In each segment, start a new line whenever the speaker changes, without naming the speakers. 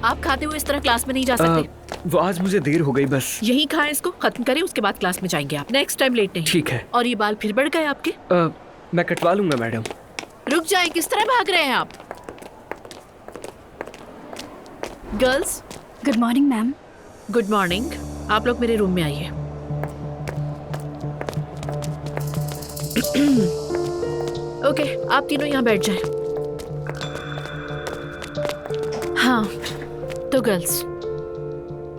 आप खाते हुए इस तरह क्लास में नहीं जा सकते।
वो आज मुझे देर हो गई बस।
यही खाएं, इसको खत्म करें, उसके बाद क्लास में जाएंगे आप। नेक्स्ट टाइम लेट नहीं।
ठीक है।
और ये बाल फिर बढ़ गए आपके?
मैं कटवा लूंगा मैडम।
रुक जाए, किस तरह भाग रहे हैं आप? Girls,
good morning ma'am.
Good morning. आप लोग मेरे रूम में आइए। ओके, आप तीनों यहाँ बैठ जाएं। हाँ, तो गर्ल्स,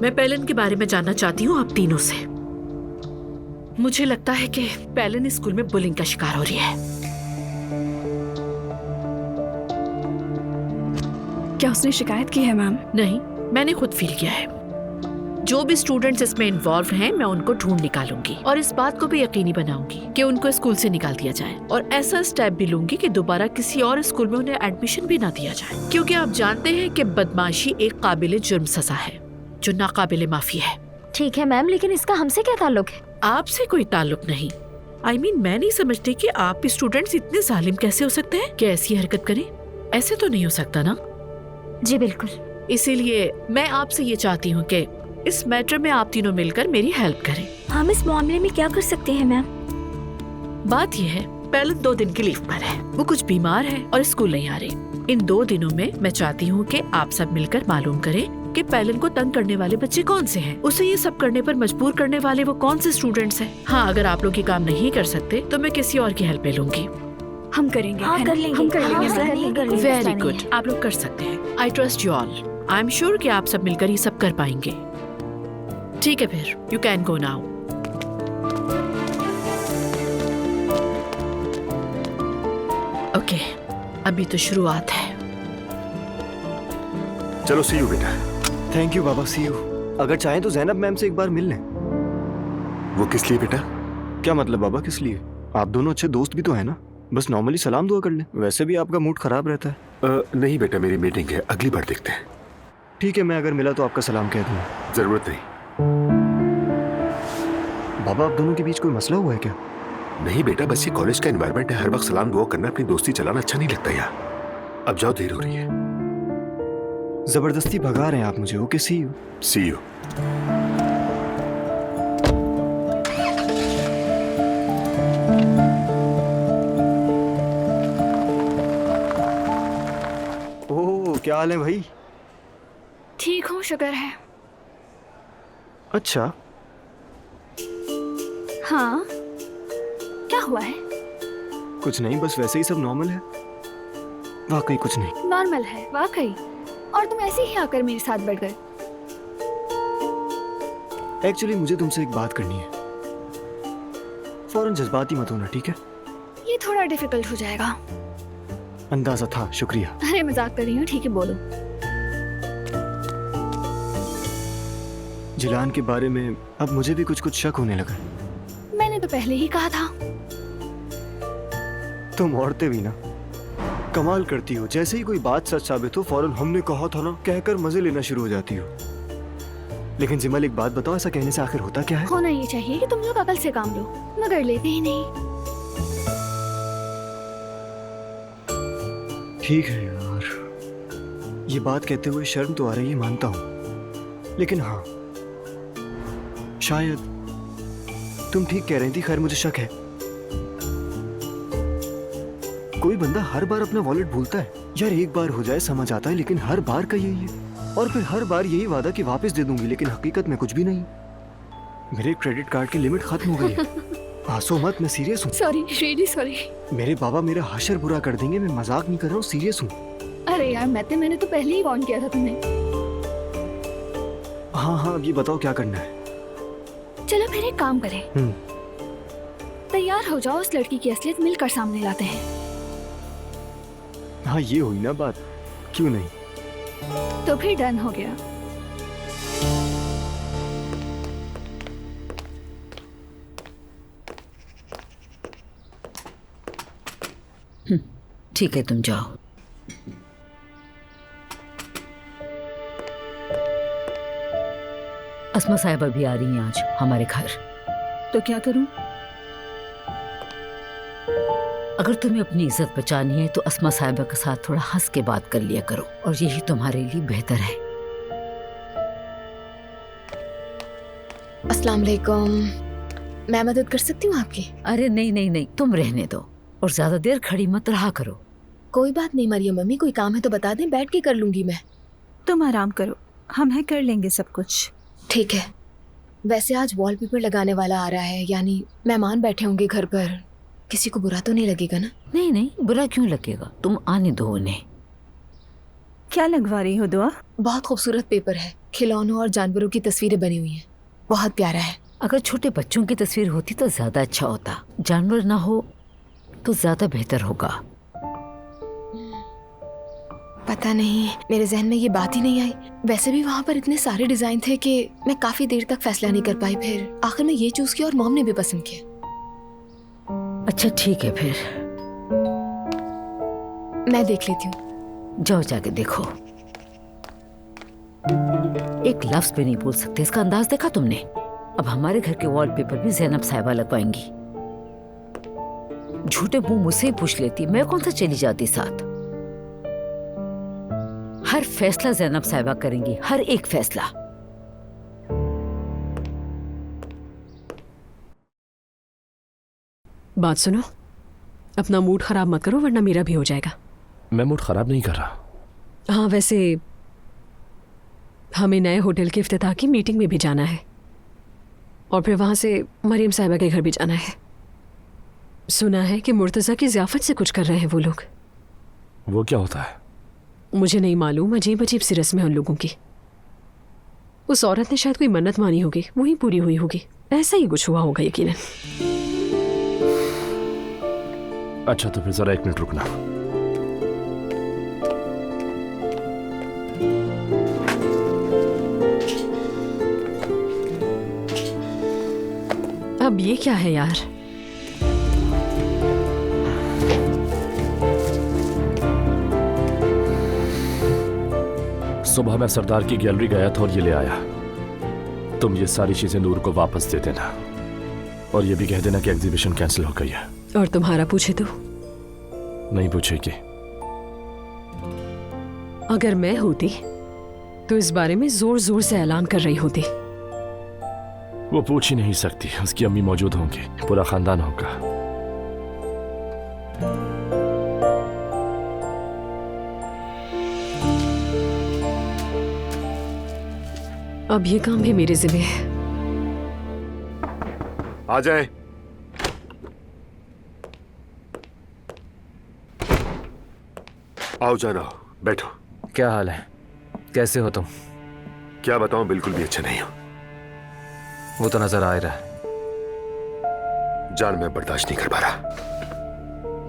मैं पेलन के बारे में जानना चाहती हूँ आप तीनों से। मुझे लगता है कि पेलन स्कूल में बुलिंग का शिकार हो रही है।
क्या उसने शिकायत की है मैम?
नहीं, मैंने खुद फील किया है। जो भी स्टूडेंट्स इसमें इन्वॉल्व हैं, मैं उनको ढूंढ निकालूंगी और इस बात को भी यकीनी बनाऊंगी कि उनको स्कूल से निकाल दिया जाए, और ऐसा स्टेप भी लूंगी कि दोबारा किसी और स्कूल में उन्हें एडमिशन भी ना दिया जाए, क्योंकि आप जानते हैं कि बदमाशी एक काबिले जुर्म सजा है जो नाकाबिले माफी है।
ठीक है मैम, लेकिन इसका हमसे क्या ताल्लुक है?
आपसे कोई ताल्लुक नहीं। I mean, मैं नहीं समझती कि आप स्टूडेंट्स इतने जालिम कैसे हो सकते हैं कि ऐसी हरकत करें। ऐसे तो नहीं हो सकता ना?
जी बिल्कुल।
इसीलिए मैं आपसे ये चाहती हूँ कि इस मैटर में आप तीनों मिलकर मेरी हेल्प करें।
हम इस मामले में क्या कर सकते हैं मैम?
बात यह है, पेलन 2 दिन की लीव पर है। वो कुछ बीमार है और स्कूल नहीं आ रही। इन 2 दिनों में मैं चाहती हूँ कि आप सब मिलकर मालूम करें कि पेलन को तंग करने वाले बच्चे कौन से हैं, उसे ये सब करने पर मजबूर करने वाले वो कौन से स्टूडेंट्स हैं। हाँ, अगर आप लोग ये काम नहीं कर सकते तो मैं किसी और की हेल्प ले लूंगी।
हम करेंगे।
हाँ, कर लेंगे।
हम कर लेंगे
हाँ,
मैम।
कर लेंगे।
वेरी गुड, आप लोग कर सकते हैं। I trust you all. I am sure कि आप सब मिलकर ये सब कर पाएंगे। ठीक है, फिर you can go now. Okay, अभी तो शुरुआत है।
चलो सी यू बेटा।
थैंक यू बाबा, सी यू। अगर चाहें तो जैनब मैम से एक बार मिल लें।
वो किस लिए बेटा?
क्या मतलब बाबा, किस लिए? आप दोनों अच्छे दोस्त भी तो हैं ना, बस नॉर्मली सलाम दुआ कर लें। वैसे भी आपका मूड खराब रहता है।
नहीं बेटा, मेरी मीटिंग है, अगली बार देखते हैं।
ठीक है, मैं अगर मिला तो आपका सलाम कह दूंगा।
जरूरत नहीं।
बाबा, आप दोनों के बीच कोई मसला हुआ है क्या?
नहीं बेटा, बस ये कॉलेज का एनवायरनमेंट है, हर वक्त सलाम दुआ करना, अपनी दोस्ती चलाना अच्छा नहीं लगता यार। अब जाओ, देर हो रही है।
जबरदस्ती भगा रहे हैं आप मुझे। Okay, see you.
See you.
ओह, क्या हाल है भाई?
ठीक हूँ, शुक्र है।
अच्छा,
हाँ, क्या हुआ है?
कुछ नहीं, बस वैसे ही सब नॉर्मल है। वाकई कुछ नहीं।
नॉर्मल है वाकई। और तुम ऐसे ही आकर मेरे साथ बढ़ गए।
एक्चुअली मुझे तुमसे एक बात करनी है। फौरन जज्बाती मत होना, ठीक है?
ये थोड़ा डिफिकल्ट हो जाएगा।
अंदाजा था, शुक्रिया।
अरे मजाक कर रही हूँ, ठीक है बोलो।
जिलान के बारे में अब मुझे भी कुछ कुछ शक होने लगा।
मैंने तो पहले ही कहा था।
तुम औरतें भी ना कमाल करती हो। जैसे ही कोई बात सच साबित हो, फौरन हमने कहा था ना कहकर मजे लेना शुरू हो जाती हो। लेकिन जिमल, एक बात बताओ, ऐसा कहने से आखिर होता क्या है?
होना ये चाहिए कि तुम लोग अकल से काम लो, मगर लेते ही नहीं।
ठीक है यार, ये बात कहते हुए शर्म तो आ रही है, मानता हूं। लेकिन हाँ, शायद तुम ठीक कह रही थी। खैर, मुझे शक है। कोई बंदा हर बार अपना वॉलेट भूलता है यार। एक बार हो जाए समझ आता है, लेकिन हर बार का यही है। और फिर हर बार यही वादा कि वापस दे दूंगी, लेकिन हकीकत में कुछ भी नहीं। मेरे क्रेडिट कार्ड की लिमिट खत्म हो गई है। हंसो मत, मैं सीरियस हूँ।
Sorry, really sorry.
मेरे बाबा मेरा हशर बुरा कर देंगे। मैं मजाक नहीं कर रहा हूँ, सीरियस हूँ।
अरे यार, मैंने तो पहले ही वार्न किया था तुम्हें।
हाँ हाँ, अब ये बताओ क्या करना है?
चलो फिर एक काम करें, तैयार हो जाओ, उस लड़की की असलियत मिलकर सामने लाते हैं।
हाँ, ये हुई ना बात, क्यों नहीं?
तो फिर डन हो गया।
ठीक है, तुम जाओ।
अस्मा साहिबा भी आ रही हैं आज हमारे घर।
तो क्या करूं?
अगर तुम्हें अपनी इज्जत बचानी है तो अस्मा साहिबा के साथ थोड़ा हंस के बात कर लिया करो, और यही तुम्हारे लिए बेहतर है।
अस्सलाम वालेकुम। मैं मदद कर सकती हूँ आपकी?
अरे नहीं नहीं नहीं, तुम रहने दो और ज्यादा देर खड़ी मत रहा करो।
कोई बात नहीं मरियम मम्मी, कोई काम है तो बता दें, बैठ के कर लूंगी मैं।
तुम आराम करो, हम है कर लेंगे सब कुछ।
ठीक है। वैसे आज वॉलपेपर लगाने वाला आ रहा है, यानी मेहमान बैठे होंगे घर पर, किसी को बुरा तो नहीं लगेगा ना?
नहीं नहीं, बुरा क्यों लगेगा, तुम आने दो उन्हें।
क्या लगवा रही हो दुआ?
बहुत खूबसूरत पेपर है, खिलौनों और जानवरों की तस्वीरें बनी हुई हैं, बहुत प्यारा है।
अगर छोटे बच्चों की तस्वीर होती तो ज्यादा अच्छा होता, जानवर ना हो तो ज्यादा बेहतर होगा।
पता नहीं, मेरे जहन में ये बात ही नहीं आई। वैसे भी वहाँ पर इतने सारे डिजाइन थे कि मैं काफी देर तक फैसला नहीं कर पाई, फिर आखिर में ये चूज किया और मॉम ने भी पसंद किया।
अच्छा ठीक है, फिर
मैं देख लेती हूँ।
जाओ जाके देखो। एक लफ्ज भी नहीं बोल सकते, इसका अंदाज देखा तुमने? अब हमारे घर के वॉलपेपर भी ज़ैनब साहिबा लगवाएंगी। झूठे मुंह मुझसे ही पूछ लेती, मैं कौन सा चली जाती साथ। हर फैसला ज़ैनब साहिबा करेंगी, हर एक फैसला।
बात सुनो, अपना मूड खराब मत करो वरना मेरा भी हो जाएगा।
मैं मूड खराब नहीं कर रहा।
हाँ, वैसे हमें नए होटल के इफ्तिताह की मीटिंग में भी जाना है और फिर वहां से मरियम साहिबा के घर भी जाना है। सुना है कि मुर्तज़ा की ज़ियाफ़त से कुछ कर रहे हैं वो लोग।
वो क्या होता है?
मुझे नहीं मालूम, अजीब अजीब सी रस्में उन लोगों की। उस औरत ने शायद कोई मन्नत मानी होगी, वही पूरी हुई होगी, ऐसा ही कुछ हुआ होगा यकीनन।
अच्छा तो फिर जरा 1 मिनट रुकना।
अब ये क्या है यार?
सुबह मैं सरदार की गैलरी गया था और ये ले आया। तुम ये सारी चीजें नूर को वापस दे देना और ये भी कह देना कि एग्जीबिशन कैंसिल हो गई है।
और तुम्हारा पूछे तो?
नहीं पूछेगी।
अगर मैं होती तो इस बारे में जोर जोर से ऐलान कर रही होती।
वो पूछ ही नहीं सकती, उसकी अम्मी मौजूद होंगी, पूरा खानदान होगा।
अब ये काम भी मेरे जिम्मे है।
आ जाए। आओ जाना, बैठो।
क्या हाल है, कैसे हो तुम?
क्या बताऊं, बिल्कुल भी अच्छा नहीं हो।
वो तो नजर आ रहा है।
जान मैं बर्दाश्त नहीं कर पा रहा,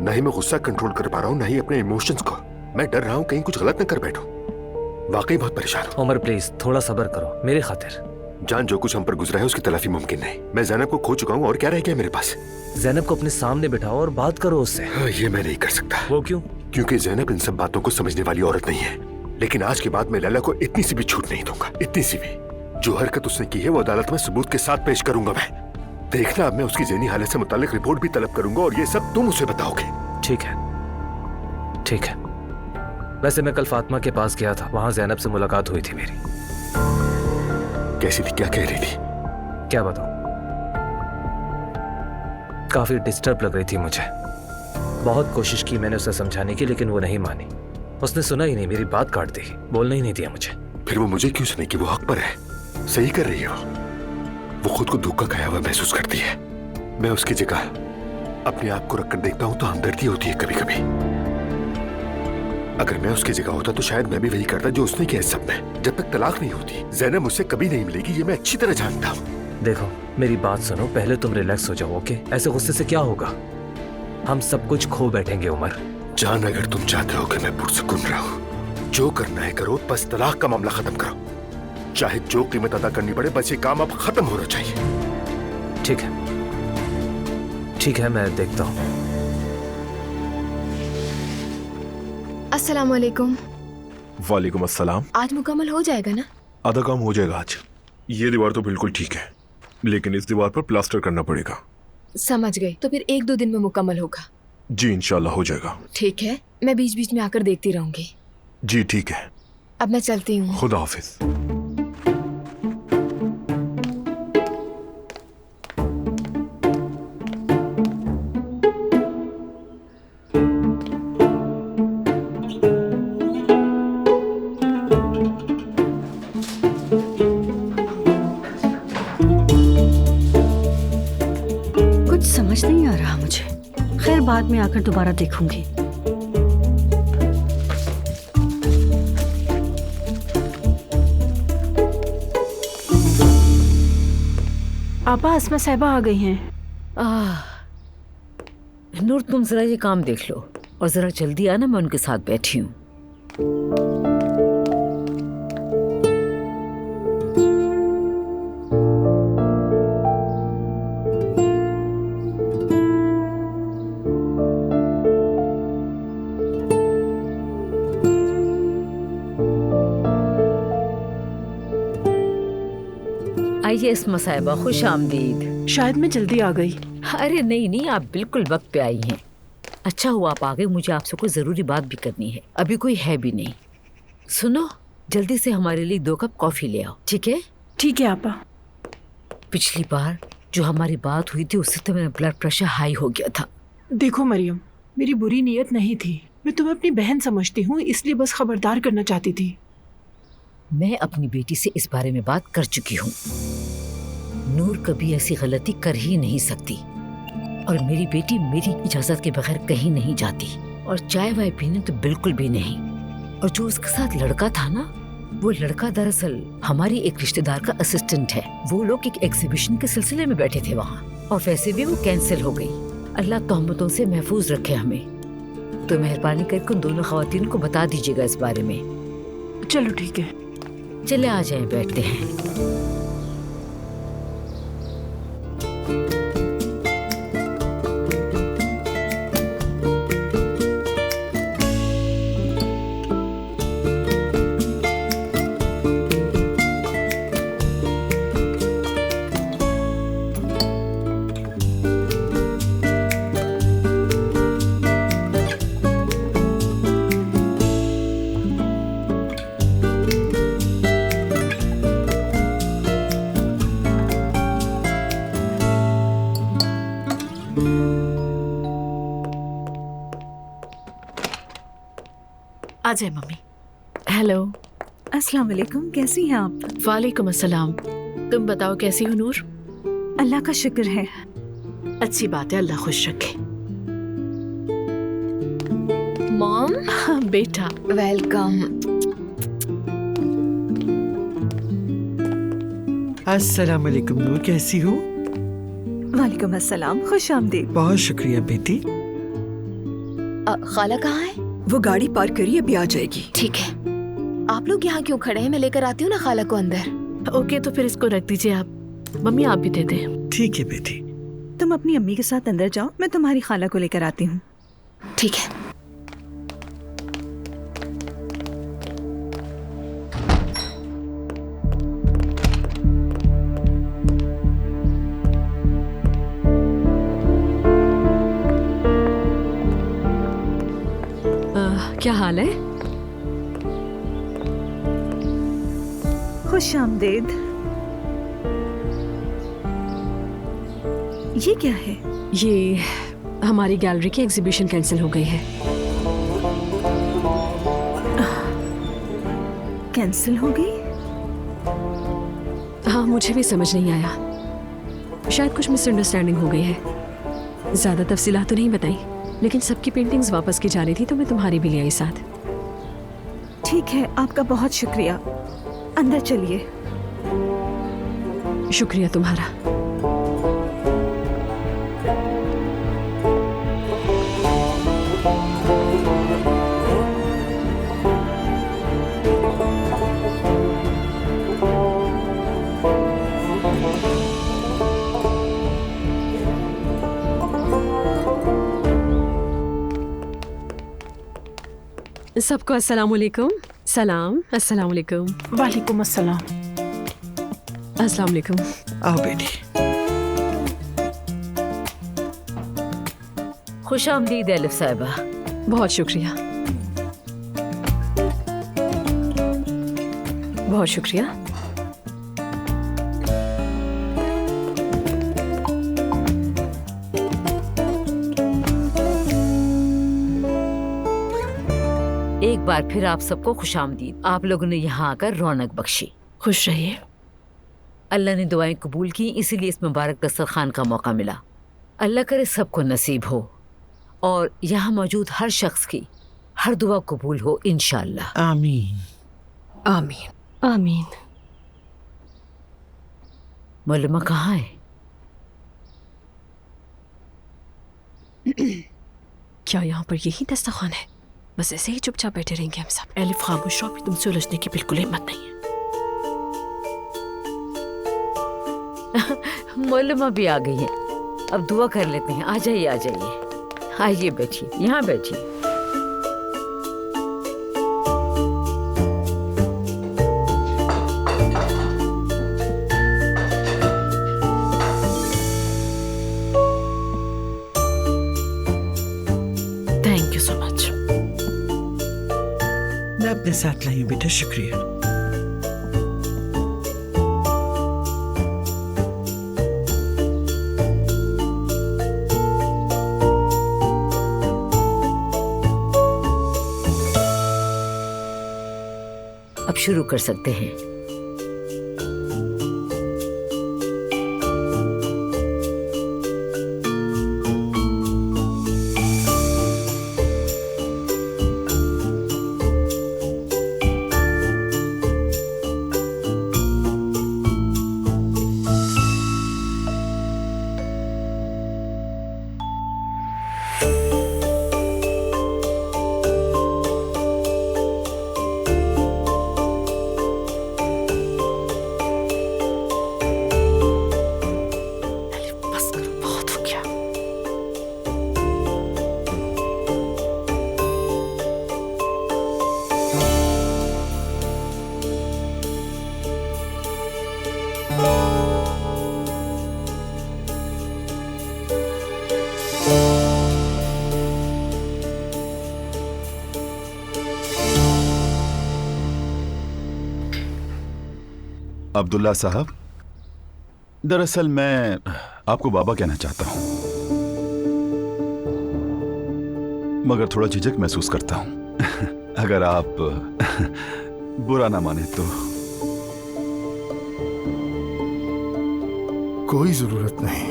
न ही मैं गुस्सा कंट्रोल कर पा रहा हूं, न ही अपने इमोशंस को। मैं डर रहा हूं कहीं कुछ गलत न कर बैठूं। वाकई बहुत परेशान हूं।
उमर प्लीज थोड़ा सब्र करो मेरे खातिर।
जान, जो कुछ हम पर गुजरा है उसकी तलाफी मुमकिन नहीं। मैं ज़ैनब को खो चुका हूं और क्या रह गया मेरे पास?
ज़ैनब को अपने सामने बिठाओ और बात करो उससे।
हाँ, ये मैं नहीं कर सकता।
वो क्यों?
क्योंकि ज़ैनब इन सब बातों को समझने वाली औरत नहीं है। लेकिन आज के बाद मैं लैला को इतनी सी भी छूट नहीं दूंगा, इतनी सी भी। जो हरकत उसने की है वो अदालत में सबूत के साथ पेश करूंगा मैं। देखना, अब मैं उसकी ज़हनी हालत से मुताल्लिक रिपोर्ट भी तलब करूंगा और ये सब तुम उसे बताओगे।
ठीक है, ठीक है। वैसे मैं कल फातिमा के पास गया था, वहां ज़ैनब से मुलाकात हुई थी मेरी।
कैसी थी, क्या कह रही थी?
क्या बताऊं, काफी डिस्टर्ब लग रही थी मुझे। बहुत कोशिश की मैंने उसे समझाने की, लेकिन वो नहीं मानी। उसने सुना ही नहीं, मेरी बात काट दी, बोलने ही नहीं दिया मुझे।
फिर वो मुझे क्यों सुने कि वो हक पर है, सही कर रही है। वो खुद को धोखा खाया हुआ महसूस करती है। मैं उसकी जगह अपने आप को रखकर देखता हूं तो हमदर्दी होती है कभी कभी। अगर मैं उसकी जगह होता तो शायद मैं भी वही करता जो उसने किया। सब में जब तक तलाक नहीं होती ज़ैनब मुझसे कभी नहीं मिलेगी, ये मैं अच्छी तरह जानता हूँ।
देखो मेरी बात सुनो, पहले तुम रिलैक्स हो जाओ, ओके? ऐसे गुस्से से क्या होगा, हम सब कुछ खो बैठेंगे उमर।
जान, अगर तुम चाहते हो कि मैं पुरसुकून रहूं, जो करना है करो, बस तलाक का मामला खत्म करो। चाहे जो कीमत अदा करनी पड़े, बस ये काम अब खत्म होना चाहिए।
ठीक है, ठीक है, मैं देखता हूँ।
अस्सलाम वालेकुम।
वालेकुम अस्सलाम।
आज मुकम्मल हो जाएगा ना?
आधा काम हो जाएगा आज। ये दीवार तो बिल्कुल ठीक है, लेकिन इस दीवार पर प्लास्टर करना पड़ेगा।
समझ गई, तो फिर 1-2 दिन में मुकम्मल होगा।
जी इंशाल्लाह हो जाएगा।
ठीक है, मैं बीच बीच में आकर देखती रहूंगी।
जी ठीक है,
अब मैं चलती हूँ।
खुदा हाफिज।
बाद में आकर दोबारा देखूंगी।
आपा अस्मा साहिबा आ गई हैं।
नूर, तुम जरा ये काम देख लो और जरा जल्दी आना, मैं उनके साथ बैठी हूँ। आइए अस्मा साहिबा, खुश आमदीद।
शायद मैं जल्दी आ गई।
अरे नहीं नहीं, आप बिल्कुल वक्त पे आई हैं। अच्छा हुआ आप आ गए, मुझे आपसे कोई जरूरी बात भी करनी है। अभी कोई है भी नहीं। सुनो, जल्दी से हमारे लिए 2 कप कॉफी ले आओ, ठीक है?
ठीक है आपा।
पिछली बार जो हमारी बात हुई थी उससे तो मेरा ब्लड प्रेशर हाई हो गया था।
देखो मरियम, मेरी बुरी नीयत नहीं थी। मैं तुम्हें अपनी बहन समझती हूँ, इसलिए बस खबरदार करना चाहती थी।
मैं अपनी बेटी से इस बारे में बात कर चुकी हूँ। नूर कभी ऐसी गलती कर ही नहीं सकती और मेरी बेटी मेरी इजाजत के बगैर कहीं नहीं जाती, और चाय वाय पीने तो बिल्कुल भी नहीं। और जो उसके साथ लड़का था ना, वो लड़का दरअसल हमारी एक रिश्तेदार का असिस्टेंट है। वो लोग एक एग्जीबिशन के सिलसिले में बैठे थे वहाँ, और वैसे भी वो कैंसिल हो गई। अल्लाह तोहमतों से महफूज रखे हमें। तो मेहरबानी करके उन दोनों खवातीन को बता दीजिएगा इस बारे में।
चलो ठीक है।
चले आ जाएं, बैठते हैं।
आ जाए मम्मी। हेलो।
अस्सलाम वालेकुम, कैसी हैं आप?
वालेकुम अस्सलाम। तुम बताओ कैसी हो नूर?
अल्लाह का शुक्र है।
अच्छी बात है, अल्लाह खुश रखे।
मॉम।
हाँ बेटा,
वेलकम।
अस्सलाम वालेकुम नूर, कैसी हो?
वालेकुम अस्सलाम, खुश आमदीद।
बहुत शुक्रिया बेटी।
खाला कहाँ है?
वो गाड़ी पार्क करिए, अभी आ जाएगी।
ठीक है। आप लोग यहाँ क्यों खड़े हैं? मैं लेकर आती हूँ ना खाला को अंदर।
ओके, तो फिर इसको रख दीजिए आप। मम्मी आप भी दे दें।
ठीक है बेटी।
तुम अपनी अम्मी के साथ अंदर जाओ, मैं तुम्हारी खाला को लेकर आती हूँ।
ठीक है।
क्या हाल है?
खुश आमदीद। ये क्या है?
ये हमारी गैलरी की एग्जीबिशन कैंसिल हो गई है।
कैंसिल हो गई?
हाँ, मुझे भी समझ नहीं आया। शायद कुछ मिसअंडरस्टैंडिंग हो गई है। ज्यादा तफसीलात तो नहीं बताई, लेकिन सबकी पेंटिंग्स वापस की जा रही थी तो मैं तुम्हारी भी ले आई साथ।
ठीक है, आपका बहुत शुक्रिया। अंदर चलिए।
शुक्रिया तुम्हारा। सबको अस्सलाम वालेकुम। सलाम। अस्सलाम वालेकुम।
वालेकुम अस्सलाम।
अस्सलाम वालेकुम।
आओ बेटी।
खुश आमदीद एलिफ साहिबा।
बहुत शुक्रिया, बहुत शुक्रिया।
एक बार फिर आप सबको खुशामदीद। आप लोगों ने यहाँ आकर रौनक बख्शी।
खुश रहिए।
अल्लाह ने दुआएं कबूल की, इसीलिए इस मुबारक दस्तरखान का मौका मिला। अल्लाह करे सबको नसीब हो। और यहाँ मौजूद हर शख्स की हर दुआ कबूल हो इंशाअल्लाह।
आमीन
आमीन आमीन।
मौलमा कहाँ है?
क्या यहाँ पर यही दस्तरखान है? बस ऐसे ही चुपचाप बैठे रहेंगे हम सब।
एलिफ खामोश रहो, तुमसे उलझने की बिल्कुल हिम्मत नहीं है।
मौलमा भी आ गई है, अब दुआ कर लेते हैं। आ जाइए आ जाइए, आइए बैठिए, यहाँ बैठिए।
Thank you so much.
मैं अपने साथ लाई हूँ बेटा, शुक्रिया।
अब शुरू कर सकते हैं।
बस करो, बहुत हो गया।
अब्दुल्ला साहब, दरअसल मैं आपको बाबा कहना चाहता हूं, मगर थोड़ा झिझक महसूस करता हूं। अगर आप बुरा ना माने तो।
कोई जरूरत नहीं,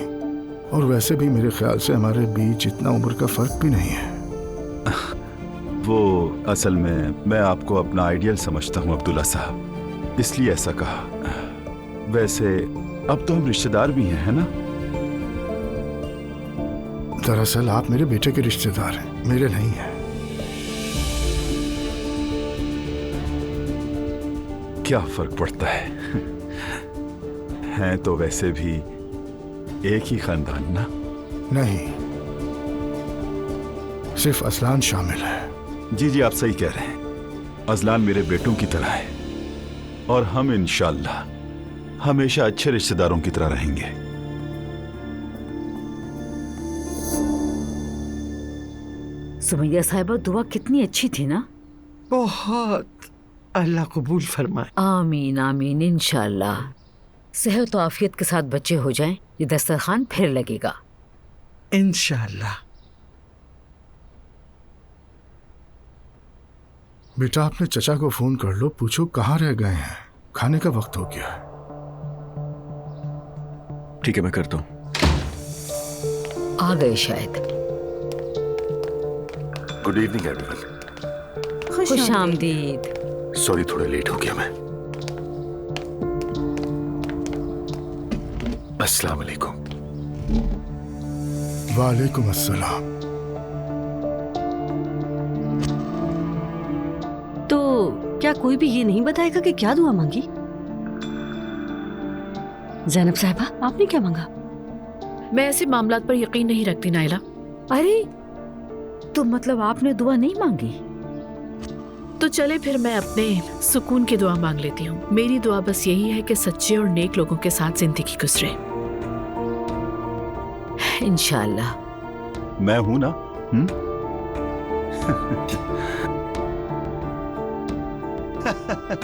और वैसे भी मेरे ख्याल से हमारे बीच इतना उम्र का फर्क भी नहीं है।
वो असल में मैं आपको अपना आइडियल समझता हूं अब्दुल्ला साहब, इसलिए ऐसा कहा। वैसे अब तो हम रिश्तेदार भी हैं, है ना?
दरअसल आप मेरे बेटे के रिश्तेदार हैं, मेरे नहीं हैं।
क्या फर्क पड़ता है? हैं तो वैसे भी एक ही खानदान ना?
नहीं, सिर्फ असलान शामिल है।
जी जी, आप सही कह रहे हैं। अजलान मेरे बेटों की तरह है, और हम इंशाअल्लाह हमेशा अच्छे रिश्तेदारों की तरह रहेंगे।
सुमैया साहिबा, दुआ कितनी अच्छी थी ना?
बहुत। अल्लाह कबूल फरमाए।
आमीन आमीन इंशाअल्लाह। सेहत और आफियत के साथ बच्चे हो जाएं, ये दस्तरखान फिर लगेगा
इंशाअल्लाह।
बेटा, अपने चचा को फोन कर लो, पूछो कहाँ रह गए हैं, खाने का वक्त हो गया है।
ठीक है, मैं करता हूँ।
आ गए शायद।
Good evening everyone.
खुश आमदीद।
सॉरी, थोड़ा लेट हो गया मैं। अस्सलाम वालेकुम।
वालेकुम अस्सलाम।
तो क्या कोई भी ये नहीं बताएगा कि क्या दुआ मांगी? ज़ैनब साहिबा, आपने क्या मांगा?
मैं ऐसे मामलात पर यकीन नहीं रखती नाइला।
अरे, तो मतलब आपने दुआ नहीं मांगी?
तो चले फिर मैं अपने सुकून की दुआ मांग लेती हूँ। मेरी दुआ बस यही है कि सच्चे और नेक लोगों के साथ जिंदगी गुजरे
इंशाअल्लाह।
मैं हूं ना?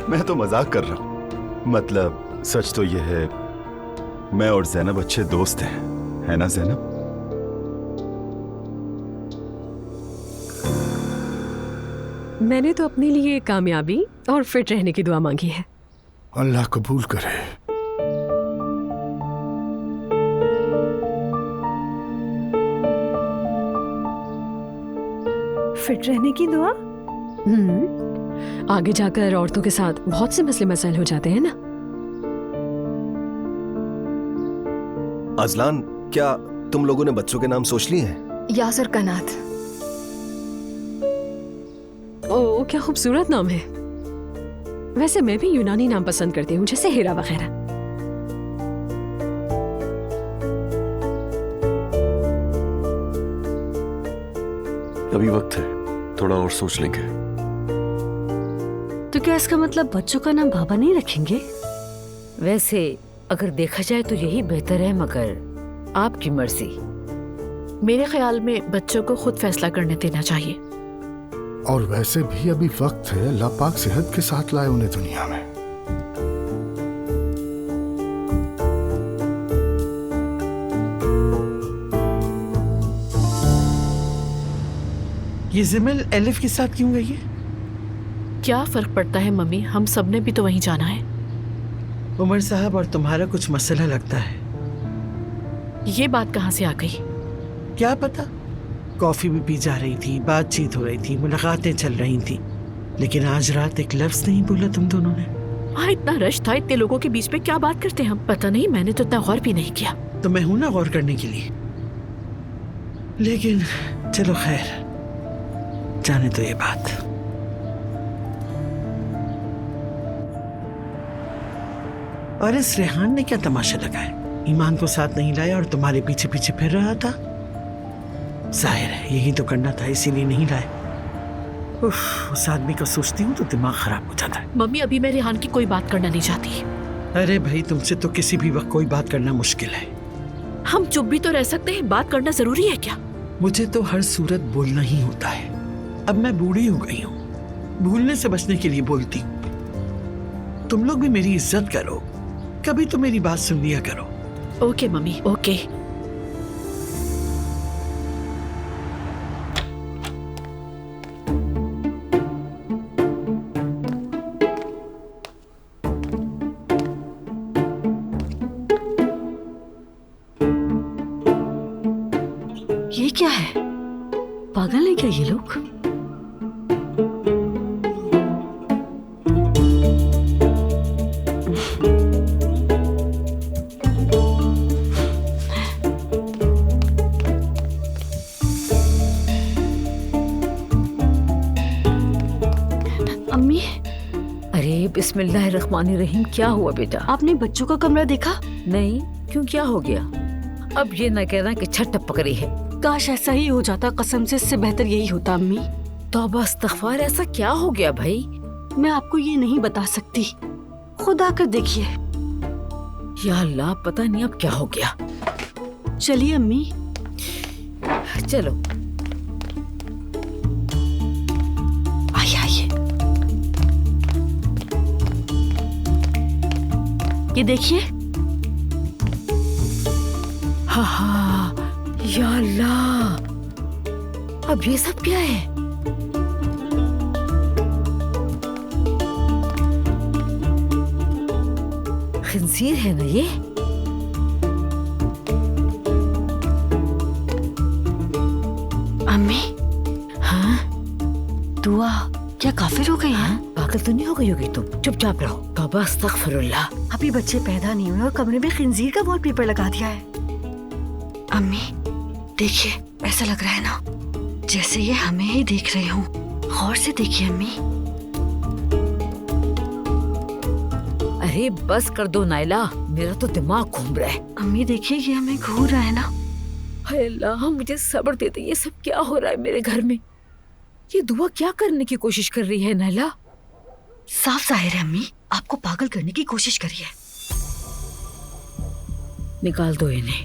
मैं तो मजाक कर रहा हूं। मतलब सच तो यह है, मैं और ज़ैनब अच्छे दोस्त हैं, है ना ज़ैनब?
मैंने तो अपने लिए कामयाबी और फिट रहने की दुआ मांगी है।
अल्लाह कबूल करे।
फिट रहने की दुआ।
आगे जाकर औरतों के साथ बहुत से मसले मसाइल हो जाते हैं ना।
अजलान, क्या तुम लोगों ने बच्चों के नाम सोच लिए हैं?
यासर कनात।
ओ, क्या खूबसूरत नाम है। वैसे मैं भी यूनानी नाम पसंद करती हूँ, जैसे हीरा वगैरह।
अभी वक्त है, थोड़ा और सोच लेंगे।
तो क्या इसका मतलब बच्चों का नाम बाबा नहीं रखेंगे?
वैसे अगर देखा जाए तो यही बेहतर है, मगर आपकी मर्जी।
मेरे ख्याल में बच्चों को खुद फैसला करने देना चाहिए।
और वैसे भी अभी वक्त है, अल्लाह पाक सेहत के साथ लाए उन्हें दुनिया में।
ये जिमिल एलिफ के साथ क्यों गई है?
क्या फर्क पड़ता है मम्मी, हम सबने भी तो वहीं जाना है।
उमर साहब और तुम्हारा कुछ मसला लगता है।
ये बात कहाँ से आ गई?
क्या पता, कॉफी भी पी जा रही थी, बातचीत हो रही थी, मुलाकातें चल रही थी, लेकिन आज रात एक लफ्ज नहीं बोला तुम दोनों ने।
वहाँ इतना रश था, इतने लोगों के बीच में क्या बात करते हम? पता नहीं, मैंने तो इतना गौर भी नहीं किया।
तो मैं हूं ना गौर करने के लिए। लेकिन चलो खैर, जाने तो ये बात। और इस रेहान ने क्या तमाशा लगाया? ईमान को साथ नहीं लाया और तुम्हारे पीछे पीछे फिर रहा था। जाहिर है यही तो करना था, इसीलिए नहीं लाए। उस आदमी का सोचती हूँ तो दिमाग खराब हो जाता है।
मम्मी, अभी मैं रेहान की कोई बात करना नहीं चाहती।
अरे भाई, तुमसे तो किसी भी वक्त कोई बात करना मुश्किल है।
हम चुप भी तो रह सकते हैं, बात करना जरूरी है क्या?
मुझे तो हर सूरत बोलना ही होता है। अब मैं बूढ़ी हो गई हूँ, भूलने से बचने के लिए बोलती हूँ। तुम लोग भी मेरी इज्जत करो, कभी तो मेरी बात सुन लिया करो।
Okay mummy, okay.
ये क्या है? पागल है क्या ये लोग? अम्मी,
अरे बिस्मिल्लाहिर्रहमानिर्रहीम, क्या हुआ बेटा?
आपने बच्चों का कमरा देखा?
नहीं, क्यों, क्या हो गया? अब ये न कहना कि छत टपक रही है।
काश ऐसा ही हो जाता, कसम से इससे बेहतर यही होता अम्मी।
तौबा इस्तग़फ़ार, ऐसा क्या हो गया भाई?
मैं आपको ये नहीं बता सकती, खुद आकर देखिए।
या अल्लाह, पता नहीं अब क्या हो गया।
चलिए अम्मी,
चलो।
आइए आइए, ये देखिए।
हाँ हाँ, या अल्लाह, अब ये सब क्या है? खिंजीर है ना ये?
अम्मी,
हाँ?
दुआ क्या काफिर हो गई है?
हाँ? पागल तो नहीं हो गई होगी तुम? चुपचाप रहो। तौबा अस्तग़फिरुल्लाह।
अभी बच्चे पैदा नहीं हुए और कमरे में खिंजीर का वॉलपेपर लगा दिया है। अम्मी देखिए, ऐसा लग रहा है ना जैसे ये हमें ही देख रहे हों। गौर से देखिए अम्मी।
अरे बस कर दो नाइला, मेरा तो दिमाग घूम रहा है।
अम्मी देखिए, ये हमें घूर रहा है ना।
हाय अल्लाह, मुझे सब्र दे दे। ये सब क्या हो रहा है मेरे घर में? ये दुआ क्या करने की कोशिश कर रही है नाइला?
साफ जाहिर है अम्मी, आपको पागल करने की कोशिश करी है।
निकाल दो इन्हें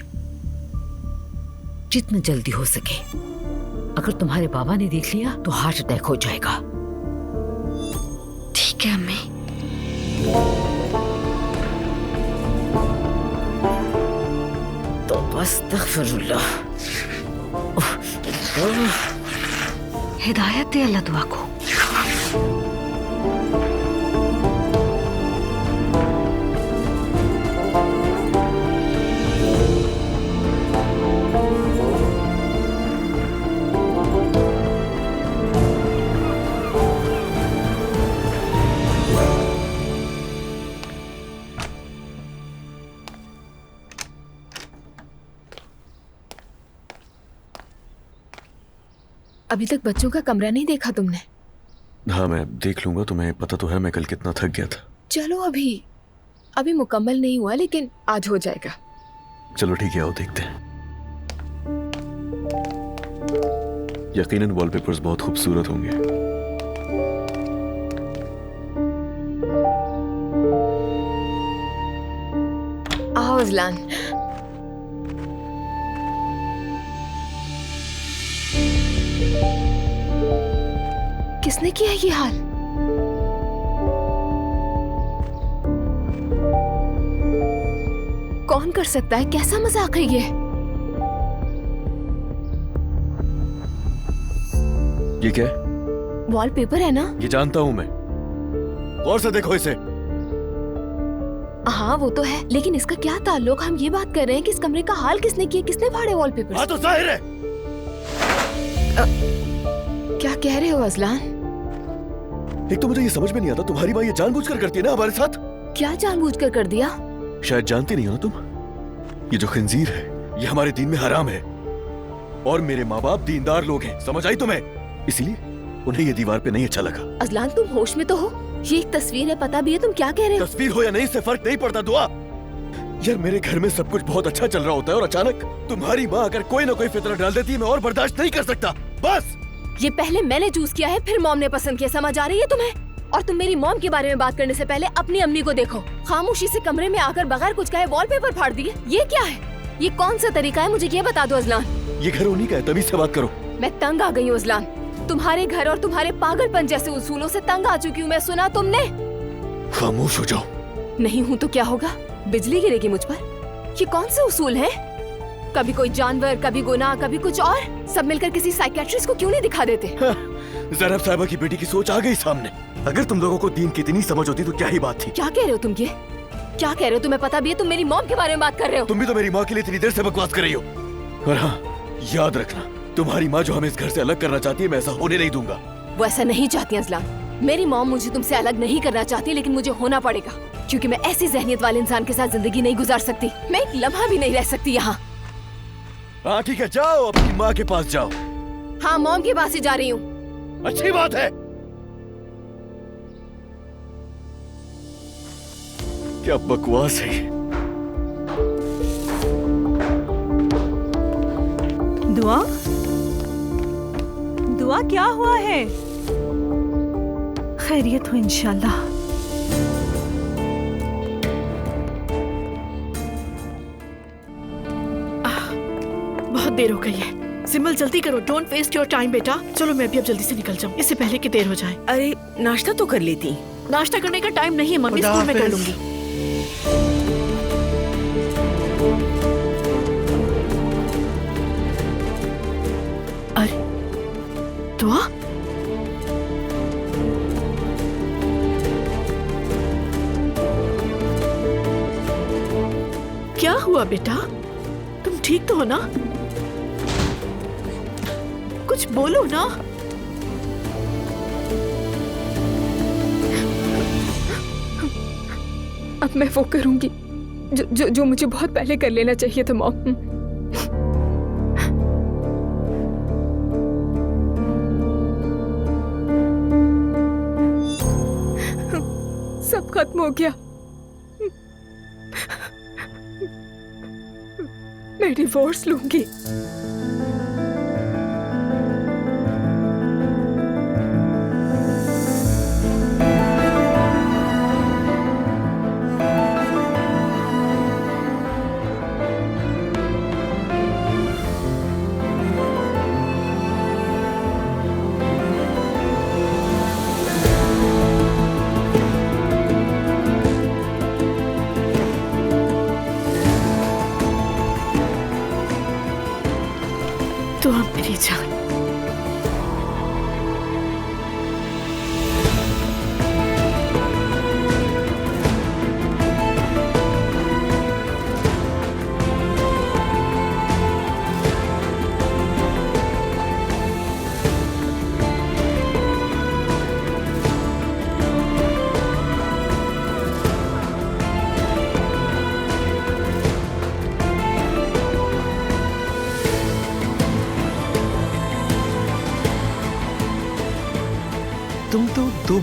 जितना जल्दी हो सके। अगर तुम्हारे बाबा ने देख लिया तो हार्ट अटैक हो जाएगा।
ठीक है अम्मी।
तो बस अस्तग़फिरुल्लाह।
हिदायत दे अल्लाह दुआ को।
अभी तक बच्चों का कमरा नहीं देखा तुमने?
हाँ मैं देख लूंगा, तुम्हें पता तो है मैं कल कितना थक गया था।
चलो अभी मुकम्मल नहीं हुआ, लेकिन आज हो जाएगा।
चलो ठीक है, आओ देखते हैं। यकीनन वॉलपेपर्स बहुत खूबसूरत होंगे।
आओ अजलान। किसने किया ये हाल? कौन कर सकता है? कैसा मजाक है
ये क्या है?
वॉलपेपर है ना?
ये जानता हूं मैं, और से देखो इसे।
हाँ वो तो है, लेकिन इसका क्या ताल्लुक? हम ये बात कर रहे हैं कि इस कमरे का हाल किसने किया, किसने फाड़े वॉलपेपर?
हाँ तो जाहिर है।
क्या कह रहे हो अजलान?
एक तो मुझे ये समझ में नहीं आता, तुम्हारी माँ ये जानबूझकर करती है ना हमारे साथ?
क्या जानबूझकर कर दिया?
शायद जानती नहीं हो ना तुम, ये जो खंजीर है ये हमारे दीन में हराम है, और मेरे माँ बाप दीनदार लोग हैं, समझ आई तुम्हें? इसीलिए उन्हें ये दीवार पे नहीं अच्छा लगा।
अजलान तुम होश में तो हो? ये एक तस्वीर है, पता भी है तुम क्या कह रहे हो?
तस्वीर हो या नहीं इससे फर्क नहीं पड़ता दुआ। यार मेरे घर में सब कुछ बहुत अच्छा चल रहा होता है और अचानक तुम्हारी माँ अगर कोई ना कोई फितरा डाल देती है, मैं और बर्दाश्त नहीं कर सकता। बस
ये पहले मैंने चूज किया है, फिर मॉम ने पसंद किया, समझ आ रही है तुम्हें? और तुम मेरी मॉम के बारे में बात करने से पहले अपनी अम्मी को देखो। खामोशी से कमरे में आकर बगैर कुछ कहे वॉलपेपर फाड़ दिए। ये क्या है? ये कौन सा तरीका है? मुझे ये बता दो अजलान।
ये घर उन्हीं का है, तभी से बात करो।
मैं तंग आ गई हूँ अजलान, तुम्हारे घर और तुम्हारे पागलपन जैसे उसूलों से तंग आ चुकी हूँ मैं। सुना तुमने?
खामोश हो जाओ।
नहीं हूँ तो क्या होगा? बिजली गिरेगी मुझ पर? ये कौन से उसूल हैं? कभी कोई जानवर, कभी गुनाह, कभी कुछ और। सब मिलकर किसी साइकियाट्रिस्ट को क्यों नहीं दिखा देते?
ज़ैनब साहिबा की बेटी की सोच आ गई सामने। अगर तुम लोगों को दीन की इतनी समझ होती तो क्या ही बात थी।
क्या कह रहे हो तुम? ये क्या कह रहे हो? तुम्हें पता भी है तुम मेरी मॉम के बारे में बात कर रहे हो?
तुम भी तो मेरी माँ के लिए इतनी देर से बकवास कर रही हो। और हाँ याद रखना, तुम्हारी माँ जो हमें इस घर से अलग करना चाहती है, मैं ऐसा होने नहीं दूंगा।
वो ऐसा नहीं चाहती अजलान। मेरी मॉम मुझे तुमसे अलग नहीं करना चाहती, लेकिन मुझे होना पड़ेगा, क्योंकि मैं ऐसी जहनियत वाले इंसान के साथ जिंदगी नहीं गुजार सकती। मैं एक लम्हा भी नहीं रह सकती यहाँ।
हाँ ठीक है, जाओ अपनी माँ के पास जाओ।
हाँ मॉम के पास ही जा रही हूँ।
अच्छी बात है। क्या बकवास है ये?
दुआ, दुआ क्या हुआ है? खैरियत हो इंशाल्लाह।
बहुत देर हो गई है। सिमल जल्दी करो, डोंट वेस्ट योर टाइम बेटा। चलो मैं भी अब जल्दी से निकल जाऊँ, इससे पहले कि देर हो जाए।
अरे नाश्ता तो कर लेती।
नाश्ता करने का टाइम नहीं है मम्मी, स्कूल में कर लूंगी। अरे दुआ, क्या हुआ बेटा? तुम ठीक तो हो ना? कुछ बोलो ना।
अब मैं वो करूंगी जो मुझे बहुत पहले कर लेना चाहिए था मॉम। सब खत्म हो गया। मैं डिवोर्स लूंगी।
तो अब मेरी जान,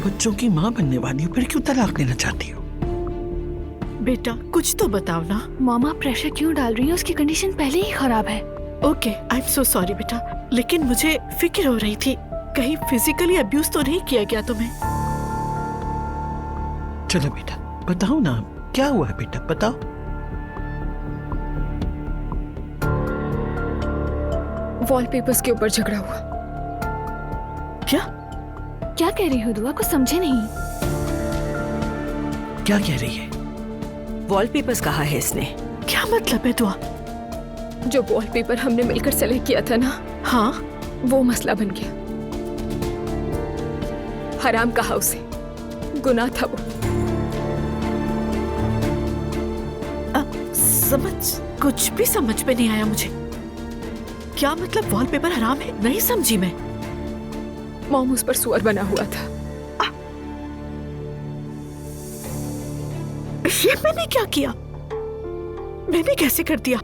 बच्चों की माँ बनने वाली हो, फिर क्यों तलाक लेना चाहती हो?
बेटा कुछ तो बताओ ना।
मामा प्रेशर क्यों डाल रही है? उसकी कंडीशन पहले ही खराब है।
Okay I am so sorry बेटा, लेकिन मुझे फिक्र हो रही थी कहीं फिजिकली अब्यूज तो नहीं किया गया तुम्हें।
चलो बेटा बताओ ना, क्या हुआ है बेटा, बताओ।
वॉलपेपर्स के ऊपर झगड़ा हुआ।
क्या कह रही हो दुआ? कुछ समझे नहीं।
क्या कह रही है?
वॉलपेपर्स कहा है इसने।
क्या मतलब है दुआ?
जो वॉलपेपर हमने मिलकर सेलेक्ट किया था ना,
हाँ
वो मसला बन गया। हराम कहा उसे, गुनाह था वो।
कुछ भी समझ में नहीं आया मुझे। क्या मतलब वॉलपेपर हराम है? नहीं समझी मैं।
मॉम उस पर सुअर बना हुआ था।
ये मैंने क्या किया? मैंने कैसे कर दिया?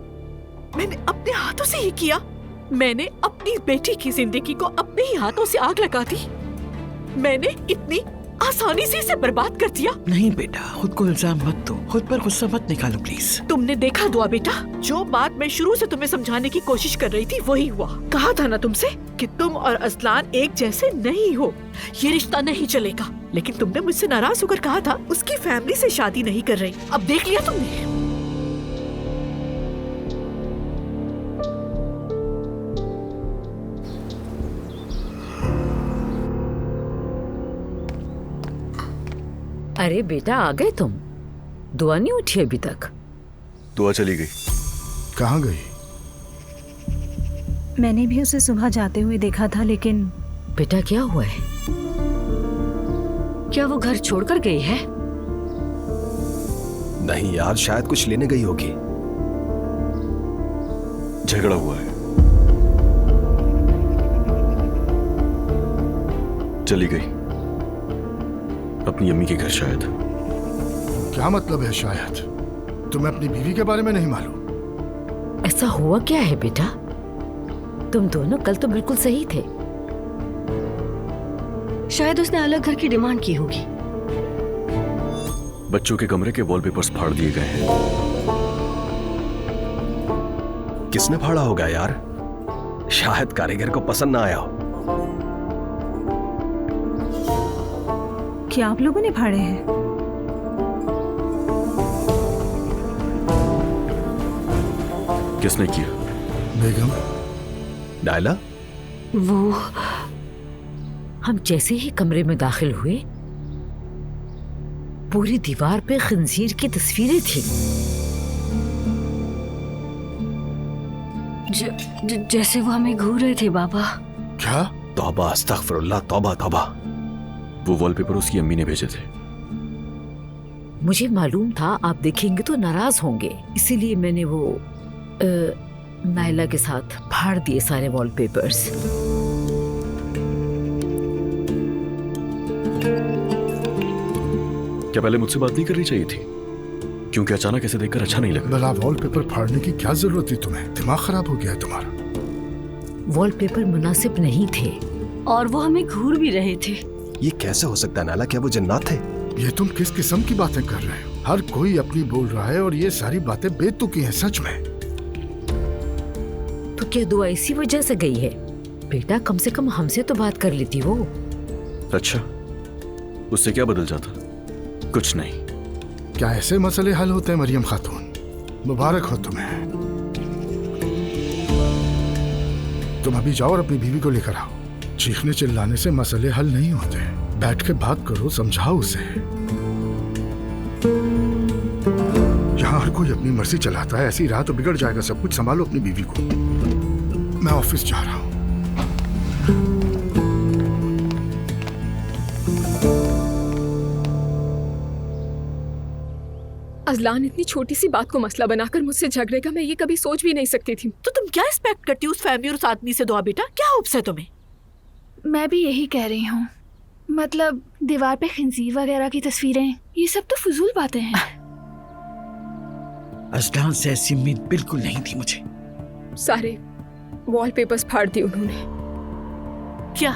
मैंने अपने हाथों से ही किया। मैंने अपनी बेटी की जिंदगी को अपने ही हाथों से आग लगा दी। मैंने इतनी आसानी से इसे बर्बाद कर दिया।
नहीं बेटा, खुद को इल्जाम मत दो, खुद पर गुस्सा मत निकालो प्लीज।
तुमने देखा दुआ बेटा, जो बात मैं शुरू से तुम्हें समझाने की कोशिश कर रही थी वही हुआ। कहा था ना तुमसे कि तुम और असलान एक जैसे नहीं हो, ये रिश्ता नहीं चलेगा। लेकिन तुमने मुझसे नाराज होकर कहा था उसकी फैमिली से शादी नहीं कर रही। अब देख लिया तुमने।
अरे बेटा आ गए तुम? दुआ नहीं उठी अभी तक?
दुआ चली गई।
कहाँ गई?
मैंने भी उसे सुबह जाते हुए देखा था, लेकिन
बेटा क्या हुआ है?
क्या वो घर छोड़कर गई है?
नहीं यार, शायद कुछ लेने गई होगी। झगड़ा हुआ है, चली गई अपनी अम्मी के घर शायद।
क्या मतलब है शायद? तुम्हें अपनी बीवी के बारे में नहीं मालूम?
ऐसा हुआ क्या है बेटा? तुम दोनों कल तो बिल्कुल सही थे।
शायद उसने अलग घर की डिमांड की होगी।
बच्चों के कमरे के वॉलपेपर्स फाड़ दिए गए हैं। किसने फाड़ा होगा यार? शायद कारीगर को पसंद ना आया हो।
क्या आप लोगों ने फाड़े हैं?
किसने किया?
बेगम।
नायला?
वो हम जैसे ही कमरे में दाखिल हुए, पूरी दीवार पे खंजीर की तस्वीरें थी।
जैसे वो हमें घूर रहे थे बाबा।
क्या? तौबा अस्तगफिरुल्लाह, तौबा तौबा। वो वॉलपेपर उसकी अम्मी ने भेजे थे।
मुझे मालूम था आप देखेंगे तो नाराज होंगे, इसीलिए मैंने वो नायला के साथ फाड़ दिए सारे वॉलपेपर्स।
क्या पहले मुझसे बात नहीं करनी चाहिए थी? क्योंकि अचानक ऐसे देखकर अच्छा नहीं लगा।
भला वॉलपेपर फाड़ने की क्या जरूरत थी तुम्हें? दिमाग खराब हो गया है तुम्हारा।
वॉलपेपर मुनासिब नहीं थे
और वो हमें घूर भी रहे थे।
ये कैसे हो सकता है नाला? क्या वो जन्नत थे?
ये तुम किस किस्म की बातें कर रहे हो? हर कोई अपनी बोल रहा है और ये सारी बातें बेतुकी हैं सच में।
तो क्या दुआ इसी वजह से गई है? बेटा कम से कम हमसे तो बात कर लेती वो।
अच्छा, उससे क्या बदल जाता? कुछ नहीं।
क्या ऐसे मसले हल होते हैं मरियम खातून? मुबारक हो तुम्हें। तुम अभी जाओ और अपनी बीवी को लेकर आओ। चीखने चिल्लाने से मसले हल नहीं होते। बैठ के बात करो, समझाओ उसे। यहाँ हर कोई अपनी मर्जी चलाता है, ऐसी राह तो बिगड़ जाएगा सब कुछ। संभालो अपनी बीवी को। मैं ऑफिस जा रहा हूँ।
अजलान इतनी छोटी सी बात को मसला बनाकर मुझसे झगड़ेगा, मैं ये कभी सोच भी नहीं सकती थी।
तो तुम क्या एक्सपेक्ट करती हो उस फैमिली और उस आदमी से? दुआ बेटा क्या होप्स है तुम्हें?
मैं भी यही कह रही हूँ। मतलब दीवार पे खंजीर वगैरह की तस्वीरें, ये सब तो फजूल बातें हैं।
अजलान से ऐसी उम्मीद बिल्कुल नहीं थी मुझे।
सारे वॉलपेपर्स फाड़ दिए उन्होंने।
क्या?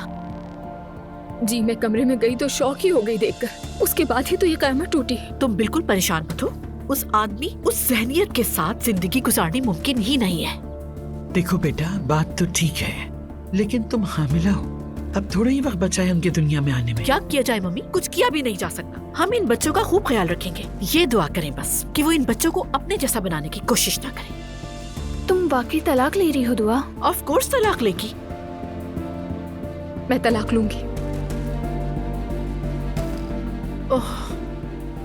जी मैं कमरे में गई तो शौक ही हो गई देखकर। उसके बाद ही तो ये कयामत टूटी।
तुम बिल्कुल परेशान मत हो। उस आदमी उस जहनियत के साथ जिंदगी गुजारनी मुमकिन ही नहीं है।
देखो बेटा, बात तो ठीक है, लेकिन तुम हामिला हो। अब थोड़ा ही वक्त बचा है उनकी दुनिया में आने में।
क्या किया जाए मम्मी? कुछ किया भी नहीं जा सकता। हम इन बच्चों का खूब ख्याल रखेंगे। ये दुआ करें बस कि वो इन बच्चों को अपने जैसा बनाने की कोशिश ना करें।
तुम वाकई तलाक ले रही हो दुआ?
ऑफ कोर्स तलाक लेगी।
मैं तलाक लूंगी।
ओह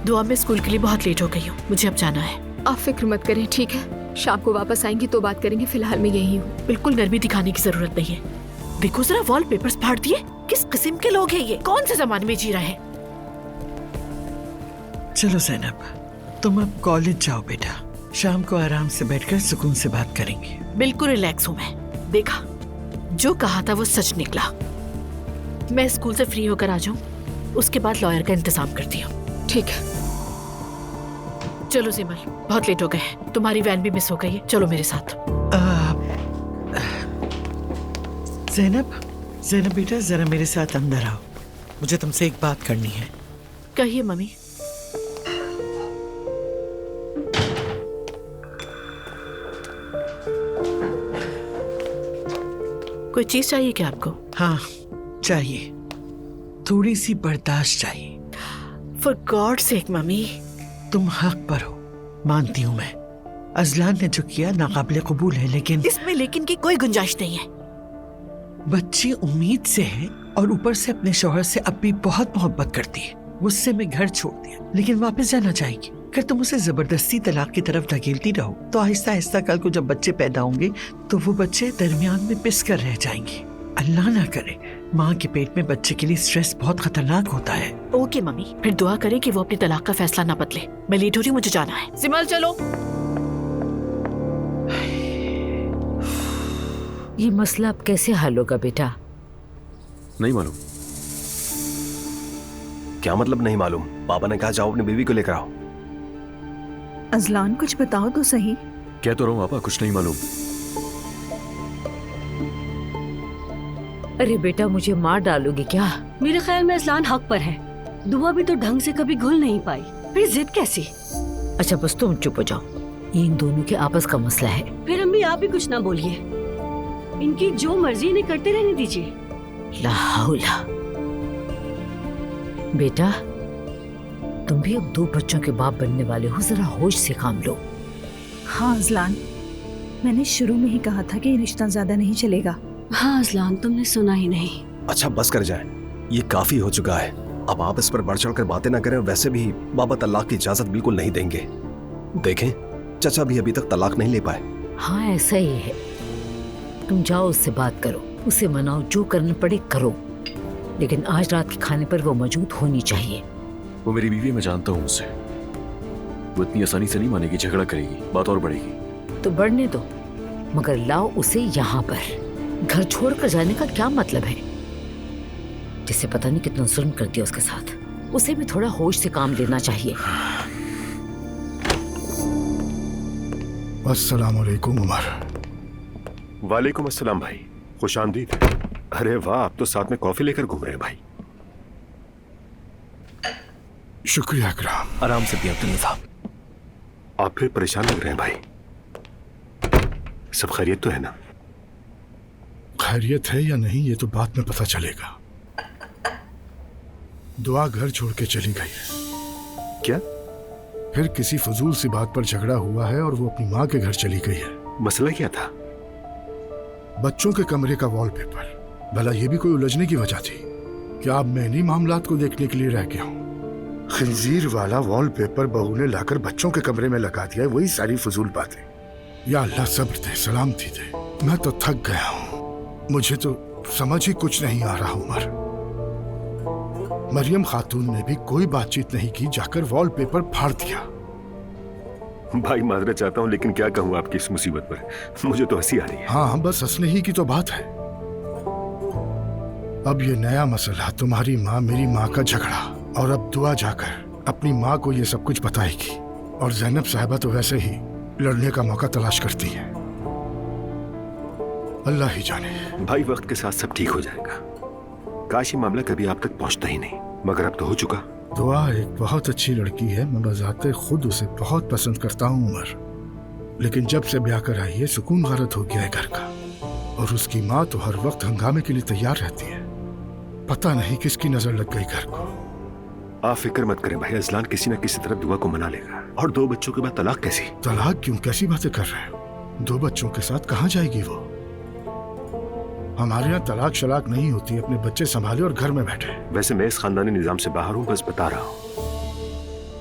दुआ, मैं स्कूल के लिए बहुत लेट हो गई हूँ, मुझे अब जाना है।
आप फिक्र मत करें, ठीक है? शाम को वापस आएंगी तो बात करेंगे, फिलहाल मैं यही हूँ।
बिल्कुल नरमी दिखाने की जरूरत नहीं है। देखो जरा वॉलपेपर्स फाड़ दिए। किस किस्म के लोग हैं ये? कौन से जमाने में जी रहे हैं?
चलो ज़ैनब, तुम अब कॉलेज जाओ बेटा। शाम को आराम से बैठकर सुकून से बात करेंगे।
बिल्कुल रिलैक्स हूँ मैं। देखा, जो कहा था वो सच निकला। मैं स्कूल से फ्री होकर आ जाऊँ, उसके बाद लॉयर का इंतजाम करती हूँ।
ठीक है।
चलो सिमर, बहुत लेट हो गए हैं। तुम्हारी वैन भी मिस हो गई है, चलो मेरे साथ।
ज़ैनब बेटा, जरा मेरे साथ अंदर आओ, मुझे तुमसे एक बात करनी है।
कहिए मम्मी। कोई चीज चाहिए क्या आपको?
हाँ चाहिए, थोड़ी सी बर्दाश्त चाहिए।
For God sake mummy.
तुम हक पर हो, मानती हूँ मैं। अजलान ने जो किया नाकाबिले कबूल है, लेकिन
इसमें लेकिन की कोई गुंजाइश नहीं है।
बच्ची उम्मीद से है और ऊपर से अपने शौहर से अब भी बहुत मोहब्बत करती है। मुझसे मैं घर छोड़ दिया, लेकिन वापस जाना चाहेगी। अगर तुम उसे जबरदस्ती तलाक की तरफ धकेलती रहो तो आहिस्ता आहिस्ता कल को जब बच्चे पैदा होंगे तो वो बच्चे दरमियान में पिस कर रह जाएंगे। अल्लाह ना करे, माँ के पेट में बच्चे के लिए स्ट्रेस बहुत खतरनाक होता है।
ओके मम्मी, फिर दुआ करें कि वो अपनी तलाक का फैसला ना बदले। मैं लेट हो रही हूँ, मुझे जाना है। सिमल चलो।
ये मसला अब कैसे हल होगा बेटा?
नहीं मालूम। क्या मतलब नहीं मालूम? पापा ने कहा जाओ अपनी बीवी को लेकर आओ।
अजलान कुछ बताओ तो सही।
कह तो रहा हूँ पापा, कुछ नहीं मालूम।
अरे बेटा, मुझे मार डालोगे क्या?
मेरे ख्याल में अजलान हक पर है। दुआ भी तो ढंग से कभी घुल नहीं पाई, फिर जिद कैसी?
अच्छा बस तुम चुप हो जाओ, ये इन दोनों के आपस का मसला है।
फिर अम्मी आप भी कुछ ना बोलिए, इनकी जो मर्जी इन्हें करते रहने दीजिए।
ला हौला। बेटा तुम भी अब 2 बच्चों के बाप बनने वाले हो, जरा होश से काम लो।
हाँ अजलान, मैंने शुरू में ही कहा था कि ये रिश्ता ज्यादा नहीं चलेगा।
हाँ अजलान, तुमने सुना ही नहीं।
अच्छा बस कर जाए, ये काफी हो चुका है। अब आप इस पर बढ़ चढ़ कर बातें ना करें। वैसे भी बाबा तलाक की इजाजत बिल्कुल नहीं देंगे। देखें, चाचा भी अभी तक तलाक नहीं ले पाए।
हाँ ऐसा ही है, तुम जाओ उससे बात करो, उसे मनाओ, जो करना पड़े करो, लेकिन आज रात के खाने पर वो मौजूद होनी चाहिए।
वो मेरी बीवी, मैं जानता हूँ उससे। वो इतनी आसानी से नहीं मानेगी, झगड़ा करेगी, बात और बढ़ेगी।
तो बढ़ने दो, मगर लाओ उसे यहाँ पर। घर छोड़कर जाने का क्या मतलब है? जिसे पता नहीं कितना जुल्म कर दिया उसके साथ, उसे भी थोड़ा होश से काम लेना चाहिए।
अस्सलामुअलैकुम उमर।
वालेकुम अस्सलाम भाई, खुश आमदीद। अरे वाह, आप तो साथ में कॉफी लेकर घूम रहे हैं भाई।
शुक्रिया इकराम।
आराम से दिया अब्दुल्ला साहब।
आप फिर परेशान लग रहे हैं भाई, सब खैरियत तो है ना?
खैरियत है या नहीं ये तो बाद में पता चलेगा। दुआ घर छोड़ के चली गई है।
क्या?
फिर किसी फजूल सी बात पर झगड़ा हुआ है और वो अपनी माँ के घर चली गई है।
मसला क्या था?
बच्चों के कमरे का वॉलपेपर। भला ये भी कोई उलझने की वजह थी? क्या अब मैं इन्हीं मामलात को देखने के लिए रह गया हूँ? खंजीर वाला वॉलपेपर बहू ने लाकर बच्चों के कमरे में लगा दिया है, वही सारी फजूल बातें। या अल्लाह सब्र दे, सलामती दे। मैं तो थक गया हूँ, मुझे तो समझ ही कुछ नहीं आ रहा उमर। मरियम खातून ने भी कोई बातचीत नहीं की, जाकर वॉलपेपर फाड़ दिया।
भाई माजरत चाहता हूँ, लेकिन क्या कहूँ आपकी इस मुसीबत पर, मुझे तो हंसी आ रही है।
हाँ बस हंसने ही की तो बात है। अब ये नया मसला, तुम्हारी माँ मेरी माँ का झगड़ा, और अब दुआ जाकर अपनी माँ को ये सब कुछ बताएगी। और ज़ैनब साहिबा तो वैसे ही लड़ने का मौका तलाश करती है। अल्लाह ही जाने।
भाई वक्त के साथ सब ठीक हो जाएगा। काश ये मामला कभी आप तक पहुंचता ही नहीं, मगर अब तो हो चुका।
दुआ एक बहुत अच्छी लड़की है, मैं बजाते खुद उसे बहुत पसंद करता हूँ उमर, लेकिन जब से ब्याह कर आई है सुकून गारत हो गया है घर का, और उसकी माँ तो हर वक्त हंगामे के लिए तैयार रहती है। पता नहीं किसकी नजर लग गई घर को।
आप फिक्र मत करें भाई, अजलान किसी न किसी तरह दुआ को मना लेगा। और 2 बच्चों के बाद तलाक कैसी?
तलाक क्यों? कैसी बातें कर रहे हो? 2 बच्चों के साथ कहाँ जाएगी वो? हमारे यहाँ तलाक शलाक नहीं होती, अपने बच्चे संभाले और घर में बैठे।
वैसे मैं इस खानदानी निजाम से बाहर हूँ, बस बता रहा हूँ।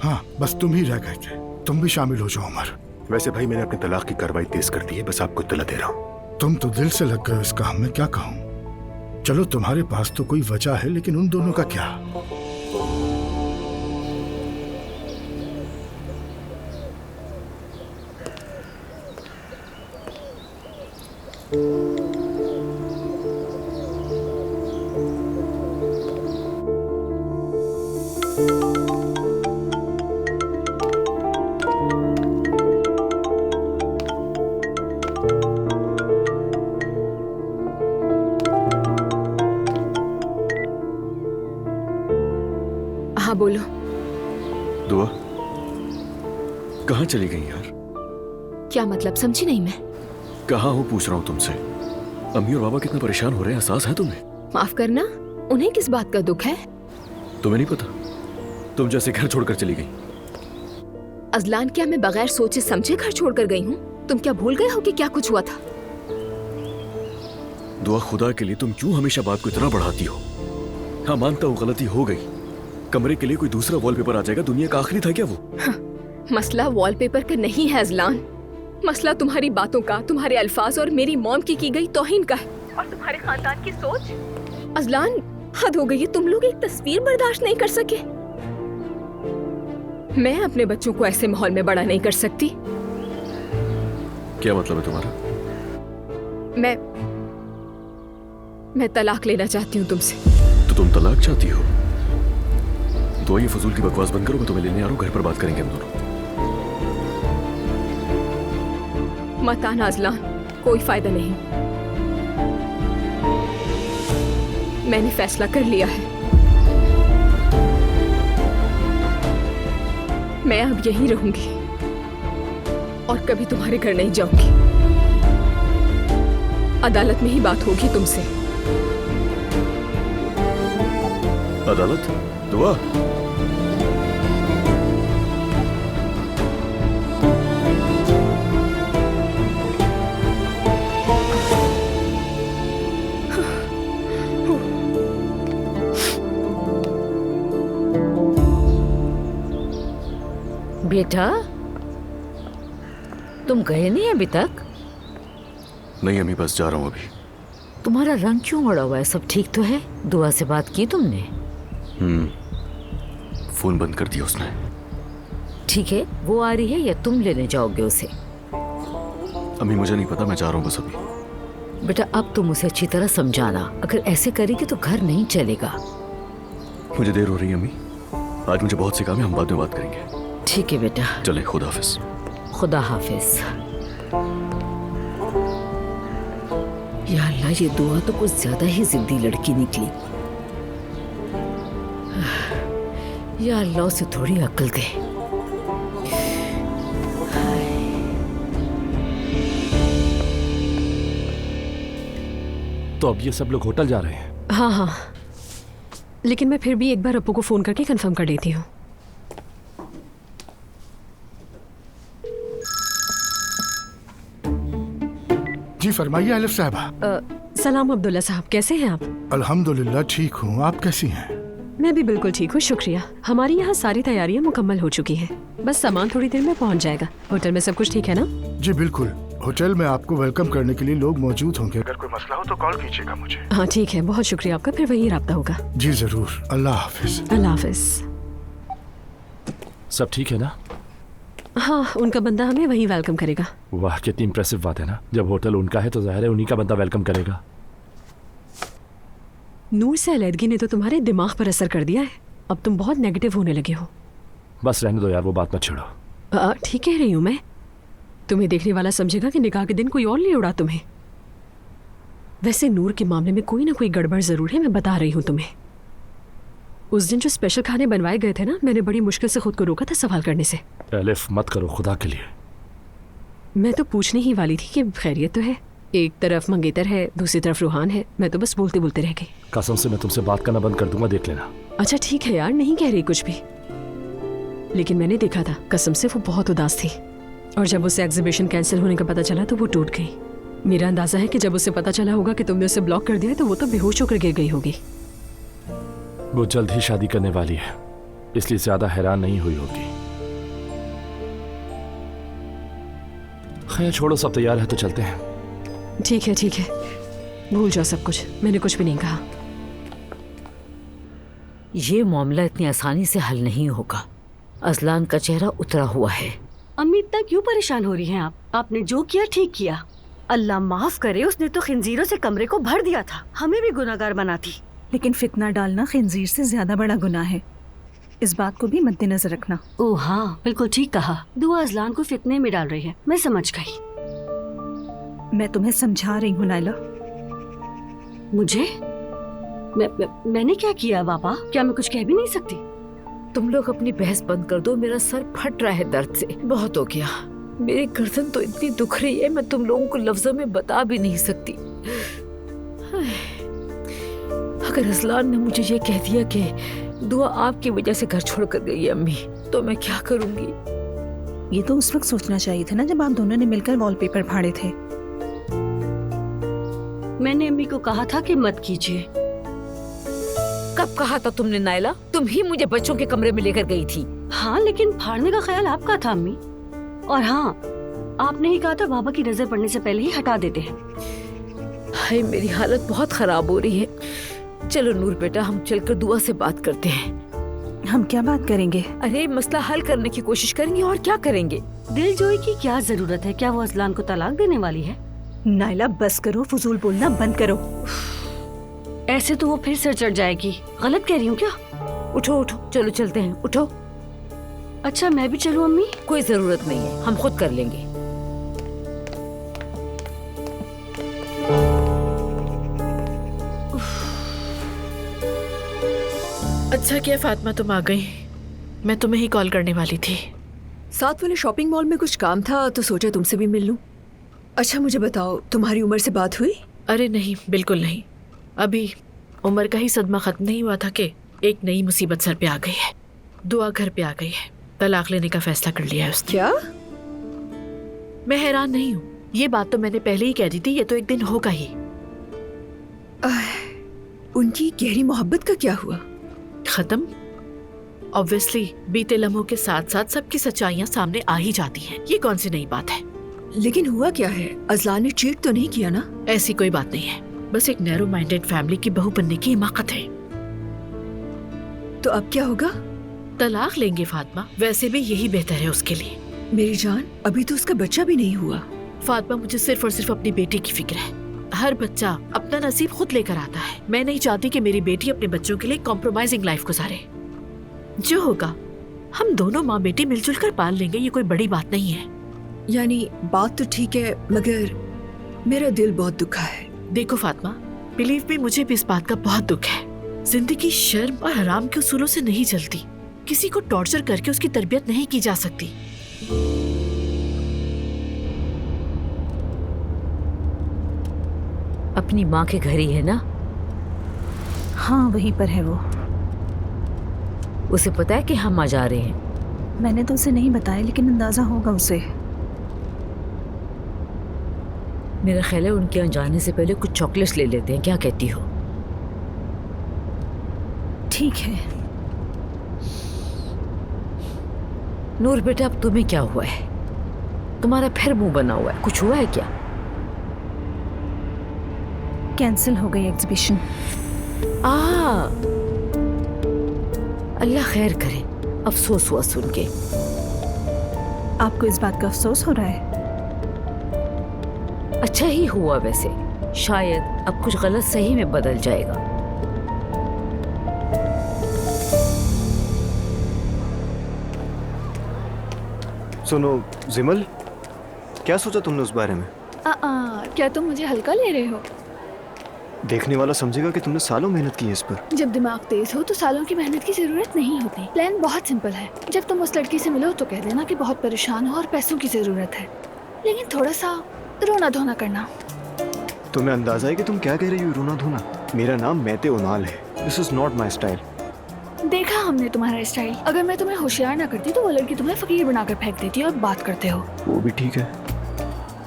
हाँ, बस तुम ही रह गए थे, तुम भी शामिल हो जाओ उमर।
वैसे भाई मैंने अपनी तलाक की कार्रवाई तेज कर दी है, बस आपको इत्तला दे रहा हूँ।
तुम तो दिल से लग गए इस काम में, क्या कहूँ। चलो तुम्हारे पास तो कोई वजह है, लेकिन उन दोनों का क्या?
हाँ बोलो।
दुआ कहाँ चली गई यार?
क्या मतलब, समझी नहीं मैं।
कहाँ हो पूछ रहा हूँ तुमसे। अम्मी और बाबा कितना परेशान हो रहे हैं, एहसास है तुम्हें?
माफ करना, उन्हें किस बात का दुख है?
तुम्हें नहीं पता? तुम जैसे घर छोड़कर चली गई।
अजलान, क्या मैं बगैर सोचे समझे घर छोड़कर गई हूँ? तुम क्या भूल गए हो कि क्या कुछ हुआ था?
दुआ खुदा के लिए तुम क्यों हमेशा बात को इतना बढ़ाती हो? हाँ मानता हूँ गलती हो गई, कमरे के लिए कोई दूसरा वॉलपेपर आ जाएगा, दुनिया का आखिरी था क्या वो?
मसला वॉलपेपर का नहीं है अजलान, मसला तुम्हारी बातों का, तुम्हारे अल्फाज और मेरी मॉम की गई तौहीन का है, और तुम्हारे खानदान की सोच। अजलान, हद हो गई है, तुम लोग एक तस्वीर बर्दाश्त नहीं कर सके। मैं अपने बच्चों को ऐसे माहौल में बड़ा नहीं कर सकती।
क्या मतलब है तुम्हारा?
मैं तलाक लेना चाहती हूँ तुमसे।
तो तुम तलाक चाहती हो? तो ये फजूल की बकवास बंद करो, मैं तुम्हें लेने आ रहा हूँ, घर पर बात करेंगे हम दोनों।
मत आना अजलान, कोई फायदा नहीं। मैंने फैसला कर लिया है, मैं अब यहीं रहूंगी और कभी तुम्हारे घर नहीं जाऊंगी। अदालत में ही बात होगी तुमसे।
अदालत? दुआ
बेटा, तुम गए नहीं अभी तक?
नहीं अम्मी, बस जा रहा हूँ अभी।
तुम्हारा रंग क्यों उड़ा हुआ है? सब ठीक तो है? दुआ से बात की तुमने?
फोन बंद कर दिया उसने।
ठीक है, वो आ रही है या तुम लेने जाओगे उसे?
अम्मी मुझे नहीं पता, मैं जा रहा हूँ बस अभी।
बेटा अब तुम उसे अच्छी तरह समझाना, अगर ऐसे करेगी तो घर नहीं चलेगा।
मुझे देर हो रही है अम्मी, आज मुझे बहुत सी काम है, हम बाद में बात करेंगे।
ठीक है बेटा,
चलें, खुदा हाफिज।
खुदा हाफिज।
या अल्लाह, ये दुआ तो कुछ ज्यादा ही जिद्दी लड़की निकली। या अल्लाह, उसे थोड़ी अक्ल दे।
तो अब ये सब लोग होटल जा रहे हैं?
हाँ हाँ, लेकिन मैं फिर भी एक बार अप्पू को फोन करके कंफर्म कर लेती हूँ।
जी फरमाइए आलिफ साहबा।
सलाम अब्दुल्ला साहब, कैसे हैं आप?
अल्हम्दुलिल्लाह ठीक हूँ, आप कैसी हैं?
मैं भी बिल्कुल ठीक हूँ, शुक्रिया। हमारी यहाँ सारी तैयारियाँ मुकम्मल हो चुकी हैं, बस सामान थोड़ी देर में पहुँच जाएगा। होटल में सब कुछ ठीक है ना?
जी बिल्कुल, होटल में आपको वेलकम करने के लिए लोग मौजूद होंगे, अगर कोई मसला हो तो कॉल कीजिएगा मुझे।
हाँ ठीक है, बहुत शुक्रिया आपका, फिर वही राब्ता होगा।
जी जरूर, अल्लाह हाफिज।
अल्लाह हाफिज।
सब ठीक है ना?
हाँ, उनका बंदा हमें वहीं वेलकम करेगा।
वाह, कितनी इंप्रेसिव बात है ना। जब होटल उनका है तो जाहिर है उन्हीं का बंदा वेलकम करेगा।
नूर से अलहदगी ने तो तुम्हारे दिमाग पर असर कर दिया है, अब तुम बहुत नेगेटिव होने लगे हो।
बस रहने दो यार, वो बात मत छेड़ो।
ठीक कह रही हूँ मैं। तुम्हें देखने वाला समझेगा कि निकाह के दिन कोई और ले उड़ा तुम्हें। वैसे नूर के मामले में कोई ना कोई गड़बड़ जरूर है, मैं बता रही हूँ तुम्हें। उस दिन जो स्पेशल खाने बनवाए गए थे ना, मैंने बड़ी मुश्किल से खुद को रोका था सवाल करने से।
एलिफ मत करो खुदा के लिए।
मैं तो पूछने ही वाली थी कि खैरियत तो है। एक तरफ मंगेतर है, दूसरी तरफ रूहान है। मैं तो बस बोलते बोलते रह गई।
कसम से मैं तुमसे बात करना बंद कर दूंगा, देख लेना।
अच्छा ठीक है यार, नहीं कह रही कुछ भी, लेकिन मैंने देखा था कसम से वो बहुत उदास थी। और जब उसे एग्जीबिशन कैंसिल होने का पता चला तो वो टूट गई। मेरा अंदाजा है कि जब उसे पता चला होगा कि तुमने उसे ब्लॉक कर दिया है तो वो तो बेहोश होकर गिर गई होगी।
वो जल्द ही शादी करने वाली है, इसलिए ज्यादा हैरान नहीं हुई होगी। खैर छोड़ो, सब तैयार है तो चलते हैं।
ठीक है ठीक है, भूल जाओ सब कुछ, मैंने कुछ भी नहीं कहा।
ये मामला इतनी आसानी से हल नहीं होगा। अजलान का चेहरा उतरा हुआ है।
अम्मी इतना क्यों परेशान हो रही हैं आप? आपने जो किया ठीक किया। अल्लाह माफ करे, उसने तो खिंजीरों से कमरे को भर दिया था, हमें भी गुनाहगार बनाती।
लेकिन फितना डालना खिंजीर से ज्यादा बड़ा गुनाह है, इस बात को भी मद्देनजर रखना।
ओह हाँ, बिल्कुल ठीक कहा। दुआ अजलान को फितने में डाल रही है, मैं समझ गई।
मैं तुम्हें समझा रही हूँ नाइला।
मुझे? मैंने क्या किया पापा? क्या मैं कुछ कह भी नहीं सकती?
तुम लोग अपनी बहस बंद कर दो, मेरा सर फट रहा है दर्द से। बहुत हो गया, मेरी गर्दन तो इतनी दुख रही है, मैं तुम लोगों को लफ्जों में बता भी नहीं सकती। अगर अजलान ने मुझे ये कह दिया कि दुआ आपकी वजह से घर छोड़ कर गई है अम्मी, तो मैं क्या करूंगी?
ये तो उस वक्त सोचना चाहिए था ना जब आप दोनों ने मिलकर वॉलपेपर फाड़े थे।
मैंने अम्मी को कहा था कि मत कीजिए।
कब कहा था तुमने नाइला? तुम ही मुझे बच्चों के कमरे में लेकर गई थी।
हाँ, लेकिन फाड़ने का ख्याल आपका था अम्मी। और हाँ, आपने ही कहा था बाबा की नजर पड़ने से पहले ही हटा देते हैं।
हाय, मेरी हालत बहुत खराब हो रही है। चलो नूर बेटा, हम चलकर दुआ से बात करते हैं।
हम क्या बात करेंगे?
अरे मसला हल करने की कोशिश करेंगे, और क्या करेंगे?
दिलजोई की क्या जरूरत है? क्या वो अजलान को तलाक देने वाली है?
नाइला बस करो, फजूल बोलना बंद करो।
ऐसे तो वो फिर सर चढ़ जाएगी। गलत कह रही हूँ क्या?
उठो उठो, चलो चलते हैं, उठो।
अच्छा मैं भी चलूं अम्मी?
कोई जरूरत नहीं है, हम खुद कर लेंगे।
अच्छा किया फातिमा तुम आ गई, मैं तुम्हें ही कॉल करने वाली थी।
साथ वाले शॉपिंग मॉल में कुछ काम था तो सोचा तुमसे भी मिल लूं। अच्छा मुझे बताओ, तुम्हारी उमर से बात हुई?
अरे नहीं, बिल्कुल नहीं। अभी उमर का ही सदमा खत्म नहीं हुआ था कि एक नई मुसीबत सर पे आ गई है। दुआ घर पे आ गई है, तलाक लेने का फैसला कर लिया है उसने।
क्या?
मैं हैरान नहीं हूँ, ये बात तो मैंने पहले ही कह दी थी, ये तो एक दिन होगा ही।
उनकी गहरी मोहब्बत का क्या हुआ?
खत्म। ऑब्वियसली बीते लम्हों के साथ साथ सबकी सच्चाइयाँ सामने आ ही जाती हैं, ये कौन सी नई बात है?
लेकिन हुआ क्या है? अजलान ने चीट तो नहीं किया ना?
ऐसी कोई बात नहीं है, बस एक नैरो माइंडेड फैमिली की बहू बनने की हिमाकत है।
तो अब क्या होगा?
तलाक लेंगे फातिमा, वैसे भी यही बेहतर है उसके लिए।
मेरी जान, अभी तो उसका बच्चा भी नहीं हुआ।
फातिमा, मुझे सिर्फ और सिर्फ अपनी बेटी की फिक्र है। हर बच्चा अपना नसीब खुद लेकर आता है। मैं नहीं चाहती कि मेरी बेटी अपने बच्चों के लिए कॉम्प्रोमाइजिंग लाइफ गुजारे। जो होगा हम दोनों माँ बेटी मिलजुल कर पाल लेंगे, ये कोई बड़ी बात नहीं है।
यानी बात तो ठीक है, मगर मेरा दिल बहुत दुखा है।
देखो फातिमा, बिलीव मी, मुझे भी इस बात का बहुत दुख है। जिंदगी शर्म और हराम के उसूलों से नहीं चलती। किसी को टॉर्चर करके उसकी तरबियत नहीं की जा सकती।
अपनी माँ के घर ही है ना?
हाँ वहीं पर है वो।
उसे पता है कि हम आ जा रहे हैं?
मैंने तो उसे नहीं बताया, लेकिन अंदाजा होगा उसे।
मेरा ख्याल है उनके यहाँ जाने से पहले कुछ चॉकलेट्स ले लेते हैं, क्या कहती हो?
ठीक है।
नूर बेटा, अब तुम्हें क्या हुआ है? तुम्हारा फिर मुंह बना हुआ है, कुछ हुआ है क्या?
कैंसिल हो गई एग्जीबिशन।
अल्लाह खैर करे, अफसोस हुआ सुन के।
आपको इस बात का अफसोस हो रहा है?
अच्छा ही हुआ वैसे, शायद अब कुछ गलत सही में बदल जाएगा।
सुनो जिमल, क्या सोचा तुमने उस बारे में?
क्या तुम मुझे हल्का ले रहे हो?
देखने वाला समझेगा कि तुमने सालों मेहनत की है इस पर।
जब दिमाग तेज हो तो सालों की मेहनत की जरूरत नहीं होती। प्लान बहुत सिंपल है। जब तुम उस लड़की से मिलो तो कह देना कि बहुत परेशान हो और पैसों की जरूरत है, लेकिन थोड़ा सा रोना धोना करना।
तुम्हें अंदाजा है कि तुम क्या कह रही हो? रोना धोना? मेरा नाम मैते ओनाल है। This is not my style.
देखा हमने तुम्हारा स्टाइल। अगर मैं तुम्हें होशियार ना करती तो वो लड़की तुम्हें फकीर बनाकर फेंक देती और बात करते हो।
वो भी ठीक है,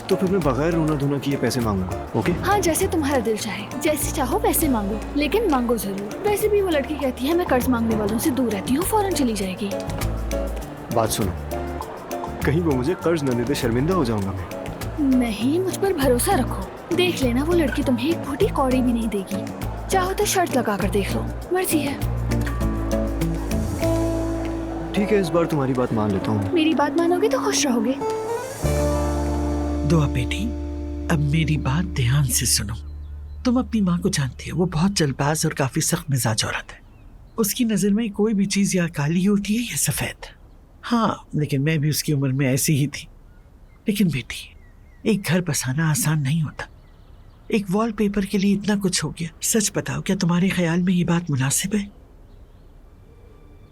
तो फिर मैं बगैर रोना धोना किए पैसे मांगूंगा, ओके?
हाँ, जैसे तुम्हारा दिल चाहे, जैसे चाहो वैसे मांगो, लेकिन मांगो जरूर। वैसे भी वो लड़की कहती है मैं कर्ज मांगने वालों से दूर रहती हूँ, फौरन चली जाएगी।
बात सुनो, कहीं वो मुझे कर्ज न दे दे, शर्मिंदा हो जाऊंगा मैं।
नहीं, मुझ पर भरोसा रखो। देख लेना, वो लड़की तुम्हें एक फूटी कौड़ी भी नहीं देगी। चाहो तो शर्त लगा कर देख लो, मर्जी है।
ठीक है, इस बार तुम्हारी बात मान लेता हूँ।
मेरी बात मानोगे तो खुश रहोगे।
दुआ बेटी, अब मेरी बात ध्यान से सुनो। तुम अपनी माँ को जानती हो, वो बहुत जल्दबाज और काफी सख्त मिजाज औरत है। उसकी नजर में कोई भी चीज या काली होती है या सफेद। हाँ, लेकिन मैं भी उसकी उम्र में ऐसी ही थी। लेकिन बेटी, एक घर बसाना आसान नहीं होता। एक वॉलपेपर के लिए इतना कुछ हो गया। सच बताओ, क्या तुम्हारे ख्याल में ये बात मुनासिब है?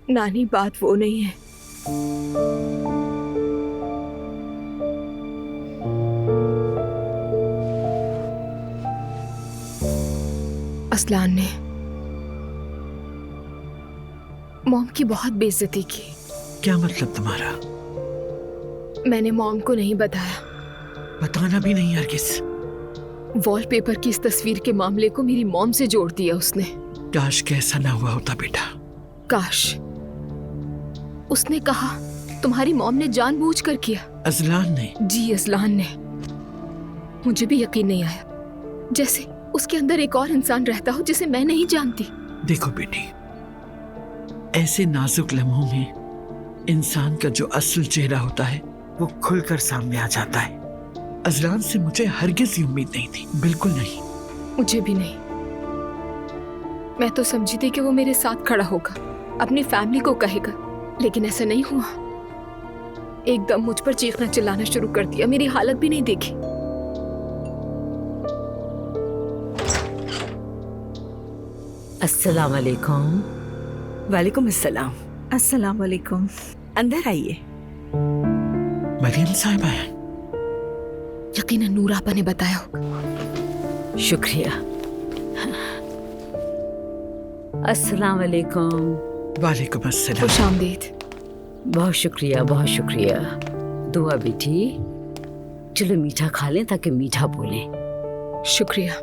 नानी, बात वो नहीं है। असलान ने मॉम की बहुत बेइज्जती की।
क्या मतलब तुम्हारा?
मैंने मॉम को नहीं बताया।
बताना भी नहीं हरगिज़।
वॉलपेपर की इस तस्वीर के मामले को मेरी मॉम से जोड़ दिया उसने।
काश कैसा ना हुआ होता बेटा।
काश। उसने कहा तुम्हारी मॉम ने जानबूझकर किया।
अजलान ने?
जी, अजलान ने। मुझे भी यकीन नहीं आया, जैसे उसके अंदर एक और इंसान रहता हो जिसे मैं नहीं जानती।
देखो बेटी, ऐसे नाजुक लम्हों में इंसान का जो असल चेहरा होता है वो खुलकर सामने आ जाता है। अजलान से मुझे हरगिज़ ये उम्मीद नहीं थी, बिल्कुल नहीं।
मुझे भी नहीं। मैं तो समझी थी कि वो मेरे साथ खड़ा होगा, अपनी फैमिली को कहेगा, लेकिन ऐसा नहीं हुआ। एकदम मुझ पर चीखना चिल्लाना शुरू कर दिया, मेरी हालत भी नहीं देखी।
अस्सलाम वालेकुम।
वालेकुम अस्सलाम। अस्सलाम वालेकुम। अंदर आइए।
मरियम साहिबा है?
यकीनन नूर आपा ने बताया होगा।
शुक्रिया। अस्सलाम वालेकुम।
वालेकुम अस्सलाम।
खुशामदीद।
बहुत शुक्रिया, बहुत शुक्रिया। दुआ बेटी, चलो मीठा खा लें ताकि मीठा बोलें।
शुक्रिया।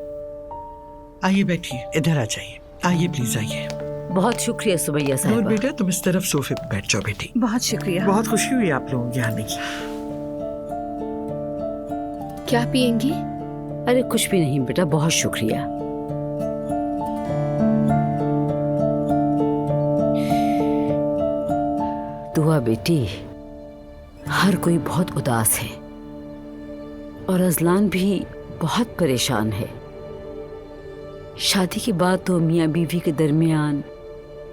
आइए बैठिए, इधर आ जाइए। आइए प्लीज आइए।
बहुत शुक्रिया सुबैया
और
साहिबा।
बेटा तुम इस तरफ सोफे पे बैठ जाओ बेटी।
बहुत शुक्रिया।
बहुत खुशी हुई आप लोगों के आने की।
क्या पियेंगी?
अरे कुछ भी नहीं बेटा, बहुत शुक्रिया। दुआ बेटी, हर कोई बहुत उदास है और अजलान भी बहुत परेशान है। शादी के बाद तो मियाँ बीवी के दरमियान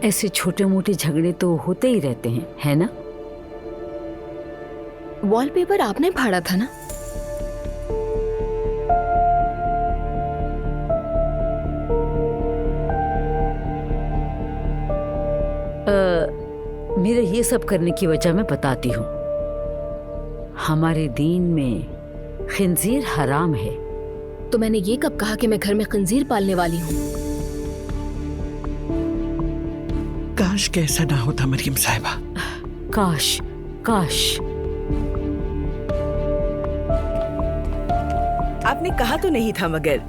ऐसे छोटे मोटे झगड़े तो होते ही रहते हैं, है ना?
वॉलपेपर आपने फाड़ा था ना?
मेरे ये सब करने की वजह मैं बताती हूँ। हमारे दीन में खिंजीर हराम है।
तो मैंने ये कब कहा कि मैं घर में खंजीर पालने वाली हूँ?
काश कैसा ना होता मरियम साहिबा।
काश, काश।
आपने कहा तो नहीं था, मगर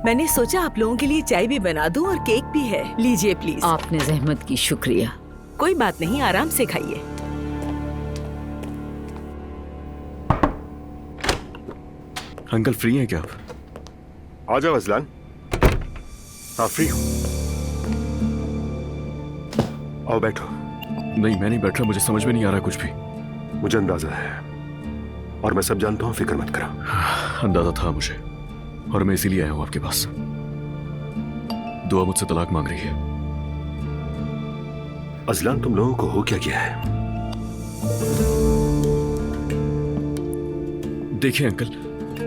मैंने सोचा आप लोगों के लिए चाय भी बना दूं और केक भी है। लीजिए प्लीज।
आपने जहमत की, शुक्रिया।
कोई बात नहीं, आराम से खाइए।
अंकल फ्री हैं क्या आप?
आ जाओ अजलान। हाँ फ्री हूँ, आओ बैठो।
नहीं, मैं नहीं बैठ रहा, मुझे समझ में नहीं आ रहा कुछ भी।
मुझे अंदाजा है और मैं सब जानता हूँ, फिक्र मत करो।
अंदाजा था मुझे और मैं इसीलिए आया हूँ आपके पास। दुआ मुझसे तलाक मांग रही है।
अजलान, तुम लोगों को हो क्या गया है?
देखिए अंकल,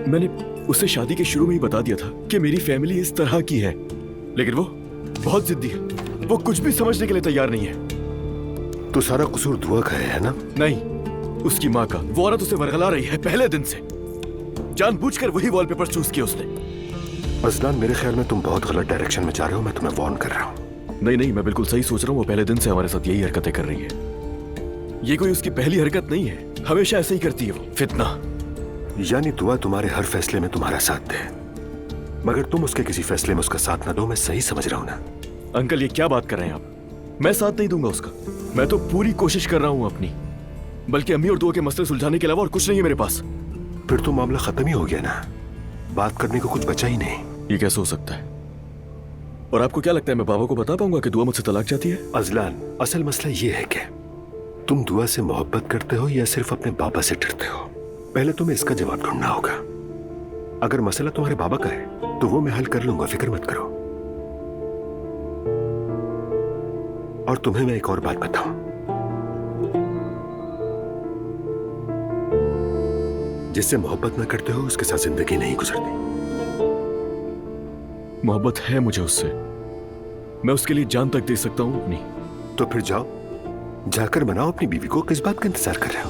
मैंने उसे शादी के शुरू में ही बता दिया था कि मेरी फैमिली इस तरह की है, लेकिन वो बहुत जिद्दी है। वो कुछ भी समझने के लिए तैयार नहीं है।
तो सारा कसूर दुआ का है ना?
नहीं, उसकी माँ का। वो औरत उसे वरगला रही है पहले दिन से। जानबूझकर वही वॉलपेपर चूज किया उसने।
अजलान, मेरे ख्याल में तुम बहुत गलत डायरेक्शन में जा रहे हो। मैं तुम्हें वार्न कर रहा हूँ।
नहीं नहीं, मैं बिल्कुल सही सोच रहा हूँ। वो पहले दिन से हमारे साथ यही हरकतें कर रही है। ये कोई उसकी पहली हरकत नहीं है, हमेशा ऐसे ही करती है वो। फितना।
यानी दुआ तुम्हारे हर फैसले में तुम्हारा साथ दे, मगर तुम उसके किसी फैसले में उसका साथ ना दो। मैं सही समझ रहा हूँ ना?
अंकल, ये क्या बात कर रहे हैं आप? मैं साथ नहीं दूंगा उसका। मैं तो पूरी कोशिश कर रहा हूँ अपनी, बल्कि अम्मी और दुआ के मसले सुलझाने के अलावा और कुछ नहीं है मेरे पास।
फिर तो मामला खत्म ही हो गया ना, बात करने को कुछ बचा ही नहीं।
ये कैसे हो सकता है? और आपको क्या लगता है मैं बाबा को बता पाऊंगा कि दुआ मुझसे तलाक चाहती है?
अजलान, असल मसला ये है कि तुम दुआ से मोहब्बत करते हो या सिर्फ अपने बाबा से डरते हो? पहले तुम्हें इसका जवाब ढूंढना होगा। अगर मसला तुम्हारे बाबा का है तो वो मैं हल कर लूंगा, फिक्र मत करो। और तुम्हें मैं एक और बात बताऊं, जिससे मोहब्बत ना करते हो उसके साथ जिंदगी नहीं गुजरती।
मोहब्बत है मुझे उससे, मैं उसके लिए जान तक दे सकता हूं अपनी।
तो फिर जाओ, जाकर मनाओ अपनी बीवी को। किस बात का इंतजार कर रहे हो?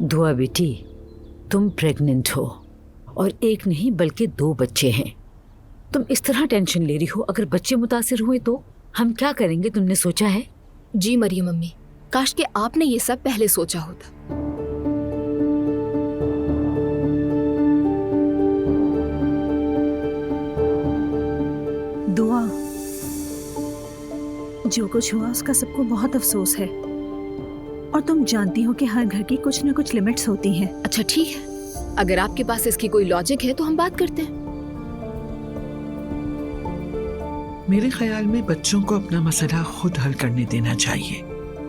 दुआ बेटी, तुम प्रेग्नेंट हो और एक नहीं बल्कि 2 बच्चे हैं। तुम इस तरह टेंशन ले रही हो, अगर बच्चे मुतासिर हुए तो हम क्या करेंगे, तुमने सोचा है?
जी मरियम अम्मी, काश कि आपने ये सब पहले सोचा होता।
दुआ, जो कुछ हुआ उसका सबको बहुत अफसोस है, और तुम जानती हो कि हर घर की कुछ न कुछ लिमिट्स होती हैं।
अच्छा ठीक है, अगर आपके पास इसकी कोई लॉजिक है तो हम बात करते हैं।
मेरे ख्याल में बच्चों को अपना मसला खुद हल करने देना चाहिए,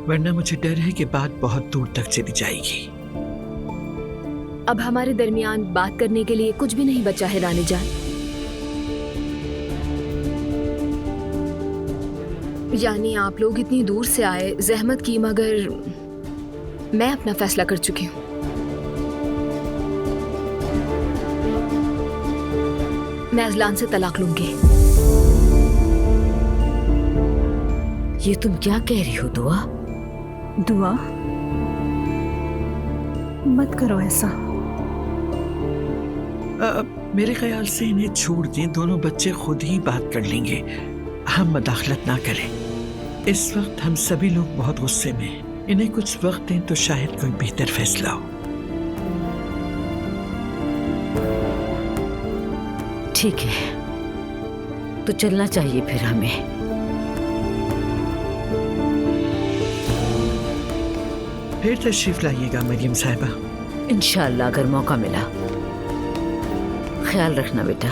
वरना मुझे डर है कि बात बहुत दूर तक चली जाएगी।
अब हमारे दरमियान बात करने के लिए कुछ भी नहीं बचा है रानी जान। यानी आप लोग इतनी दूर से आए, जहमत की, मगर मैं अपना फैसला कर चुकी हूँ। मैं अजलान से तलाक लूंगी।
ये तुम क्या कह रही हो दुआ?
दुआ, मत करो ऐसा।
मेरे ख्याल से इन्हें छोड़ दें, दोनों बच्चे खुद ही बात कर लेंगे, हम मदाखलत ना करें। इस वक्त हम सभी लोग बहुत गुस्से में हैं। इन्हें कुछ वक्त दें तो शायद कोई बेहतर फैसला हो।
ठीक है, तो चलना चाहिए फिर हमें।
फिर तशरीफ लाइएगा मरियम साहिबा।
इंशाअल्लाह अगर मौका मिला। ख्याल रखना बेटा।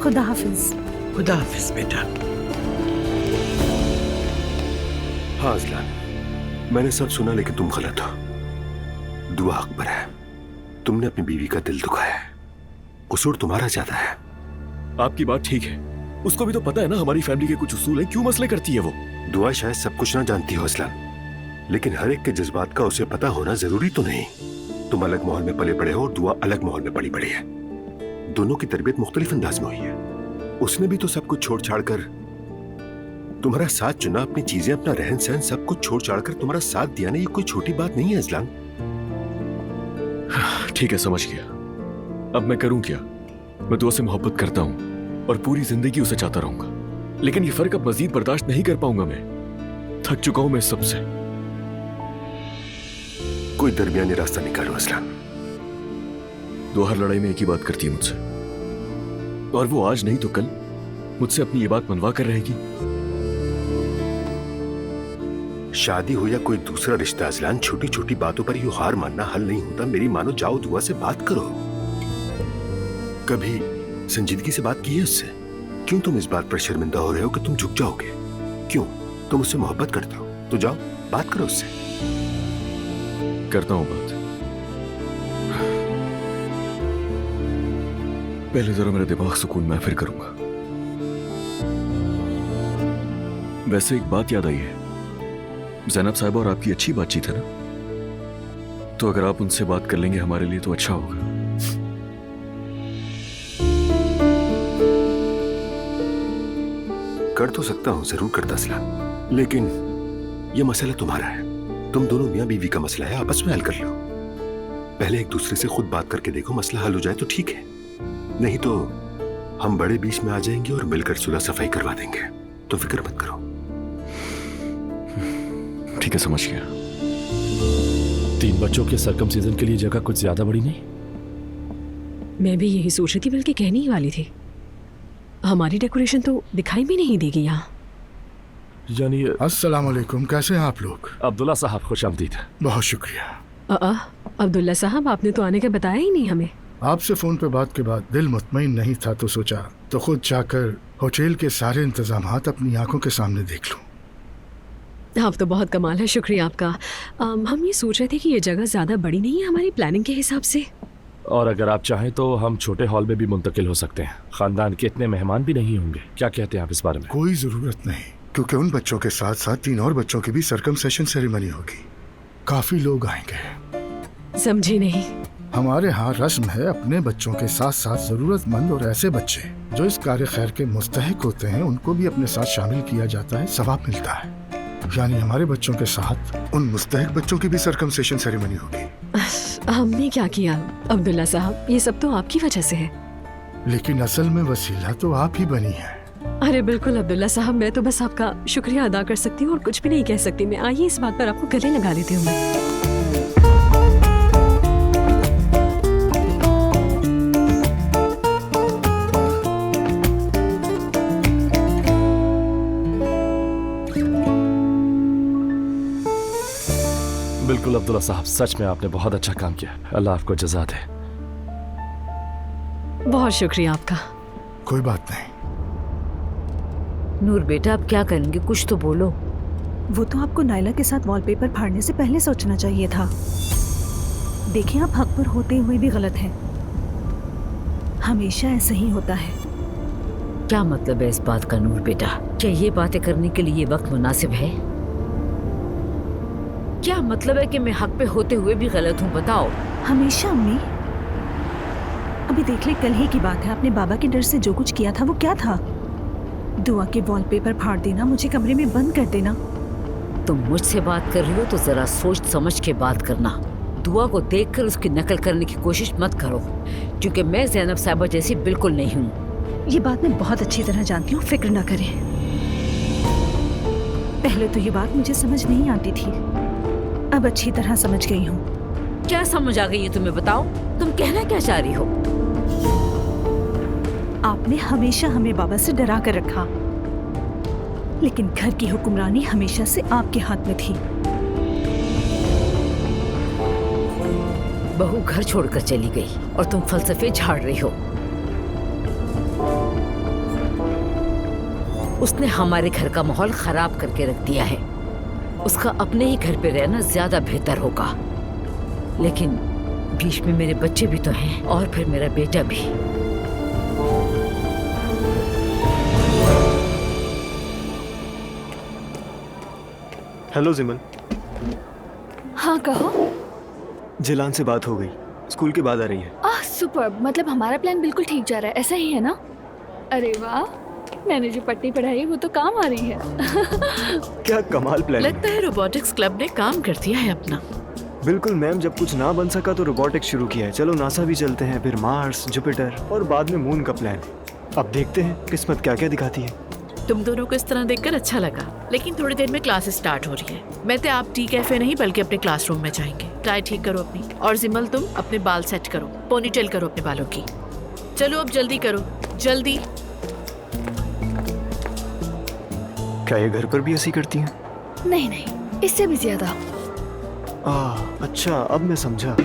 खुदा हाफिज।
खुदा हाफिज बेटा।
हाँ अजलान, मैंने सब सुना, लेकिन तुम गलत हो। दुआ हक पर है। तुमने अपनी बीवी का दिल दुखाया है, कसूर तुम्हारा ज्यादा है।
आपकी बात ठीक है, उसको भी तो पता है ना हमारी फैमिली के कुछ उसूल हैं, क्यों मसले करती है वो?
दुआ शायद सब कुछ ना जानती हो अजलान, लेकिन हर एक के जज्बात का उसे पता होना जरूरी तो नहीं। तुम अलग माहौल में पले बड़े हो और दुआ अलग माहौल में पली बड़ी है। दोनों की तरबियत मुख्तलिफ अंदाज में हुई है। उसने भी तो सब कुछ छोड़ छाड़ कर तुम्हारा साथ चुना, अपनी चीजें, अपना रहन सहन सब कुछ छोड़ छाड़ कर तुम्हारा साथ दिया ना। ये कोई छोटी बात नहीं है अजलान।
ठीक है, समझ गया। अब मैं करूं क्या? मैं दुआ से मोहब्बत करता हूं और पूरी जिंदगी उसे चाहता रहूंगा, लेकिन ये फर्क अब मजीद बर्दाश्त नहीं कर पाऊंगा। मैं थक चुका हूं मैं सबसे।
कोई दरमियानी रास्ता निकालो अजलान।
दुआ हर लड़ाई में एक ही बात करती है मुझसे, और वो आज नहीं तो कल मुझसे अपनी ये बात मनवा कर रहेगी।
शादी हो या कोई दूसरा रिश्ता अजलान, छोटी छोटी बातों पर यूं हार मानना हल नहीं होता। मेरी मानो, जाओ दुआ से बात करो। कभी संजीदगी से बात की है उससे? क्यों तुम इस बात पर शर्मिंदा हो रहे हो कि तुम झुक जाओगे? क्यों? तुम उससे मोहब्बत करते हो तो जाओ बात करो उससे।
करता हूं बात। पहले जरा मेरा दिमाग सुकून में, फिर करूंगा। वैसे एक बात याद आई है, जैनब साहब और आपकी अच्छी बातचीत है ना, तो अगर आप उनसे बात कर लेंगे हमारे लिए तो अच्छा होगा।
कर तो सकता हूं, जरूर करता असलान, लेकिन ये मसला तुम्हारा है। तुम दोनों मियां बीवी का मसला है, आपस में हल कर लो। पहले एक दूसरे से खुद बात करके देखो, मसला हल हो जाए तो ठीक है, नहीं तो हम बड़े बीच में आ जाएंगे और मिलकर सुलह सफाई करवा देंगे। तो फिक्र मत करो।
ठीक है, समझ गया।
3 बच्चों के सरकमसीजन के लिए जगह कुछ ज्यादा बड़ी नहीं?
मैं भी यही सोच रही थी, बल्कि कहने ही वाली थी। हमारी डेकोरेशन तो दिखाई भी नहीं देगी यहाँ।
यानी
अस्सलाम वालेकुम, कैसे हैं आप लोग?
अब्दुल्ला साहब, खुश आमदीद।
बहुत शुक्रिया।
अब्दुल्ला साहब, आपने तो आने का बताया ही नहीं हमें।
आपसे फोन पे बात के बाद दिल मुतमईन नहीं था, तो सोचा तो खुद जाकर होटल के सारे इंतजामात अपनी आंखों के सामने देख लूं।
आप तो बहुत कमाल है, शुक्रिया आपका। हम ये सोच रहे थे कि ये जगह ज़्यादा बड़ी नहीं है हमारी प्लानिंग के हिसाब से।
और अगर आप चाहें तो हम छोटे हॉल में भी मुंतकिल हो सकते हैं। खानदान के इतने मेहमान भी नहीं होंगे। क्या कहते हैं आप इस बारे में?
कोई जरूरत नहीं, क्योंकि उन बच्चों के साथ साथ 3 और बच्चों की भी सरकमसेशन सेरेमनी होगी। काफी लोग आएंगे।
समझी नहीं।
हमारे यहाँ रस्म है, अपने बच्चों के साथ साथ जरूरतमंद और ऐसे बच्चे जो इस कार्य खैर के मुस्तहिक होते हैं, उनको भी अपने साथ शामिल किया जाता है, सवाब मिलता है। यानी हमारे बच्चों के साथ उन मुस्तहिक बच्चों की भी सरकमसेशन सेरेमनी होगी।
हमने क्या किया अब्दुल्ला साहब, ये सब तो आपकी वजह से है।
लेकिन असल में वसीला तो आप ही बनी है।
अरे बिल्कुल अब्दुल्ला साहब, मैं तो बस आपका शुक्रिया अदा कर सकती हूँ और कुछ भी नहीं कह सकती मैं। आइए इस बात पर आपको गले लगा लेती हूँ मैं।
बिल्कुल अब्दुल्ला साहब, सच में आपने बहुत अच्छा काम किया। अल्लाह आपको जज़ा दे।
बहुत शुक्रिया आपका।
कोई बात नहीं।
नूर बेटा, अब क्या करेंगे, कुछ तो बोलो।
वो तो आपको नायला के साथ वॉलपेपर फाड़ने से पहले सोचना चाहिए था। देखिए, आप हक पर होते हुए भी गलत हैं। हमेशा ऐसा ही होता है।
क्या मतलब है इस बात का नूर बेटा? क्या ये बातें करने के लिए वक्त मुनासिब है? क्या मतलब है कि मैं हक पे होते हुए भी गलत हूँ? बताओ।
हमेशा अम्मी, अभी देख ले, कल ही की बात है, आपने बाबा के डर से जो कुछ किया था वो क्या था? दुआ के वॉलपेपर फाड़ देना, मुझे कमरे में बंद कर देना।
तुम मुझसे बात कर रही हो तो जरा सोच समझ के बात करना। दुआ को देखकर उसकी नकल करने की कोशिश मत करो, क्योंकि मैं ज़ैनब साहिबा जैसी बिल्कुल नहीं हूँ।
ये बात मैं बहुत अच्छी तरह जानती हूँ, फिक्र ना करें। पहले तो ये बात मुझे समझ नहीं आती थी, अब अच्छी तरह समझ गई हूँ।
क्या समझ आ गई है तुम्हें? बताओ, तुम कहना क्या चाह रही हो?
आपने हमेशा हमें बाबा से डरा कर रखा, लेकिन घर की हुक्मरानी हमेशा से आपके हाथ में थी।
बहू घर छोड़कर चली गई और तुम फलसफे झाड़ रही हो। उसने हमारे घर का माहौल खराब करके रख दिया है। उसका अपने ही घर पे रहना ज्यादा बेहतर होगा, लेकिन बीच में मेरे बच्चे भी तो हैं और फिर मेरा बेटा भी।
हेलो जिमल।
हाँ कहो।
जिलान से बात हो गई, स्कूल के बाद आ रही है।
सुपर, मतलब हमारा प्लान बिल्कुल ठीक जा रहा है, ऐसा ही है ना? अरे वाह, मैंने जो पट्टी पढ़ाई वो तो काम आ रही है।
क्या कमाल प्लान।
लगता है रोबोटिक्स क्लब ने काम कर दिया है अपना।
बिल्कुल मैम, जब कुछ ना बन सका तो रोबोटिक्स शुरू किया है। चलो नासा भी चलते हैं, फिर मार्स, जुपिटर और बाद में मून का प्लान। अब देखते हैं किस्मत क्या क्या दिखाती है।
तुम दोनों को इस तरह देखकर अच्छा लगा, लेकिन थोड़ी देर में क्लासेस स्टार्ट हो रही है। मैं तो आप टी कैफे नहीं बल्कि अपने क्लासरूम में जाएंगे। टाई ठीक करो अपनी, और जिमल तुम अपने बाल सेट करो, पोनीटेल करो अपने बालों की। चलो अब जल्दी करो, जल्दी।
क्या ये घर पर भी ऐसी करती हैं?
नहीं नहीं, इससे भी ज्यादा।
अच्छा, अब मैं समझा।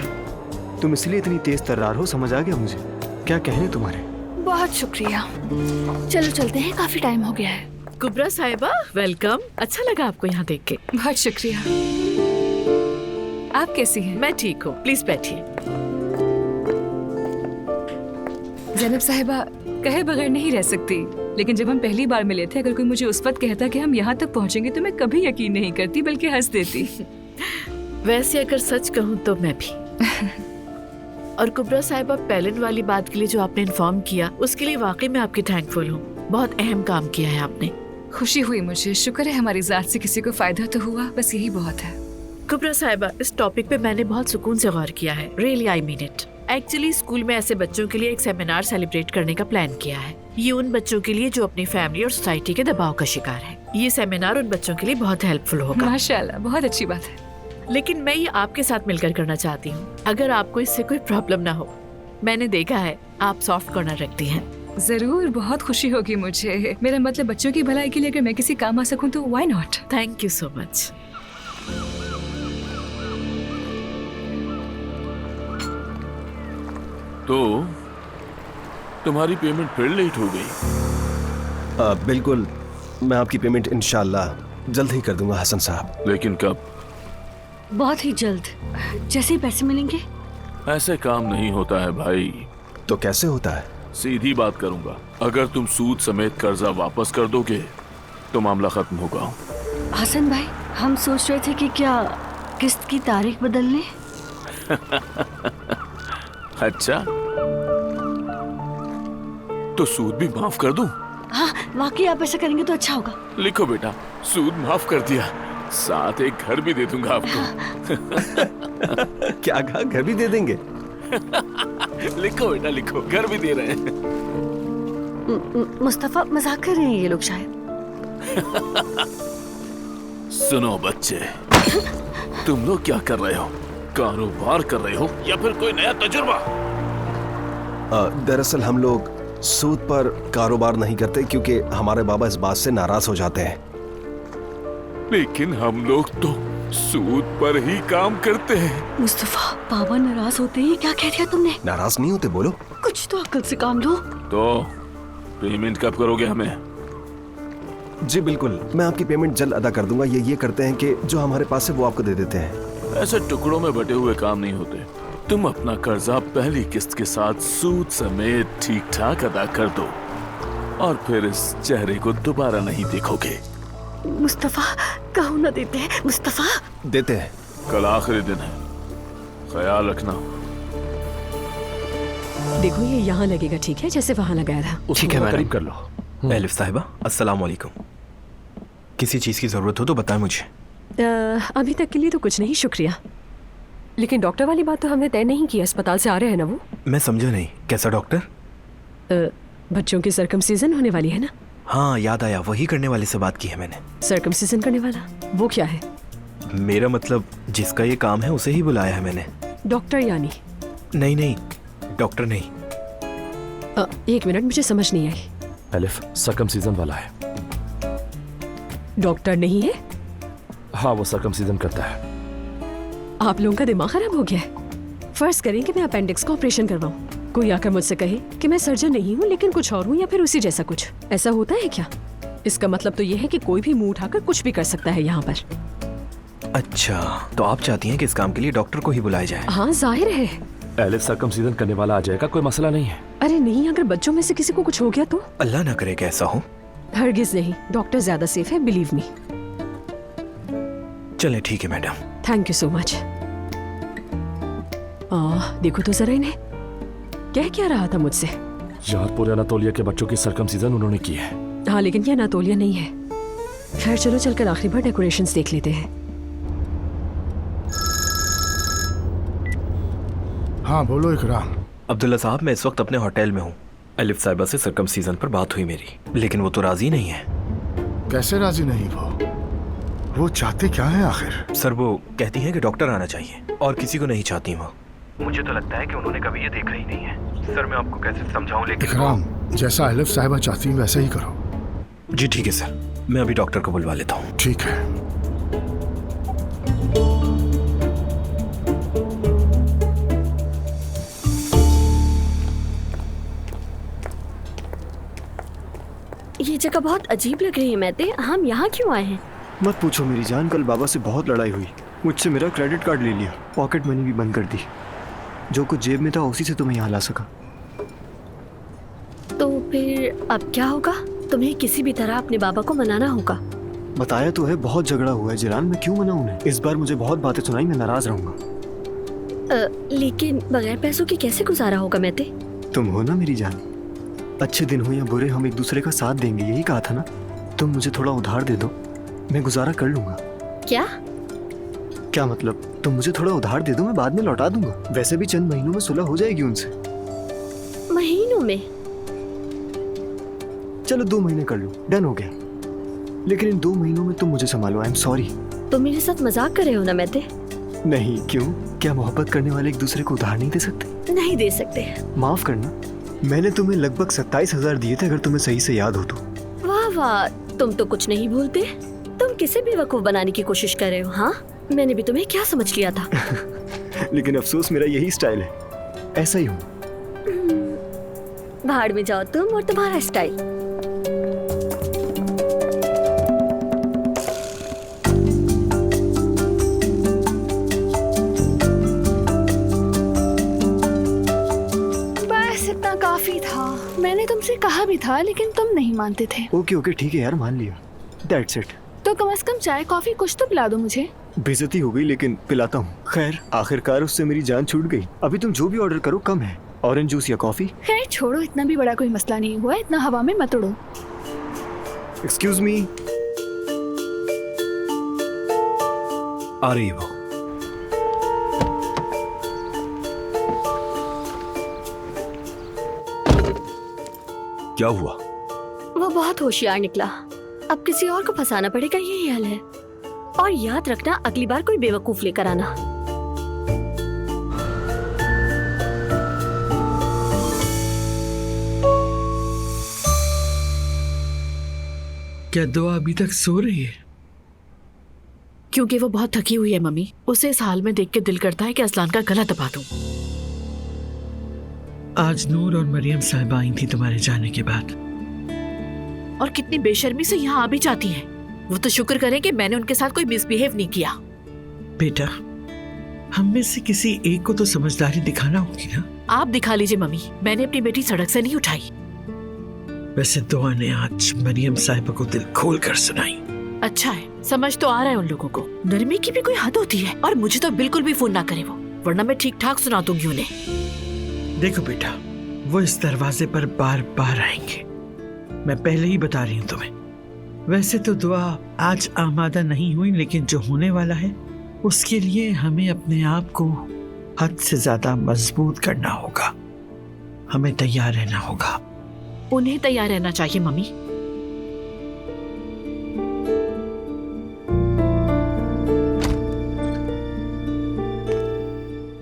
तुम इसलिए इतनी तेज तर्रार हो, समझ आ गया मुझे। क्या कहने तुम्हारे।
बहुत शुक्रिया। चलो चलते हैं, काफी टाइम हो गया है।
कुबरा साहिबा, वेलकम। अच्छा लगा आपको यहाँ देख के।
बहुत शुक्रिया। आप कैसी हैं?
मैं ठीक हूँ, प्लीज बैठिए।
ज़ैनब साहिबा,
कहे बगैर नहीं रह सकती, लेकिन जब हम पहली बार मिले थे, अगर कोई मुझे उस वक्त कहता कि हम यहाँ तक पहुँचेंगे तो मैं कभी यकीन नहीं करती, बल्कि हंस देती।
वैसे अगर सच कहूँ तो मैं भी। और कुबरा साहिबा, पैलन वाली बात के लिए जो आपने इन्फॉर्म किया, उसके लिए वाकई मैं आपकी थैंकफुल हूँ। बहुत अहम काम किया है आपने।
खुशी हुई मुझे, शुक्र है हमारी जात से किसी को फायदा तो हुआ, बस यही बहुत है।
कुबरा साहिबा, इस टॉपिक पे मैंने बहुत सुकून से गौर किया है। Really I mean it. Actually school में ऐसे बच्चों के लिए एक सेमिनार सेलिब्रेट करने का प्लान किया है। ये उन बच्चों के लिए जो अपनी फैमिली और सोसाइटी के दबाव का शिकार है। ये सेमिनार उन बच्चों के लिए बहुत हेल्पफुल होगा।
माशाल्लाह, बहुत अच्छी बात है।
लेकिन मैं ये आपके साथ मिलकर करना चाहती हूँ, अगर आपको इससे कोई प्रॉब्लम ना हो। मैंने देखा है आप सॉफ्ट कॉर्नर रखती हैं।
जरूर, बहुत खुशी होगी मुझे। मेरा मतलब बच्चों की भलाई के लिए अगर मैं किसी काम आ सकूं तो why not.
Thank you so much.
तो तुम्हारी पेमेंट फिर लेट हो गई।
बिल्कुल, मैं आपकी पेमेंट इंशाल्लाह जल्द ही कर दूंगा हसन साहब।
लेकिन कब?
बहुत ही जल्द, जैसे ही पैसे मिलेंगे।
ऐसे काम नहीं होता है भाई।
तो कैसे होता है?
सीधी बात करूंगा, अगर तुम सूद समेत कर्जा वापस कर दोगे तो मामला खत्म होगा।
हसन भाई, हम सोच रहे थे कि क्या किस्त की तारीख बदल लें।
अच्छा, तो सूद भी माफ कर दूं?
हाँ, वाकई आप ऐसा करेंगे तो अच्छा होगा।
लिखो बेटा, सूद माफ कर दिया, साथ एक घर भी दे दूंगा आपको।
क्या कहा? घर भी दे देंगे?
लिखो बेटा लिखो, घर भी दे रहे हैं।
मुस्तफा, मजाक कर रहे हैं ये लोग शायद।
सुनो बच्चे, तुम लोग क्या कर रहे हो? कारोबार कर रहे हो या फिर कोई नया तजुर्बा?
दरअसल हम लोग सूद पर कारोबार नहीं करते क्योंकि हमारे बाबा इस बात से नाराज हो जाते हैं।
लेकिन हम लोग तो सूद पर ही काम करते हैं।
मुस्तफा, बाबा नाराज होते हैं? क्या कह दिया तुमने?
नाराज नहीं होते, बोलो।
कुछ तो अक्ल से काम लो।
तो पेमेंट कब करोगे हमें?
जी बिल्कुल, मैं आपकी पेमेंट जल्द अदा कर दूंगा। ये करते हैं कि जो हमारे पास है वो आपको दे देते हैं।
ऐसे टुकड़ों में बटे हुए काम नहीं होते। तुम अपना कर्जा पहली किस्त के साथ सूद समेत ठीक ठाक अदा कर दो और फिर इस चेहरे को दोबारा नहीं देखोगे।
मुस्तफा, कहो ना देते हैं। मुस्तफा,
देते हैं।
कल आखिरी दिन है, ख्याल रखना।
देखो, ये यहाँ लगेगा, ठीक है, जैसे वहाँ लगाया था।
ठीक है,
करीब कर लो।
एलिफ साहिबा, अस्सलाम वालेकुम। किसी चीज की जरूरत हो तो बताएं मुझे।
अभी तक के लिए तो कुछ नहीं, शुक्रिया। लेकिन डॉक्टर वाली बात तो हमने तय नहीं की। अस्पताल से आ रहे हैं ना वो?
मैं समझा नहीं, कैसा डॉक्टर?
बच्चों की सर्कमसीजन होने वाली है ना?
हाँ, याद आया, वही करने वाले से बात की है मैंने।
सर्कमसीजन करने वाला? वो क्या है?
मेरा मतलब जिसका ये काम है उसे ही बुलाया है मैंने।
डॉक्टर यानी?
नहीं, डॉक्टर नहीं।
एक मिनट, मुझे समझ नहीं आई।
एलिफ, सर्कमसीजन वाला है।
डॉक्टर नहीं है?
हाँ, वो सर्कमसीजन करता है।
आप लोगों का दिमाग खराब हो गया है। फर्ज करें कि मैं अपेंडिक्स का ऑपरेशन करवाऊं, कोई आकर मुझसे कहे कि मैं सर्जन नहीं हूँ लेकिन कुछ और हूँ या फिर उसी जैसा कुछ। ऐसा होता है क्या? इसका मतलब तो ये है कि कोई भी मुंह उठाकर कुछ भी कर सकता है यहाँ पर।
अच्छा, तो आप चाहती हैं कि इस काम के लिए डॉक्टर को ही बुलाया जाए?
हाँ, जाहिर है।
एलिफ, सर्कमसीजन करने वाला आ जाएगा, कोई मसला नहीं है।
अरे नहीं, अगर बच्चों में से किसी को कुछ हो गया तो?
अल्लाह ना करे कि ऐसा हो।
हरगिज नहीं, डॉक्टर ज्यादा सेफ है, बिलीव मी।
चले ठीक है madam.
Thank you so much. देखो तो जरा इन्हें, क्या रहा था मुझसे?
यार, पूरे अनातोलिया के बच्चों की सर्कमसीजन उन्होंने की है।
हाँ, लेकिन ये अनातोलिया नहीं है। खैर चलो, चलकर आखिरी बार डेकोरेशंस देख लेते हैं।
हाँ बोलो इकराम।
अब्दुल्ला साहब, मैं इस वक्त अपने होटल में हूँ। एलिफ साहिबा से सर्कमसीजन पर बात हुई मेरी, लेकिन वो तो राजी नहीं है।
कैसे राजी नहीं? वो चाहते क्या है आखिर?
सर, वो कहती हैं कि डॉक्टर आना चाहिए और किसी को नहीं चाहती वो। मुझे तो लगता है कि उन्होंने कभी ये देखा ही नहीं है। सर, मैं आपको कैसे समझाऊं, लेकिन
इकराम, जैसा एलिफ साहिबा चाहती है वैसे ही करो।
जी ठीक है सर, मैं अभी डॉक्टर को बुलवा लेता हूँ।
ठीक है।
ये जगह बहुत अजीब लग रही है महते, हम यहाँ क्यों आए हैं?
मत पूछो मेरी जान, कल बाबा से बहुत लड़ाई हुई। मुझसे मेरा क्रेडिट कार्ड ले लिया, पॉकेट मनी भी बंद कर दी। जो कुछ जेब में था उसी से तुम्हें यहाँ ला सका।
तो फिर फिर अब क्या होगा? तुम्हें किसी भी तरह अपने बाबा को मनाना होगा।
बताया तो है, बहुत झगड़ा हुआ है जिलान, मैं क्यों मनाऊं उन्हें? इस बार मुझे बहुत बातें सुनाई, मैं नाराज रहूंगा।
लेकिन बगैर पैसों के कैसे गुजारा होगा मैते?
तुम हो ना मेरी जान, अच्छे दिन हो या बुरे हम एक दूसरे का साथ देंगे, यही कहा था ना। तुम मुझे थोड़ा उधार दे दो, मैं गुजारा कर लूंगा। क्या मतलब? तुम मुझे थोड़ा उधार दे दो, मैं बाद में लौटा दूंगा। वैसे भी चंद महीनों में सुलह हो जाएगी उनसे।
महीनों में?
चलो 2 महीने कर लो, डन हो गया। लेकिन इन 2 महीनों में तुम मुझे संभालो। I am sorry.
तुम मेरे साथ मजाक कर रहे हो ना मैते?
नहीं, क्यों? क्या मोहब्बत करने वाले एक दूसरे को उधार नहीं दे सकते?
नहीं दे सकते।
माफ करना, मैंने तुम्हें लगभग 27,000 दिए थे, अगर तुम्हें सही से याद हो तो।
वाह वाह, तुम तो कुछ नहीं भूलते। तुम किसे भी बेवकूफ बनाने की कोशिश कर रहे हो। हाँ, मैंने भी तुम्हें क्या समझ लिया था।
लेकिन अफसोस, मेरा यही स्टाइल है, ऐसा ही हूँ।
भाड़ में जाओ तुम और तुम्हारा स्टाइल।
बस इतना काफी था। मैंने तुमसे कहा भी था, लेकिन तुम नहीं मानते थे।
ओके ओके ठीक है यार, मान लिया। That's it.
तो कम से कम चाय कॉफी कुछ तो पिला दो मुझे।
बेइज्जती हो गई, लेकिन पिलाता हूँ। खैर, आखिरकार उससे मेरी जान छूट गई। अभी तुम जो भी ऑर्डर करो कम है, ऑरेंज जूस या कॉफी।
खैर छोड़ो, इतना भी बड़ा कोई मसला नहीं हुआ, इतना हवा में मत उड़ो।
Excuse me.
आ रही है वो। क्या हुआ?
वो बहुत होशियार निकला। अब किसी और को फंसाना पड़ेगा, यही हाल है। और याद रखना, अगली बार कोई बेवकूफ लेकर आना।
क्या दुआ अभी तक सो रही है?
क्योंकि वो बहुत थकी हुई है मम्मी। उसे इस हाल में देख के दिल करता है कि असलान का गला दबा दूं।
आज नूर और मरियम साहिबा आई थी तुम्हारे जाने के बाद।
और कितनी बेशर्मी से यहाँ आ भी जाती हैं। वो तो शुक्र करें कि मैंने उनके साथ कोई मिसबिहेव नहीं किया।
बेटा, हम में से किसी एक को तो समझदारी दिखाना होगी ना।
आप दिखा लीजिए मम्मी, मैंने अपनी बेटी सड़क से नहीं उठाई।
वैसे दुआ ने आज मरियम साहिबा को दिल खोल कर सुनाई।
अच्छा है, समझ तो आ रहा है उन लोगों को। नरमी की भी कोई हद होती है। और मुझे तो बिल्कुल भी फोन ना करे वो, वरना मैं ठीक ठाक सुना दूंगी उन्हें।
देखो बेटा, वो इस दरवाजे पर बार बार आएंगे, मैं पहले ही बता रही हूँ तुम्हें। वैसे तो दुआ आज आमादा नहीं हुई, लेकिन जो होने वाला है उसके लिए हमें अपने आप को हद से ज्यादा मजबूत करना होगा। हमें तैयार रहना होगा।
उन्हें तैयार रहना चाहिए मम्मी।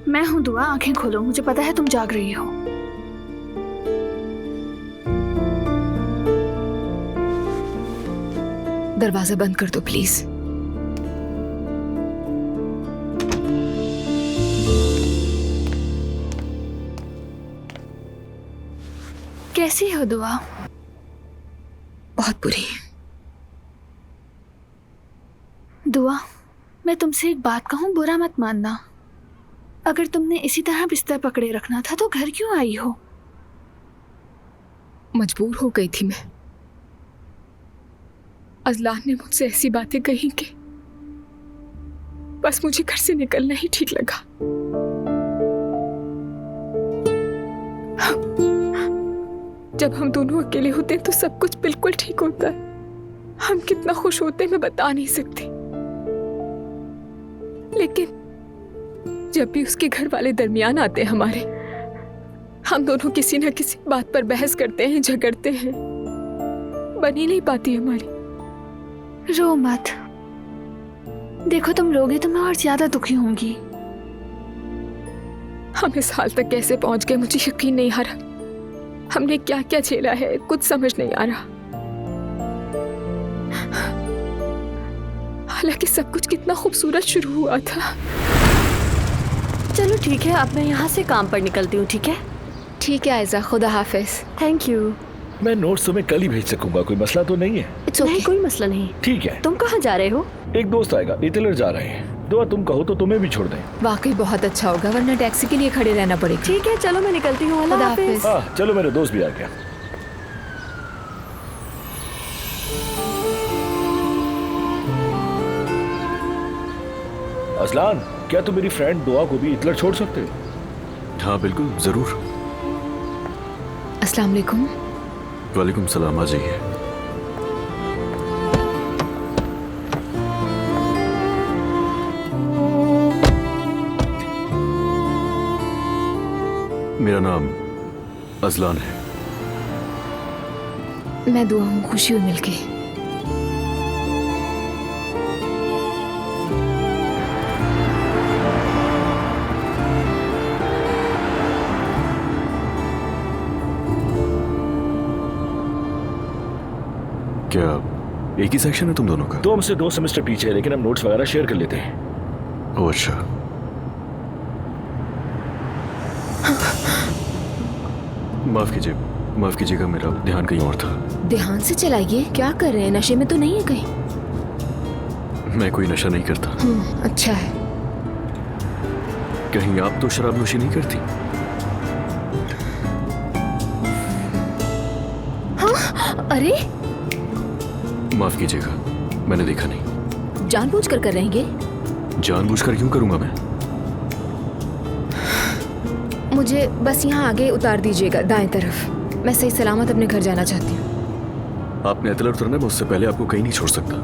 मैं हूँ दुआ, आंखें खोलो। मुझे पता है तुम जाग रही हो।
दरवाजा बंद कर दो प्लीज।
कैसी हो दुआ?
बहुत बुरी।
दुआ, मैं तुमसे एक बात कहूँ, बुरा मत मानना। अगर तुमने इसी तरह बिस्तर पकड़े रखना था तो घर क्यों आई हो?
मजबूर हो गई थी मैं। अजलान ने मुझसे ऐसी बातें कही कि बस मुझे घर से निकलना ही ठीक लगा। जब हम दोनों अकेले होते हैं तो सब कुछ बिल्कुल ठीक होता है। हम कितना खुश होते हैं मैं बता नहीं सकती। लेकिन जब भी उसके घर वाले दरमियान आते हैं हमारे, हम दोनों किसी न किसी बात पर बहस करते हैं, झगड़ते हैं। बन ही नहीं पाती हमारी।
रो मत। देखो तुम रोगे तो मैं और ज्यादा दुखी होंगी।
हम इस हाल तक कैसे पहुंच गए मुझे यकीन नहीं आ रहा। हमने क्या क्या झेला है कुछ समझ नहीं आ रहा। हालांकि सब कुछ कितना खूबसूरत शुरू हुआ था।
चलो ठीक है, अब मैं यहाँ से काम पर निकलती हूँ। ठीक है?
ठीक है आयजा, खुदा हाफिज।
Thank you.
मैं नोट्स तुम्हें कल ही भेज सकूंगा, कोई मसला तो नहीं है?
नहीं, कोई मसला नहीं।
ठीक है।
तुम कहाँ जा रहे हो?
एक दोस्त आएगा, इटलर जा रहे हैं। दुआ तुम कहो तो तुम्हें भी छोड़ दें।
वाकई बहुत अच्छा होगा, वरना टैक्सी के लिए खड़े रहना पड़ेगा।
ठीक है, चलो मैं निकलती हूँ। अल्लाह हाफिज।
हाँ चलो, मेरे दोस्त भी आ गया।
असलान, क्या तुम मेरी फ्रेंड दुआ को भी इतला छोड़ सकते हो?
हाँ बिल्कुल, जरूर।
अस्सलाम वालेकुम।
वालेकुम सलाम, आ जाइए। मेरा नाम अजलान है।
मैं दुआ हूँ, खुशी हुई मिलके।
क्या एक ही सेक्शन है तुम दोनों का?
तो हमसे 2 सेमेस्टर पीछे है, लेकिन हम नोट्स वगैरह शेयर कर लेते हैं।
ओह अच्छा। माफ कीजिएगा, मेरा ध्यान कहीं और था।
ध्यान से चलाइए, क्या कर रहे हैं? नशे में तो नहीं है कहीं?
मैं कोई नशा नहीं करता।
अच्छा है।
कहीं आप तो शराब नोशी नहीं करती?
हाँ? अरे
माफ कीजिएगा, मैंने देखा नहीं।
जानबूझकर कर रहे हैं ये?
जानबूझकर क्यों करूंगा मैं?
मुझे बस यहाँ आगे उतार दीजिएगा, दाएं तरफ। मैं सही सलामत अपने घर जाना चाहती हूँ।
आपने एतलर उतरना है, मैं उससे पहले आपको कहीं नहीं छोड़ सकता,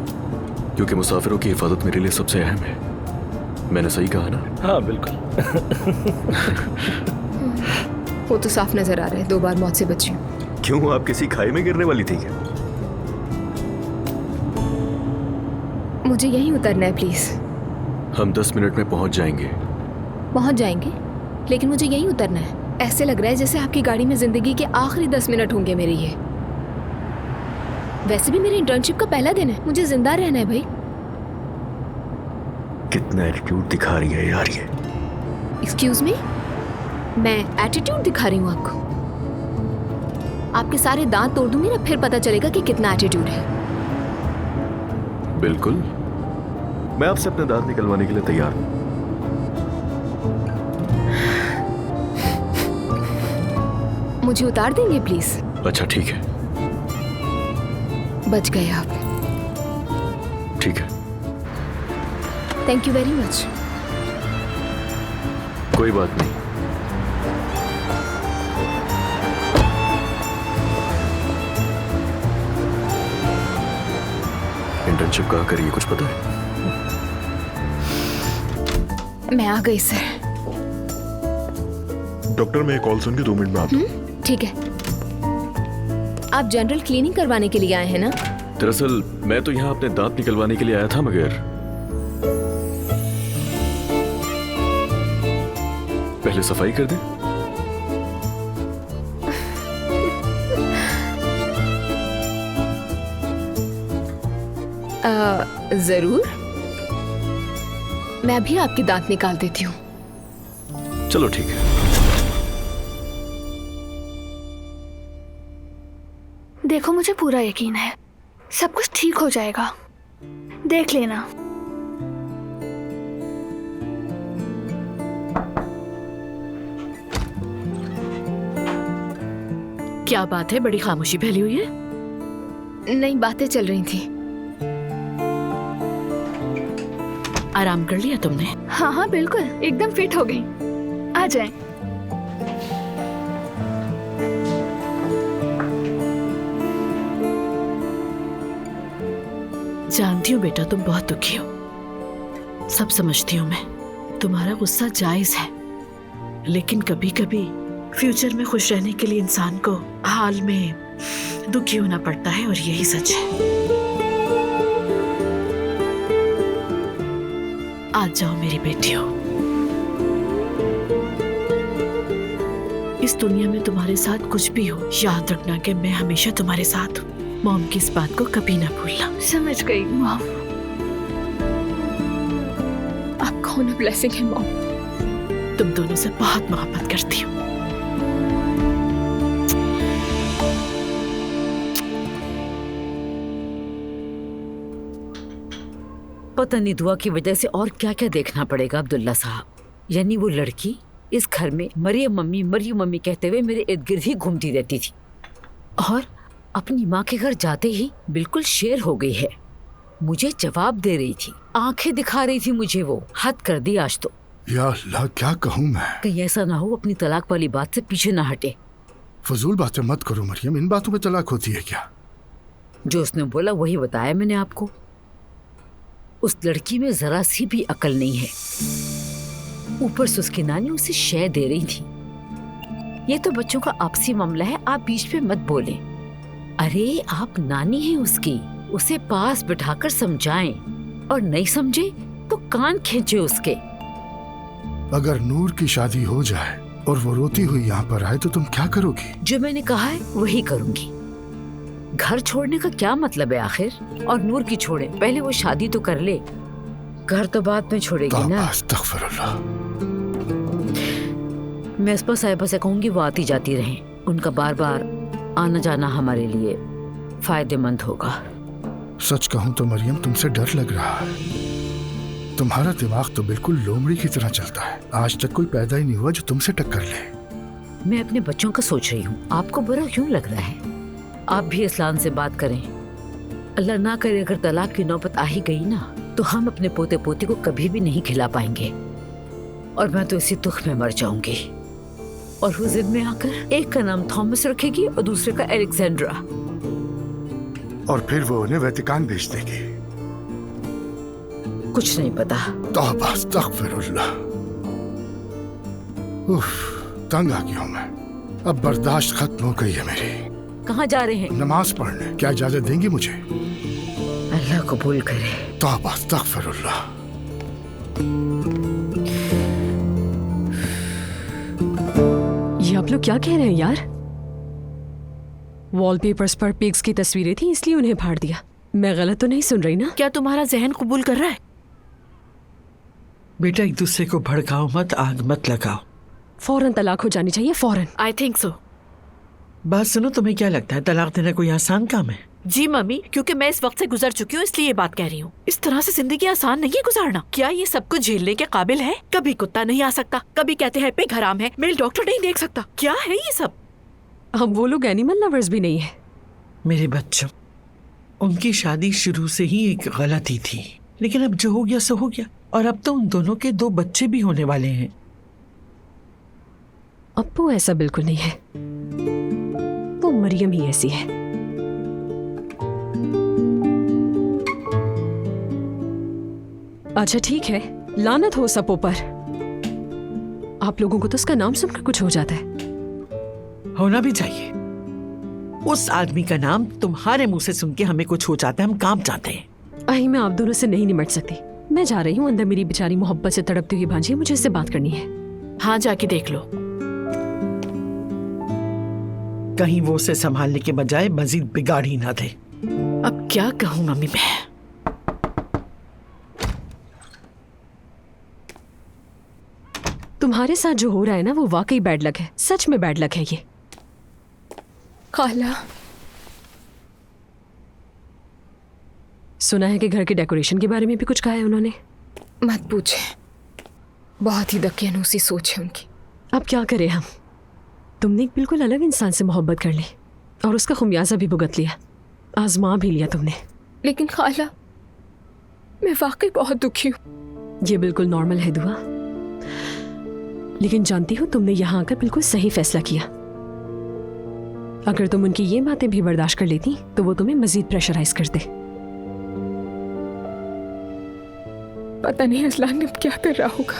क्योंकि मुसाफिरों की हिफाजत मेरे लिए सबसे अहम है। मैंने सही कहा ना?
हाँ बिल्कुल।
वो तो साफ नजर आ रहा है, 2 बार मौत से बची हूँ।
क्यों, आप किसी खाई में गिरने वाली थी क्या?
मुझे यहीं उतरना है प्लीज।
हम 10 मिनट में पहुंच जाएंगे।
पहुंच जाएंगे, लेकिन मुझे यहीं उतरना है। ऐसे लग रहा है जैसे आपकी गाड़ी में जिंदगी के आखिरी 10 मिनट होंगे मेरे ये। वैसे भी मेरी इंटर्नशिप का पहला दिन है, मुझे जिंदा रहना है भाई।
कितना एटीट्यूड दिखा रही है यार ये।
एक्सक्यूज मी, मैं एटीट्यूड दिखा रही हूँ आपको? आपके सारे दांत तोड़ दूंगी ना, फिर पता चलेगा कि कितना एटीट्यूड है।
बिल्कुल, मैं आपसे अपने दांत निकलवाने के लिए तैयार हूँ।
मुझे उतार देंगे प्लीज?
अच्छा ठीक है।
बच गए आप।
ठीक है,
थैंक यू वेरी मच।
कोई बात नहीं। इंटर्नशिप कहाँ करी है, कुछ पता है?
मैं आ गई सर।
डॉक्टर, मैं कॉल सुन के 2 मिनट में आता हूँ।
ठीक है। आप जनरल क्लीनिंग करवाने के लिए आए हैं ना?
दरअसल मैं तो यहाँ अपने दांत निकलवाने के लिए आया था, मगर पहले सफाई कर दें।
जरूर, मैं अभी आपके दांत निकाल देती हूँ।
चलो ठीक है।
देखो, मुझे पूरा यकीन है सब कुछ ठीक हो जाएगा, देख लेना।
क्या बात है, बड़ी खामोशी फैली हुई है?
नहीं, बातें चल रही थी।
आराम कर लिया तुमने?
हाँ हाँ बिल्कुल, एकदम फिट हो गई। आ जाएं।
जानती हूँ बेटा, तुम बहुत दुखी हो, सब समझती हूँ मैं। तुम्हारा गुस्सा जायज है, लेकिन कभी कभी फ्यूचर में खुश रहने के लिए इंसान को हाल में दुखी होना पड़ता है, और यही सच है। आज जाओ मेरी बेटियों, इस दुनिया में तुम्हारे साथ कुछ भी हो, याद रखना कि मैं हमेशा तुम्हारे साथ हूँ। मॉम की इस बात को कभी ना भूलना।
समझ गई मॉम।
आपका होना ब्लेसिंग है मॉम।
तुम दोनों से बहुत मोहब्बत करती हूँ।
पता नहीं दुआ की वजह से और क्या क्या देखना पड़ेगा अब्दुल्ला साहब। यानी वो लड़की इस घर में मरियम मम्मी कहते हुए मेरे इर्द गिर्द ही घूमती रहती थी, और अपनी माँ के घर जाते ही बिल्कुल शेर हो गई है। मुझे जवाब दे रही थी, आंखें दिखा रही थी मुझे। वो हद कर दी आज तो।
या अल्लाह, क्या कहूँ मैं।
कहीं ऐसा ना हो अपनी तलाक वाली बात से पीछे ना हटे।
फजूल बातें मत करो मरियम, इन बातों पे तलाक होती है क्या?
जो उसने बोला वही बताया मैंने आपको। उस लड़की में जरा सी भी अकल नहीं है। ऊपर से उसकी नानी उसे शय दे रही थी। ये तो बच्चों का आपसी मामला है, आप बीच में मत बोले। अरे आप नानी हैं उसकी, उसे पास बिठाकर समझाएं, और नहीं समझे तो कान खींचे उसके।
अगर नूर की शादी हो जाए और वो रोती हुई यहाँ पर आए तो तुम क्या करोगी?
जो मैंने कहा है वही करूंगी। घर छोड़ने का क्या मतलब है आखिर? और नूर की छोड़े, पहले वो शादी तो कर ले, घर तो बाद में छोड़ेगी ना।
अस्तगफिरुल्लाह।
मैं इस पर साहिबा से कहूंगी वो आती जाती रहें। उनका बार बार आना जाना हमारे लिए फायदेमंद होगा।
सच कहूँ तो मरियम, तुमसे डर लग रहा है। तुम्हारा दिमाग तो बिल्कुल लोमड़ी की तरह चलता है। आज तक कोई पैदा ही नहीं हुआ जो तुमसे टक्कर ले।
मैं अपने बच्चों का सोच रही हूँ, आपको बुरा क्यों लग रहा है? आप भी असलान से बात करें। अल्लाह ना करे अगर तलाक की नौबत आ ही गई ना, तो हम अपने पोते पोती को कभी भी नहीं खिला पाएंगे, और मैं तो इसी दुख में मर जाऊंगी। और वो जिद में आकर एक का नाम थॉमस रखेगी और दूसरे का एलेक्जेंड्रा,
और फिर वो उन्हें वेटिकान भेज देगी।
कुछ नहीं पता।
तौबा अस्तगफिरुल्लाह। उफ, तंग आ गया हूँ मैं। अब बर्दाश्त खत्म हो गई है मेरी।
कहाँ जा रहे हैं?
नमाज पढ़ने। क्या इजाजत देंगी मुझे?
अल्लाह कबूल करे।
तौबा अस्तगफिरुल्लाह।
ये आप लोग क्या कह रहे हैं यार? वॉलपेपर्स पर पिग्स की तस्वीरें थी इसलिए उन्हें फाड़ दिया। मैं गलत तो नहीं सुन रही ना?
क्या तुम्हारा जहन कबूल कर रहा है?
बेटा, एक दूसरे को भड़काओ मत, आग मत लगाओ।
फौरन तलाक हो जानी चाहिए, फौरन।
I think so.
बात सुनो, तुम्हें क्या लगता है तलाक देना कोई आसान काम है?
जी मम्मी, क्योंकि मैं इस वक्त से गुजर चुकी हूँ इसलिए ये बात कह रही हूँ। इस तरह से जिंदगी आसान नहीं है गुजारना। क्या ये सब कुछ झेलने के काबिल है? कभी कुत्ता नहीं आ सकता, कभी कहते हैं पिग हराम है, मेल डॉक्टर नहीं देख सकता। क्या है ये सब?
हम वो लोग एनिमल लवर्स भी नहीं है।
मेरे बच्चों, उनकी शादी शुरू से ही एक गलती थी, लेकिन अब जो हो गया सो हो गया। और अब तो उन दोनों के 2 बच्चे भी होने वाले हैं।
अप्पू ऐसा बिल्कुल नहीं है, वो मरियम ही ऐसी है। अच्छा ठीक है, लानत हो सबों पर। आप लोगों को तो उसका नाम सुनकर कुछ हो जाता है।
होना भी चाहिए। उस आदमी का नाम तुम्हारे मुंह से सुन के हमें कुछ हो जाता है, हम कांप जाते हैं।
आई, मैं आप दोनों से नहीं निमट सकती। मैं जा रही हूँ अंदर। मेरी बेचारी मोहब्बत से तड़पती हुई भांजी, मुझे इससे बात करनी है।
हाँ, जाके देख लो।
कहीं वो उसे संभालने के बजाय मजीद बिगाड़ ही ना दे।
अब क्या कहूँ मम्मी मैं।
तुम्हारे साथ जो हो रहा है ना, वो वाकई बैड लक है। सच में बैड लक है ये।
खाला,
सुना है कि घर के डेकोरेशन के बारे में भी कुछ कहा है उन्होंने।
मत पूछे, बहुत ही दकियानूसी सोच है उनकी।
अब क्या करें हम? तुमने एक बिल्कुल अलग इंसान से मोहब्बत कर ली और उसका खुमियाजा भी भुगत लिया, आजमा भी लिया तुमने।
लेकिन खाला, मैं वाकई बहुत दुखी हूँ।
ये बिल्कुल नॉर्मल है दुआ, लेकिन जानती हो तुमने यहाँ आकर बिल्कुल सही फैसला किया। अगर तुम उनकी ये बातें भी बर्दाश्त कर लेती तो वो तुम्हें मजीद प्रेशराइज करते।
पता नहीं असलान अब क्या कर रहा होगा।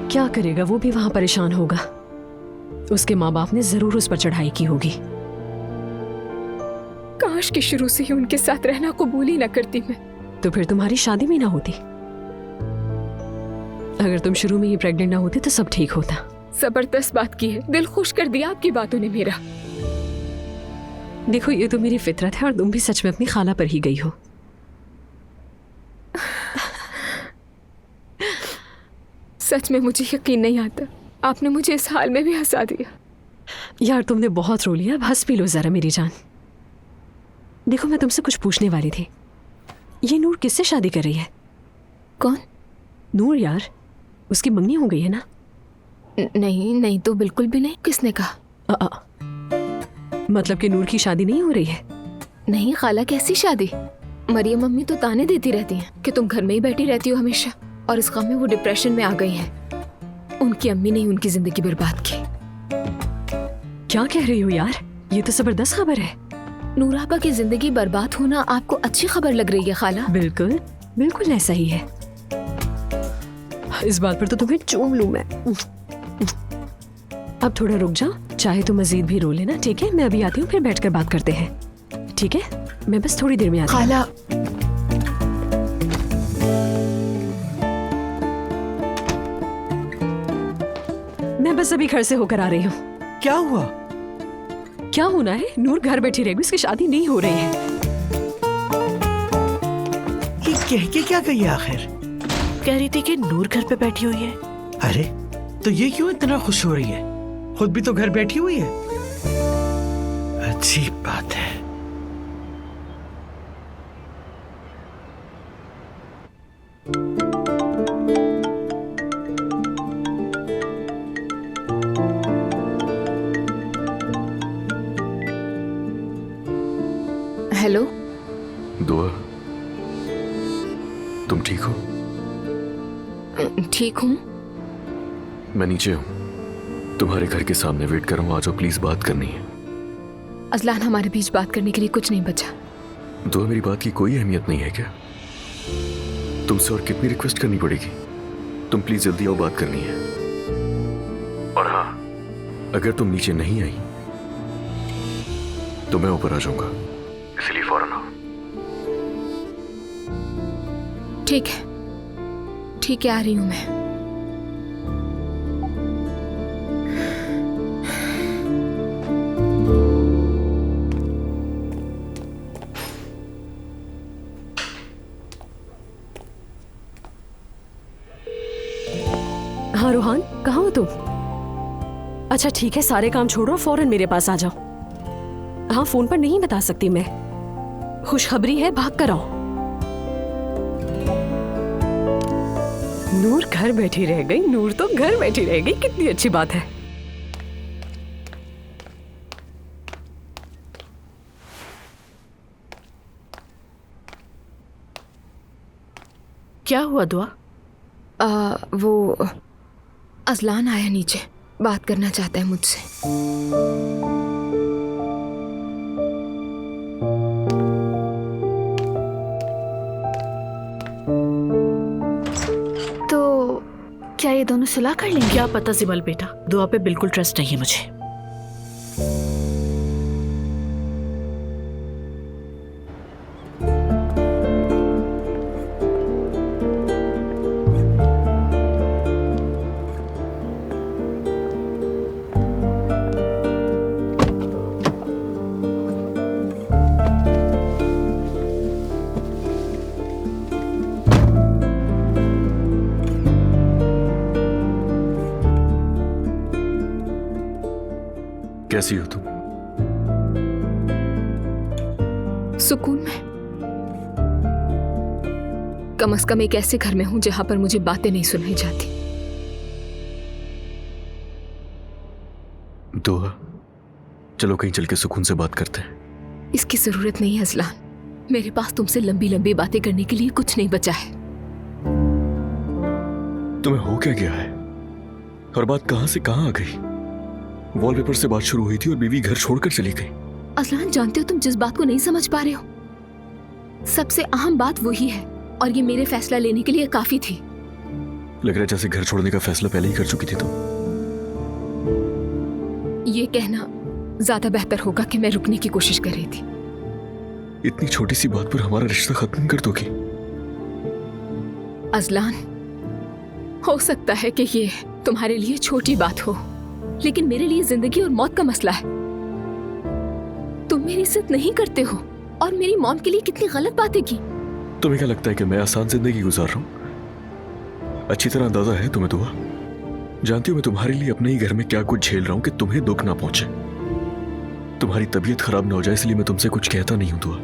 क्या करेगा, वो भी वहां परेशान होगा। उसके माँ बाप ने जरूर उस पर चढ़ाई की होगी।
काश कि शुरू से ही उनके साथ रहना कबूल ही न करती मैं।
तो फिर तुम्हारी शादी भी ना होती। अगर तुम शुरू में ही प्रेग्नेंट ना होती तो सब ठीक होता।
जबरदस्त बात की है, दिल खुश कर दिया आपकी बातों ने मेरा।
देखो, ये तो मेरी फितरत है और तुम भी सच में अपनी खाला पर ही गई हो।
सच में मुझे यकीन नहीं आता, आपने मुझे इस हाल में भी हंसा दिया।
यार तुमने बहुत रो लिया, अब हंस भी लो जरा मेरी जान। देखो, मैं तुमसे कुछ पूछने वाली थी। ये नूर किससे शादी कर रही है?
कौन?
नूर यार, उसकी मंगनी हो गई है ना?
नहीं नहीं, तो बिल्कुल भी नहीं। किसने कहा?
मतलब कि नूर की शादी नहीं हो रही है?
नहीं खाला, कैसी शादी? मरियम मम्मी तो ताने देती रहती हैं कि तुम घर में ही बैठी रहती हो हमेशा, और इस गम में वो डिप्रेशन में आ गई हैं। उनकी अम्मी ने उनकी जिंदगी बर्बाद की।
क्या कह रही हो यार, ये तो जबरदस्त खबर है।
नूर आपा की जिंदगी बर्बाद होना आपको अच्छी खबर लग रही है खाला?
बिल्कुल बिल्कुल ऐसा ही है। इस बात पर तो तुम्हें चूम लूं मैं। अब थोड़ा रुक जाओ, चाहे तो मजीद भी रो लेना, ठीक है? मैं अभी आती हूँ, फिर बैठकर बात करते हैं, ठीक है? मैं बस थोड़ी देर में आती हूँ।
खाला,
मैं बस अभी घर से होकर आ रही हूँ।
क्या हुआ?
क्या होना है? नूर घर बैठी रहेगी, उसकी शादी नहीं हो रही है।
ये कह के क्या कही आखिर?
कह रही थी कि नूर घर पे बैठी हुई है।
अरे तो ये क्यों इतना खुश हो रही है? खुद भी तो घर बैठी हुई है। अच्छी बात है।
हेलो।
दुआ, तुम ठीक हो?
ठीक हूँ।
मैं नीचे हूँ, तुम्हारे घर के सामने वेट कर रहा हूँ। आ जाओ प्लीज, बात करनी है।
अजलान, हमारे बीच बात करने के लिए कुछ नहीं बचा।
दुआ, मेरी बात की कोई अहमियत नहीं है क्या? तुमसे और कितनी रिक्वेस्ट करनी पड़ेगी? तुम प्लीज जल्दी आओ, बात करनी है। और हाँ, अगर तुम नीचे नहीं आई तो मैं ऊपर आ जाऊंगा, इसलिए फौरन आओ।
ठीक है, ठीक है, आ रही हूं मैं।
हाँ रोहान, कहाँ हो तुम? अच्छा ठीक है, सारे काम छोड़ो, फौरन मेरे पास आ जाओ। हाँ, फोन पर नहीं बता सकती मैं। खुशखबरी है, भाग कर आओ। नूर घर बैठी रह गई। नूर तो घर बैठी रह गई, कितनी अच्छी बात है।
क्या हुआ दुआ?
वो अजलान आया नीचे, बात करना चाहता है मुझसे।
तो क्या ये दोनों सुलह कर लेंगे?
क्या पता जिमल बेटा, दुआ पे बिल्कुल ट्रस्ट नहीं है मुझे।
कैसी हो तुम?
सुकून में। कम से कम एक ऐसे घर में हूं जहां पर मुझे बातें नहीं सुनाई जाती।
दुआ, चलो कहीं चल के सुकून से बात करते हैं।
इसकी जरूरत नहीं है अजलान, मेरे पास तुमसे लंबी लंबी बातें करने के लिए कुछ नहीं बचा है।
तुम्हें हो क्या गया है? और बात कहां से कहां आ गई? वॉलपेपर से बात शुरू हुई थी और बीवी घर छोड़कर चली गई।
अजलान, जानते हो तुम जिस बात को नहीं समझ पा रहे हो, सबसे अहम बात वही है, और ये मेरे फैसला लेने के लिए काफी थी।
लग रहा है जैसे घर छोड़ने का फैसला पहले ही कर चुकी थी तुम।
ये कहना ज्यादा बेहतर होगा कि मैं रुकने की कोशिश कर रही थी।
इतनी छोटी सी बात पर हमारा रिश्ता खत्म कर दोगी?
अजलान, हो सकता है कि ये तुम्हारे लिए छोटी बात हो, लेकिन मेरे लिए जिंदगी और मौत का मसला है। तुम मेरी इज्जत नहीं करते हो और मेरी मॉम के लिए कितनी गलत बातें की।
तुम्हें क्या लगता है कि मैं आसान जिंदगी गुजार रहा हूँ? अच्छी तरह अंदाजा है तुम्हें दुआ। जानती हो मैं तुम्हारे लिए अपने ही घर में क्या कुछ झेल रहा हूँ कि तुम्हें दुख ना पहुंचे, तुम्हारी तबीयत खराब ना हो जाए, इसलिए मैं तुमसे कुछ कहता नहीं हूँ दुआ।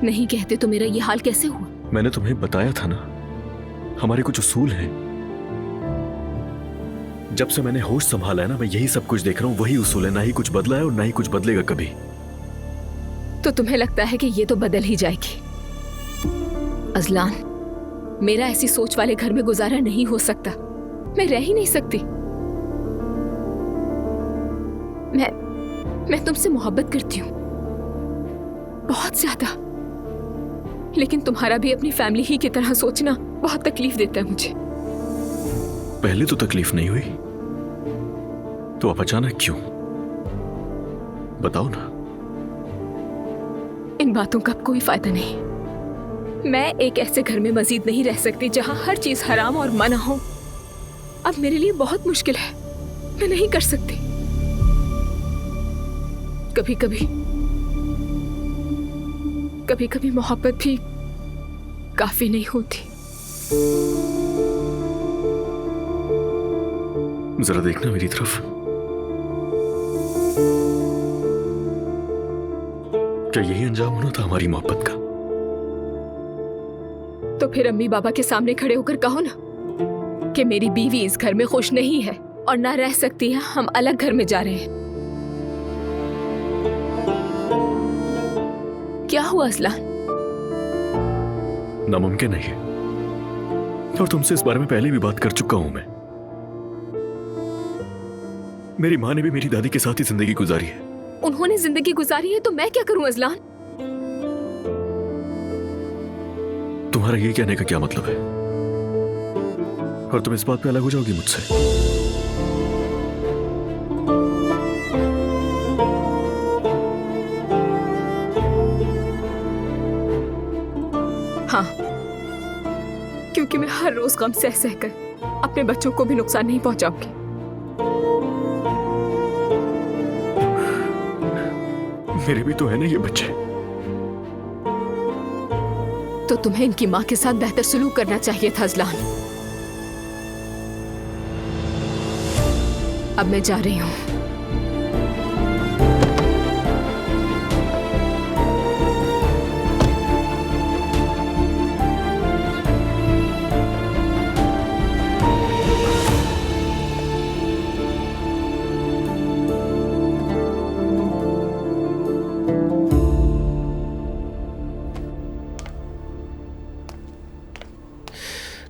नहीं कहते तो मेरा ये हाल कैसे हुआ?
मैंने तुम्हें बताया था ना, हमारे कुछ उसूल हैं। जब से मैंने होश संभाला है ना, मैं यही सब कुछ देख रहा हूँ, वही उसूल है। ना ही कुछ बदला है और ना ही कुछ बदलेगा कभी।
तो तुम्हें लगता है कि ये तो बदल ही जाएगी? अजलान, मेरा ऐसी सोच वाले घर में गुजारा नहीं हो सकता। मैं रह ही नहीं सकती। मैं तुमसे मोहब्बत करती हूँ, बहुत ज्यादा। लेकिन तुम्हारा भी अपनी फैमिली ही की तरह सोचना बहुत तकलीफ देता है मुझे।
पहले तो तकलीफ नहीं हुई, तो अब अचानक क्यों? बताओ ना।
इन बातों का अब कोई फायदा नहीं। मैं एक ऐसे घर में मजीद नहीं रह सकती जहां हर चीज हराम और मना हो। अब मेरे लिए बहुत मुश्किल है, मैं नहीं कर सकती। कभी कभी मोहब्बत भी काफी नहीं होती।
जरा देखना मेरी तरफ। क्या यही अंजाम होना था हमारी मोहब्बत का?
तो फिर अम्मी बाबा के सामने खड़े होकर कहो ना कि मेरी बीवी इस घर में खुश नहीं है और ना रह सकती है, हम अलग घर में जा रहे हैं। क्या हुआ असलान?
नामुमकिन नहीं है, और तुमसे इस बारे में पहले भी बात कर चुका हूं मैं। मेरी माँ ने भी मेरी दादी के साथ ही जिंदगी गुजारी है।
उन्होंने जिंदगी गुजारी है तो मैं क्या करूं अजलान?
तुम्हारा ये कहने का क्या मतलब है? और तुम इस बात पे अलग हो जाओगी मुझसे?
हाँ, क्योंकि मैं हर रोज गम सह सहकर अपने बच्चों को भी नुकसान नहीं पहुंचाऊंगी।
मेरे भी तो है ना ये बच्चे।
तो तुम्हें इनकी माँ के साथ बेहतर सलूक करना चाहिए था अजलान। अब मैं जा रही हूँ।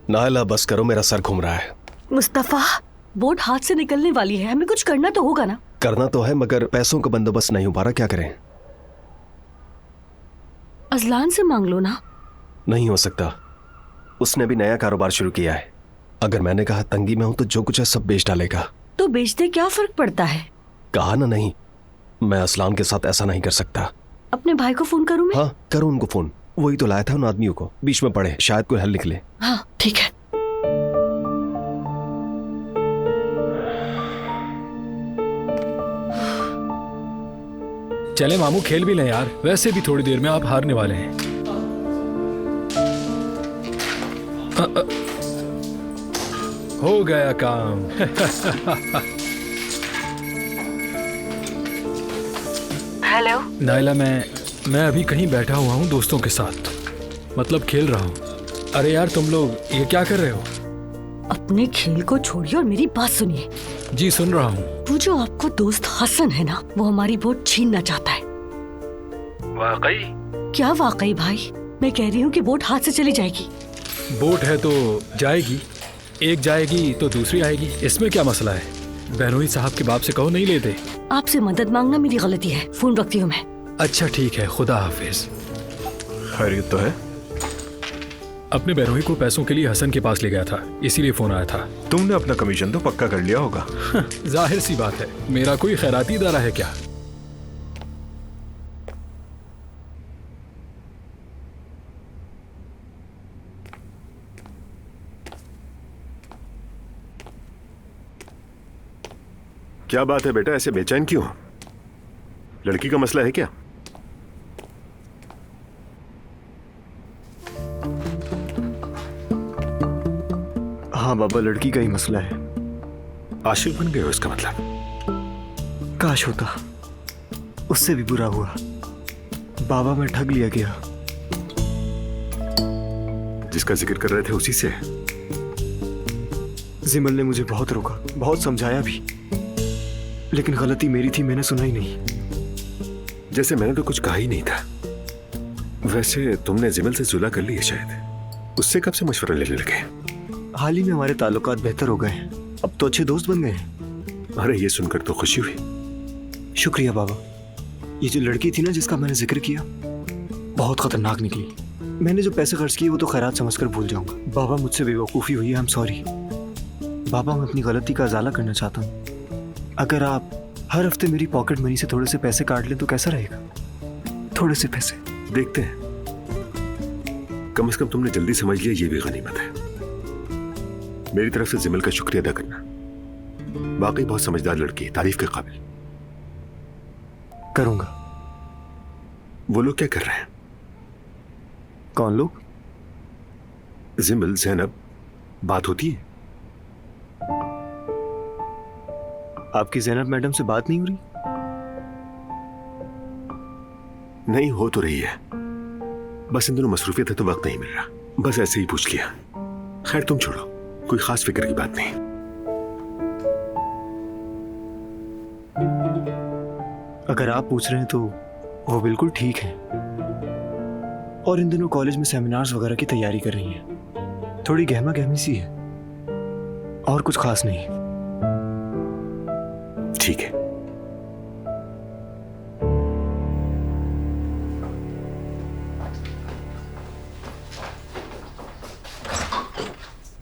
नायला बस करो, मेरा सर घूम रहा है।
मुस्तफा, बोट हाथ से निकलने वाली है, हमें कुछ करना तो होगा ना।
करना तो है, मगर पैसों का बंदोबस्त नहीं हो पा रहा, क्या करें?
अजलान से मांग लो ना।
नहीं हो सकता, उसने भी नया कारोबार शुरू किया है। अगर मैंने कहा तंगी में हूं तो जो कुछ है सब बेच डालेगा।
तो बेच दे, क्या फर्क पड़ता है?
कहा ना नहीं, मैं असलान के साथ ऐसा नहीं कर सकता।
अपने भाई को फोन करूं मैं?
हाँ करो उनको फोन, वही तो लाया था उन आदमियों को, बीच में पड़े, शायद कोई हल निकले।
हाँ ठीक है।
चले मामू, खेल भी लें यार, वैसे भी थोड़ी देर में आप हारने वाले हैं। हो गया काम।
हेलो
नायला, मैं अभी कहीं बैठा हुआ हूँ दोस्तों के साथ, मतलब खेल रहा हूँ। अरे यार तुम लोग ये क्या कर रहे हो?
अपने खेल को छोड़िए और मेरी बात सुनिए।
जी सुन रहा हूँ।
वो जो आपको दोस्त हसन है ना, वो हमारी बोट छीनना चाहता है।
वाकई?
क्या वाकई भाई? मैं कह रही हूँ कि बोट हाथ से चली जाएगी।
बोट है तो जाएगी, एक जाएगी तो दूसरी आएगी, इसमें क्या मसला है? बहनोई साहब के बाप से कहो नहीं लेते।
आपसे मदद मांगना मेरी गलती है, फोन रखती हूँ मैं।
अच्छा ठीक है, खुदा हाफिज।
खैरियत तो है?
अपने बहनोई को पैसों के लिए हसन के पास ले गया था, इसीलिए फोन आया था।
तुमने अपना कमीशन तो पक्का कर लिया होगा।
जाहिर सी बात है, मेरा कोई खैराती इदारा है क्या?
क्या बात है बेटा, ऐसे बेचैन क्यों? लड़की का मसला है क्या?
हाँ बाबा, लड़की का ही मसला है।
आशिक बन गए हो इसका मतलब?
काश होता, उससे भी बुरा हुआ। बाबा मैं ठग लिया गया।
जिसका जिक्र कर रहे थे उसी से?
जिमल ने मुझे बहुत रोका, बहुत समझाया भी, लेकिन गलती मेरी थी, मैंने सुना ही नहीं।
जैसे मैंने तो कुछ कहा ही नहीं था। वैसे तुमने जिमल से जुला कर ली है शायद। उससे कब से मशवरा लेने लगे?
हाल ही में हमारे ताल्लुकात बेहतर हो गए हैं, अब तो अच्छे दोस्त बन गए हैं।
अरे ये सुनकर तो खुशी हुई।
शुक्रिया बाबा। ये जो लड़की थी ना जिसका मैंने जिक्र किया, बहुत खतरनाक निकली। मैंने जो पैसे खर्च किए वो तो खैरात समझकर भूल जाऊंगा। बाबा मुझसे बेवकूफ़ी हुई है, आई एम सॉरी। बाबा मैं अपनी गलती का अजाला करना चाहता हूँ। अगर आप हर हफ्ते मेरी पॉकेट मनी से थोड़े से पैसे काट लें तो कैसा रहेगा? थोड़े से पैसे।
देखते हैं, कम से कम तुमने जल्दी समझ लिया, ये भी गनीमत है। मेरी तरफ से जिमल का शुक्रिया अदा करना। वाकई बहुत समझदार लड़की है, तारीफ के काबिल।
करूंगा।
वो लोग क्या कर रहे हैं?
कौन लोग?
जिमल, ज़ैनब, बात होती है?
आपकी ज़ैनब मैडम से बात नहीं हो रही?
नहीं, हो तो रही है, बस इन दोनों मसरूफियत है तो वक्त नहीं मिल रहा। बस ऐसे ही पूछ लिया। खैर तुम छोड़ो, कोई खास फिक्र की बात नहीं।
अगर आप पूछ रहे हैं तो वो बिल्कुल ठीक है, और इन दिनों कॉलेज में सेमिनार्स वगैरह की तैयारी कर रही हैं। थोड़ी गहमा गहमी सी है, और कुछ खास नहीं।
ठीक है।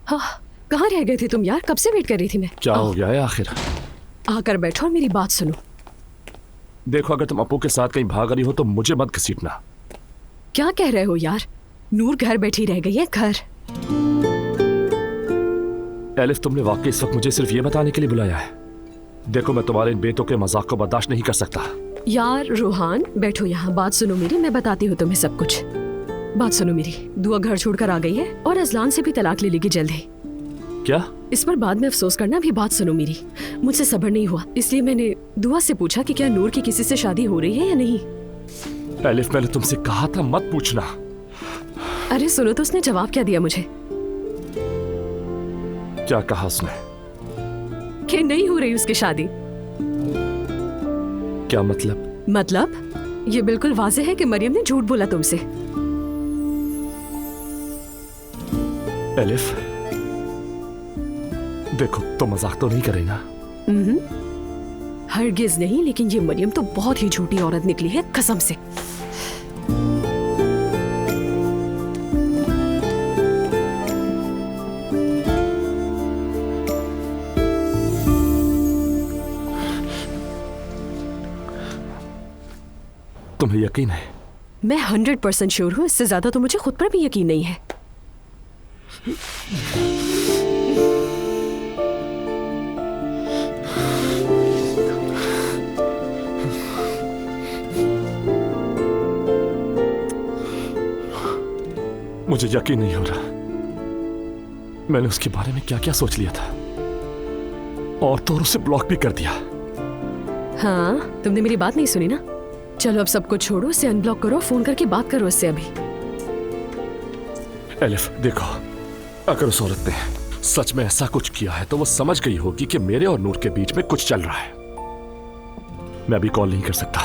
हाँ, कहाँ रह गए थे तुम यार? कब से वेट कर रही थी मैं।
क्या हो गया है आखिर?
आकर बैठो और मेरी बात सुनो।
देखो, अगर तुम अपू के साथ कहीं भाग रही हो तो मुझे मत घसीटना।
क्या कह रहे हो यार? नूर घर बैठी रह गई है, घर।
एलिफ, तुमने वाकई इस वक्त मुझे सिर्फ ये बताने के लिए बुलाया है? देखो, मैं तुम्हारे इन बेतों के मजाक को बर्दाश्त नहीं कर सकता।
यार रोहान, बैठो यहाँ, बात सुनो मेरी, मैं बताती हूँ तुम्हें सब कुछ। बात सुनो मेरी, दुआ घर छोड़कर आ गई है और अजलान से भी तलाक ले लेगी जल्द ही।
क्या?
इस पर बाद में अफसोस करना। भी बात सुनो मेरी, मुझसे सब्र नहीं हुआ, इसलिए मैंने दुआ से पूछा कि क्या नूर की किसी से शादी हो रही है या नहीं।
एलिफ, मैंने तुमसे कहा था मत पूछना।
अरे सुनो तो उसने जवाब क्या दिया मुझे।
क्या कहा उसने?
कि नहीं हो रही उसकी शादी।
क्या मतलब?
मतलब ये बिल्कुल वाज़ेह है कि मरियम ने झूठ बोला तुमसे।
एलिफ, देखो, तो मजाक तो नहीं कर रही ना?
हरगिज नहीं, लेकिन ये मरियम तो बहुत ही झूठी औरत निकली है, कसम से।
तुम्हें यकीन है?
मैं 100% श्योर हूँ, इससे ज्यादा तो मुझे खुद पर भी यकीन नहीं है।
मुझे यकीन नहीं हो रहा। मैंने उसके बारे में क्या क्या सोच लिया था, और तो उसे ब्लॉक भी कर दिया।
हाँ, तुमने मेरी बात नहीं सुनी ना। चलो अब सब कुछ छोड़ो, उसे अनब्लॉक करो, फोन करके बात करो उससे अभी।
एलिफ, देखो, अगर उस औरत ने सच में ऐसा कुछ किया है तो वो समझ गई होगी कि मेरे और नूर के बीच में कुछ चल रहा है। मैं अभी कॉल नहीं कर सकता।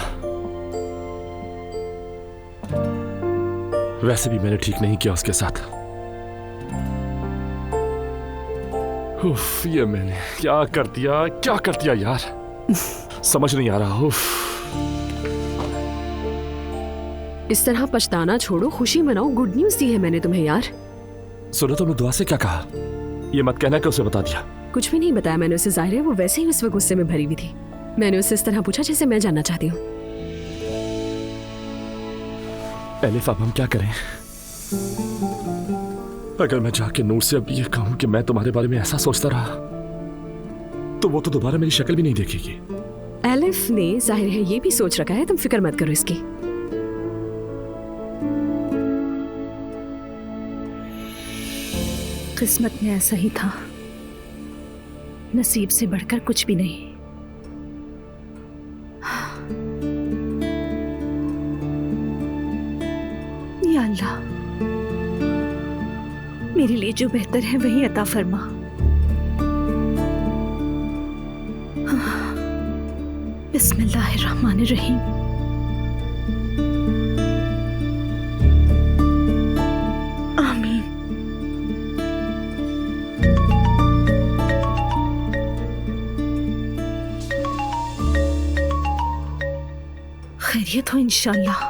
वैसे भी मैंने ठीक नहीं किया उसके साथ। उफ, ये मैंने क्या कर दिया यार, समझ नहीं आ रहा। उफ।
इस तरह पछताना छोड़ो, खुशी मनाओ, गुड न्यूज दी है मैंने तुम्हें यार।
सुनो, तुमने दुआ से क्या कहा? ये मत कहना कि उसे बता दिया।
कुछ भी नहीं बताया मैंने उसे, जाहिर है वो वैसे ही उस वक्त गुस्से में भरी हुई थी। मैंने उससे इस तरह पूछा जैसे मैं जानना चाहती हूँ।
एलिफ, अब हम क्या करें? अगर मैं जाके नूर से अब ये कहूं कि मैं तुम्हारे बारे में ऐसा सोचता रहा तो वो तो दोबारा मेरी शक्ल भी नहीं देखेगी।
एलिफ ने जाहिर है ये भी सोच रखा है, तुम फिक्र मत करो इसकी।
किस्मत में ऐसा ही था, नसीब से बढ़कर कुछ भी नहीं। या अल्लाह, मेरे लिए जो बेहतर है वही अता फरमा। बिस्मिल्लाहिर्रहमानिर्रहीम। आमीन। खैरियत हो इंशाल्लाह।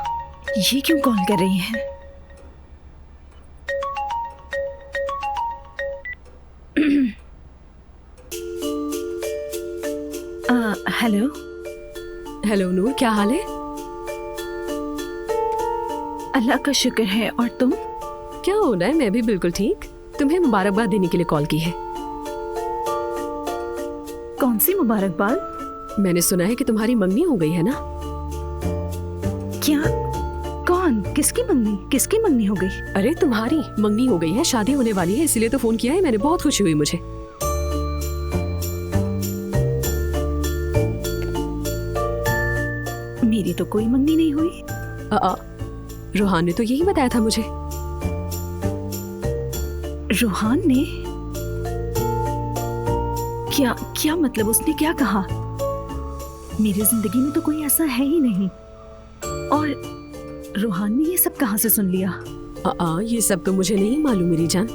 ये क्यों कॉल कर रही हैं? हेलो।
हेलो नूर, क्या हाल है?
अल्लाह का शुक्र है, और तुम?
क्या होना है, मैं भी बिल्कुल ठीक। तुम्हें मुबारकबाद देने के लिए कॉल की है।
कौन सी मुबारकबाद?
मैंने सुना है कि तुम्हारी मंगनी हो गई है ना?
क्या? कौन? किसकी मंगनी? किसकी मंगनी हो गई?
अरे तुम्हारी मंगनी हो गई है, शादी होने वाली है, इसलिए तो फोन किया है मैंने। बहुत खुशी हुई मुझे।
मेरी तो कोई मंगनी नहीं हुई।
रोहान ने तो यही बताया था मुझे।
रोहान ने? क्या क्या मतलब? उसने क्या कहा? मेरी जिंदगी में तो कोई ऐसा है ही नहीं। और रोहान ने ये सब कहाँ से सुन लिया?
ये सब तो मुझे नहीं मालूम मेरी जान,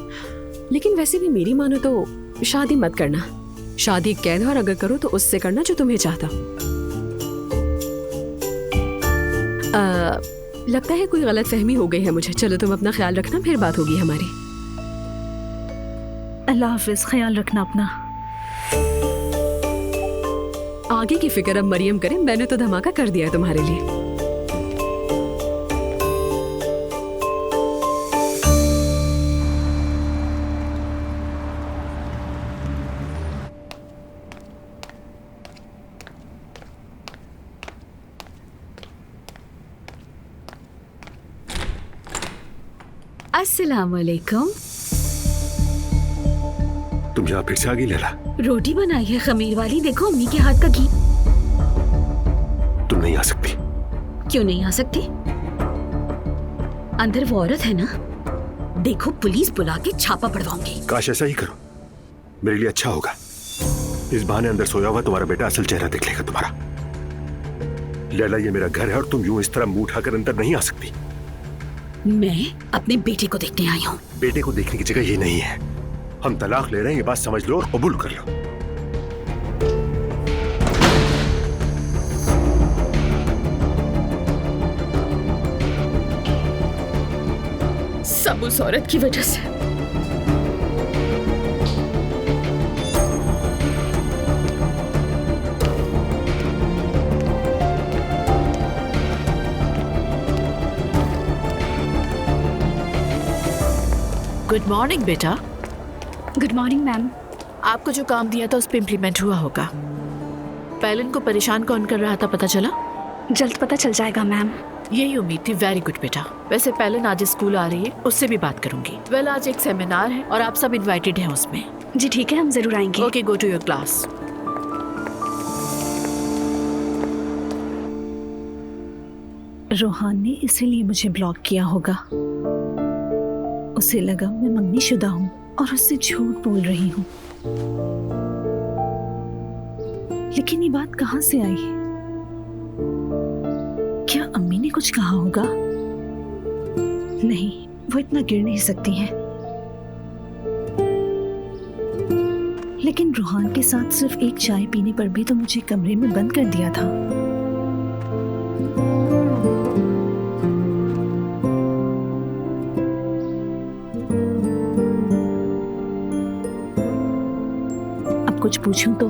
लेकिन वैसे भी मेरी मानो तो शादी मत करना। शादी कैद, और अगर करो तो उससे करना जो तुम्हें चाहता। लगता है कोई गलत फहमी हो गई है मुझे। चलो तुम अपना ख्याल रखना, फिर बात होगी हमारी।
अल्लाह हाफिज, ख्याल रखना अपना।
आगे की फिक्र अब मरियम करे, मैंने तो धमाका कर दिया है तुम्हारे लिए।
अस्सलाम वालेकुम।
तुम यहाँ फिर से आ गई लैला?
रोटी बनाई है खमीर वाली, देखो अम्मी के हाथ का घी।
तुम नहीं आ सकती।
क्यों नहीं आ सकती? अंदर वो औरत है ना, देखो पुलिस बुला के छापा पड़वाऊंगी।
काश ऐसा ही करो, मेरे लिए अच्छा होगा। इस बहाने अंदर सोया हुआ तुम्हारा बेटा असल चेहरा देख लेगा तुम्हारा। लैला, ये मेरा घर है और तुम यूं इस तरह मुंह उठाकर अंदर नहीं आ सकती।
मैं अपने बेटे को देखने आई हूँ।
बेटे को देखने की जगह ये नहीं है। हम तलाक ले रहे हैं, ये बात समझ लो और कबूल कर लो।
सब उस औरत की वजह से।
गुड मॉर्निंग बेटा।
Good morning ma'am.
आपको जो काम दिया था उस पर इम्प्लीमेंट हुआ होगा। पैलन को परेशान कौन कर रहा था पता चला?
जल्द पता चल जाएगा मैम।
यही उम्मीद थी। वेरी गुड बेटा। वैसे पैलन आज स्कूल आ रही है, उससे भी बात करूंगी। वेल, आज एक सेमिनार है और आप सब इनवाइटेड हैं उसमें।
जी ठीक है, हम जरूर आएंगे।
Okay, go to your class.
Rohan ने इसीलिए मुझे ब्लॉक किया होगा। उसे लगा मैं मंगनीशुदा हूँ और उससे झूठ बोल रही हूँ। लेकिन ये बात कहाँ से आई? क्या अम्मी ने कुछ कहा होगा? नहीं, वो इतना गिर नहीं सकती हैं। लेकिन रोहान के साथ सिर्फ एक चाय पीने पर भी तो मुझे कमरे में बंद कर दिया था। कुछ पूछूं तो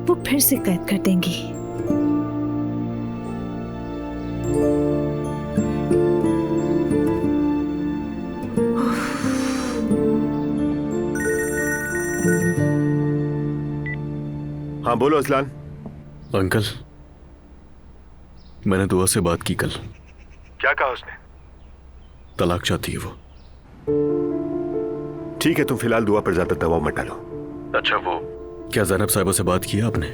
वो फिर से कैद कर देंगी।
हाँ बोलो असलान।
अंकल, मैंने दुआ से बात की कल।
क्या कहा उसने?
तलाक चाहती है वो।
ठीक है, तुम फिलहाल दुआ पर ज्यादा दबाव मत डालो।
अच्छा, वो क्या ज़ैनब साहिबा से बात की आपने?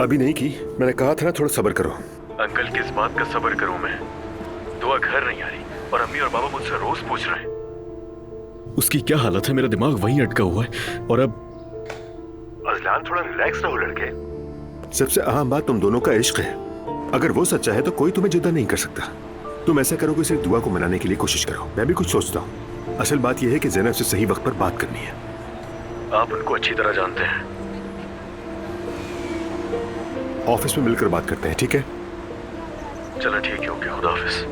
अभी नहीं की, मैंने कहा था ना थोड़ा सब्र करो।
अंकल, किस बात का सब्र करूं मैं? दुआ घर नहीं आ रही और अम्मी और बाबा मुझसे रोज पूछ रहे हैं। उसकी क्या हालत है? मेरा दिमाग वहीं अटका हुआ है। और अब
अजलान, थोड़ा रिलैक्स रहो लड़के। सबसे अहम बात तुम दोनों का इश्क है। अगर वो सच्चा है तो कोई तुम्हें जुदा नहीं कर सकता। तुम ऐसा करो कि सिर्फ दुआ को मनाने के लिए कोशिश करो। मैं भी कुछ सोचता हूँ। असल बात यह है कि ज़ैनब से सही वक्त पर बात करनी है।
आप उनको अच्छी तरह जानते हैं।
ऑफिस में मिलकर बात करते हैं, ठीक है?
चलो ठीक है, ओके, खुदा हाफिज।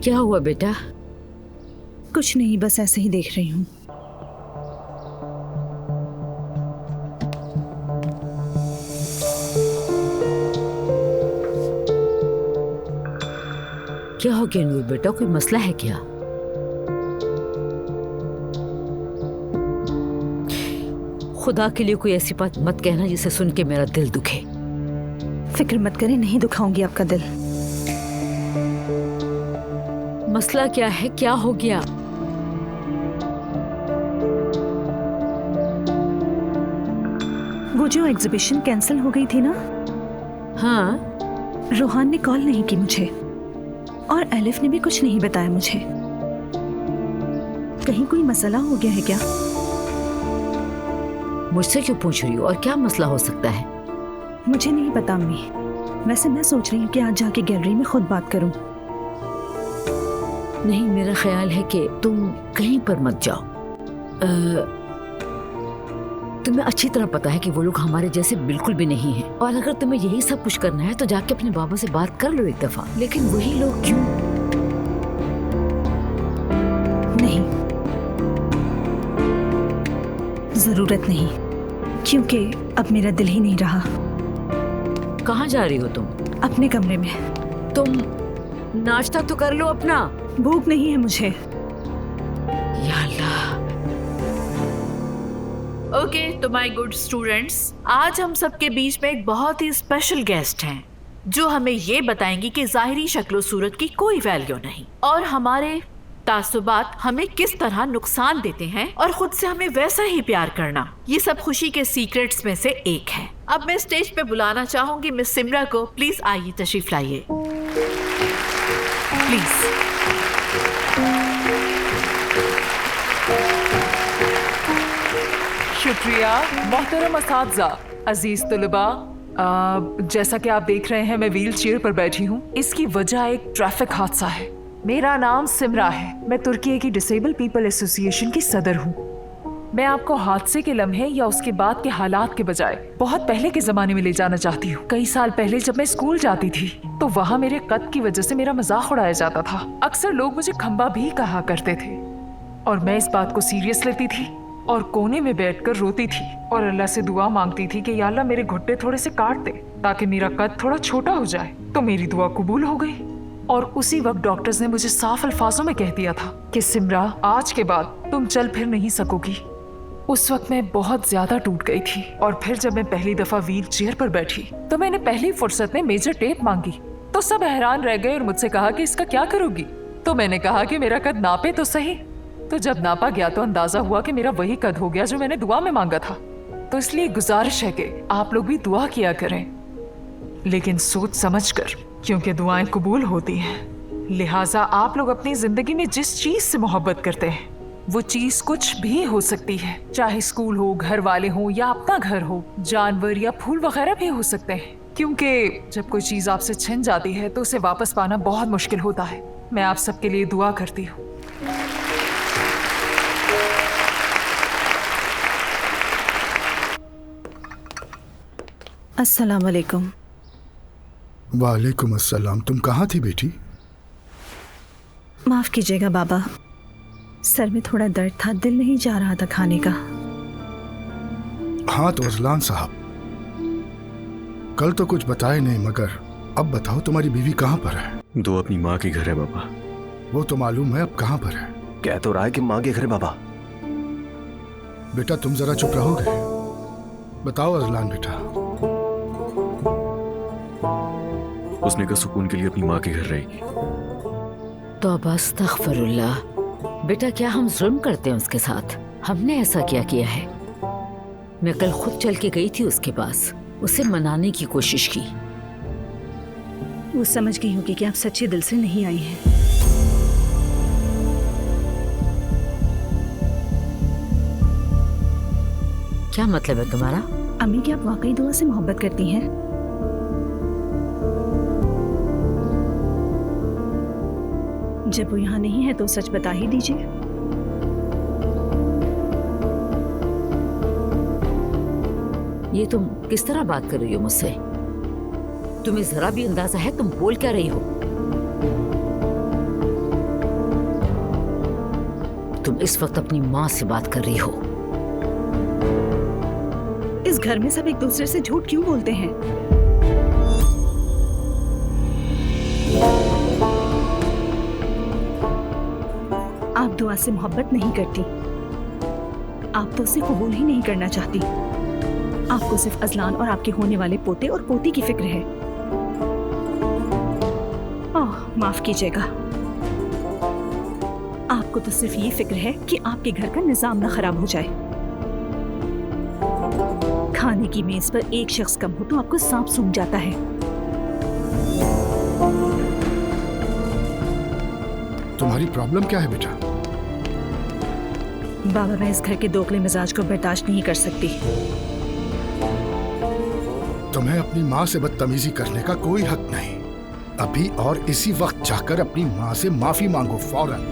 क्या हुआ बेटा?
कुछ नहीं, बस ऐसे ही देख रही हूँ।
क्या हो गया नूर बेटा, कोई मसला है क्या? खुदा के लिए कोई ऐसी बात मत कहना जिसे सुन के मेरा दिल दुखे।
फिक्र मत करें, नहीं दुखाऊंगी आपका दिल।
मसला क्या है, क्या हो गया?
वो जो एग्जीबिशन कैंसिल हो गई थी ना?
हाँ।
रोहान ने कॉल नहीं की मुझे और एलिफ ने भी कुछ नहीं बताया मुझे। कहीं कोई मसला हो गया है क्या?
मुझसे क्यों पूछ रही हो, और क्या मसला हो सकता है?
मुझे नहीं पता अम्मी। वैसे मैं सोच रही हूँ कि आज जाके गैलरी में खुद बात करूँ।
नहीं, मेरा ख्याल है कि तुम कहीं पर मत जाओ। तुम्हें अच्छी तरह पता है कि वो लोग हमारे जैसे बिल्कुल भी नहीं हैं, और अगर तुम्हें यही सब कुछ करना है तो जाके अपने बाबा से बात कर लो एक दफा। लेकिन वही लोग क्यों?
नहीं, जरूरत नहीं, क्योंकि अब मेरा दिल ही नहीं रहा।
कहाँ जा रही हो तुम?
अपने कमरे में।
तुम नाश्ता तो कर लो अपना।
भूख नहीं है मुझे।
या अल्लाह।
ओके, तो माय गुड स्टूडेंट्स, आज हम सबके बीच में एक बहुत ही स्पेशल गेस्ट हैं जो हमें ये बताएंगी कि जाहिरी शक्लो सूरत की कोई वैल्यू नहीं और हमारे तासुबात हमें किस तरह नुकसान देते हैं और खुद से हमें वैसा ही प्यार करना, ये सब खुशी के सीक्रेट्स में से एक है। अब मैं स्टेज पे बुलाना चाहूंगी मिस सिमरा को। प्लीज आइए, तशरीफ लाइए प्लीज।
शुक्रिया मोहतरम असातिज़ा, अजीज तुलबा। जैसा कि आप देख रहे हैं मैं व्हील चेयर पर बैठी हूँ। इसकी वजह एक ट्रैफिक हादसा है। मेरा नाम सिमरा है, मैं तुर्की की डिसेबल पीपल एसोसिएशन की सदर हूँ। मैं आपको हादसे के लम्हे या उसके बाद के हालात के बजाय बहुत पहले के जमाने में ले जाना चाहती हूँ। कई साल पहले जब मैं स्कूल जाती थी तो वहाँ मेरे कद की वजह से मेरा मजाक उड़ाया जाता था। अक्सर लोग मुझे खंबा भी कहा करते थे और मैं इस बात को सीरियस लेती थी और कोने में बैठकर रोती थी और अल्लाह से दुआ मांगती थी कि या अल्लाह मेरे घुट्टे थोड़े से काट दे ताकि मेरा कद थोड़ा छोटा हो जाए। तो मेरी दुआ कबूल हो गई और उसी वक्त डॉक्टर्स ने मुझे साफ अल्फाजों में कह दिया था कि सिमरा, आज के बाद तुम चल फिर नहीं सकोगी। उस वक्त मैं बहुत ज्यादा टूट गई थी और फिर जब मैं पहली दफा व्हील चेयर पर बैठी तो मैंने पहली फुर्सत में मेजर टेप मांगी तो सब हैरान रह गए और मुझसे कहा कि इसका क्या करोगी। तो मैंने कहा कि मेरा कद नापे तो सही। तो जब नापा गया तो अंदाजा हुआ कि मेरा वही कद हो गया जो मैंने दुआ में मांगा था। तो इसलिए गुजारिश है कि आप लोग भी दुआ किया करें, लेकिन सोच समझ कर, क्योंकि दुआएं कबूल होती हैं। लिहाजा आप लोग अपनी जिंदगी में जिस चीज से मोहब्बत करते हैं वो चीज कुछ भी हो सकती है, चाहे स्कूल हो, घर वाले हो या अपना घर हो, जानवर या फूल वगैरह भी हो सकते हैं। क्योंकि जब कोई चीज आपसे छिन जाती है तो उसे वापस पाना बहुत मुश्किल होता है। मैं आप सबके लिए दुआ करती हूँ।
अस्सलाम वालेकुम।
वालेकुम अस्सलाम। तुम कहाँ थी बेटी?
माफ कीजिएगा बाबा, सर में थोड़ा दर्द था, दिल नहीं जा रहा था खाने का।
हाँ तो अजलान साहब, कल तो कुछ बताए नहीं, मगर अब बताओ तुम्हारी बीवी कहाँ पर है?
दो अपनी माँ के घर है बाबा।
वो तो मालूम है, अब कहाँ पर है?
कह तो रहा है कि माँ के घर है बाबा।
बेटा तुम जरा चुप रहोगे? बताओ अजलान बेटा।
उसने कहा सुकून के लिए अपनी माँ के घर रहेगी।
तौबा अस्तगफिरुल्लाह। बेटा क्या हम जुल्म करते हैं उसके साथ? हमने ऐसा क्या किया है? मैं कल खुद चल के गई थी उसके पास, उसे मनाने की कोशिश की।
वो समझ गई होगी कि आप सच्चे दिल से नहीं आई हैं।
क्या मतलब है तुम्हारा?
अम्मी, क्या आप वाकई दुआ से मोहब्बत करती हैं? जब वो यहाँ नहीं है तो सच बता ही दीजिए।
ये तुम किस तरह बात कर रही हो मुझसे? तुम्हें जरा भी अंदाजा है तुम बोल क्या रही हो? तुम इस वक्त अपनी माँ से बात कर रही हो।
इस घर में सब एक दूसरे से झूठ क्यों बोलते हैं? आप दुआ से मोहब्बत नहीं करती, आप तो उसे कबूल ही नहीं करना चाहती। आपको सिर्फ अजलान और आपके होने वाले पोते और पोती की फिक्र है। ओह, माफ कीजिएगा, आपको तो सिर्फ ये फिक्र है कि आपके घर का निजाम ना खराब हो जाए। खाने की मेज पर एक शख्स कम हो तो आपको सांप सूंघ जाता है।
तुम्हारी प्रॉब्लम क्या है बेटा?
बाबा, मैं इस घर के दोगले मिजाज को बर्दाश्त नहीं कर सकती।
तुम्हें अपनी माँ से बदतमीजी करने का कोई हक नहीं। अभी और इसी वक्त जाकर अपनी माँ से माफी मांगो, फौरन।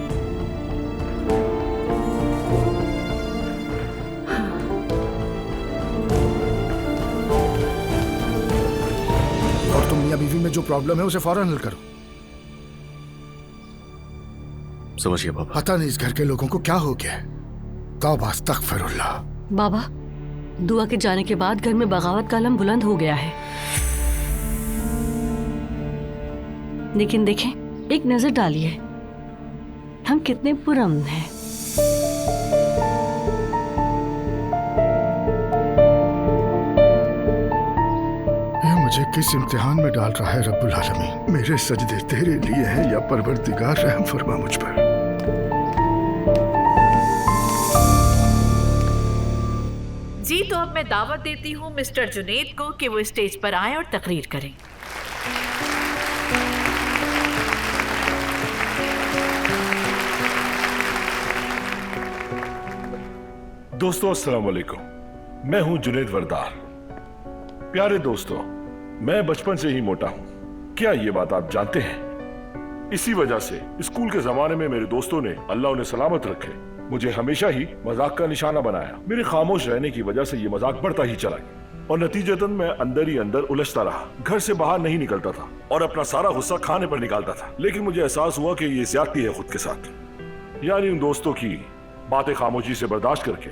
और तुम मियां बीवी में जो प्रॉब्लम है उसे फौरन हल करो।
समझिए बाबा।
पता नहीं इस घर के लोगों को क्या हो गया है। तौबा अस्तगफिरुल्लाह।
बाबा, दुआ के जाने के बाद घर में बगावत का अलम बुलंद हो गया है। लेकिन देखें, एक नजर डालिए, हम कितने पुरअमन हैं।
ये मुझे किस इम्तिहान में डाल रहा है रब्बुल आलमीन। मेरे सजदे तेरे लिए हैं या परवरदिगार, रहम फरमा मुझ पर।
जी, तो अब मैं दावत देती हूँ मिस्टर जुनैद को कि वो स्टेज पर आए और तकरीर करें।
दोस्तों अस्सलाम वालेकुम, मैं हूं जुनैद वरदार। प्यारे दोस्तों, मैं बचपन से ही मोटा हूं। क्या ये बात आप जानते हैं? इसी वजह से स्कूल के जमाने में मेरे दोस्तों ने, अल्लाह उन्हें सलामत रखे, मुझे हमेशा ही मजाक का निशाना बनाया। मेरे खामोश रहने की वजह से ये मजाक बढ़ता ही चला गया और नतीजतन मैं अंदर ही अंदर उलझता रहा। घर से बाहर नहीं निकलता था और अपना सारा गुस्सा खाने पर निकालता था। लेकिन मुझे एहसास हुआ कि ये ज्यादती है खुद के साथ। यानी उन दोस्तों की बातें खामोशी से बर्दाश्त करके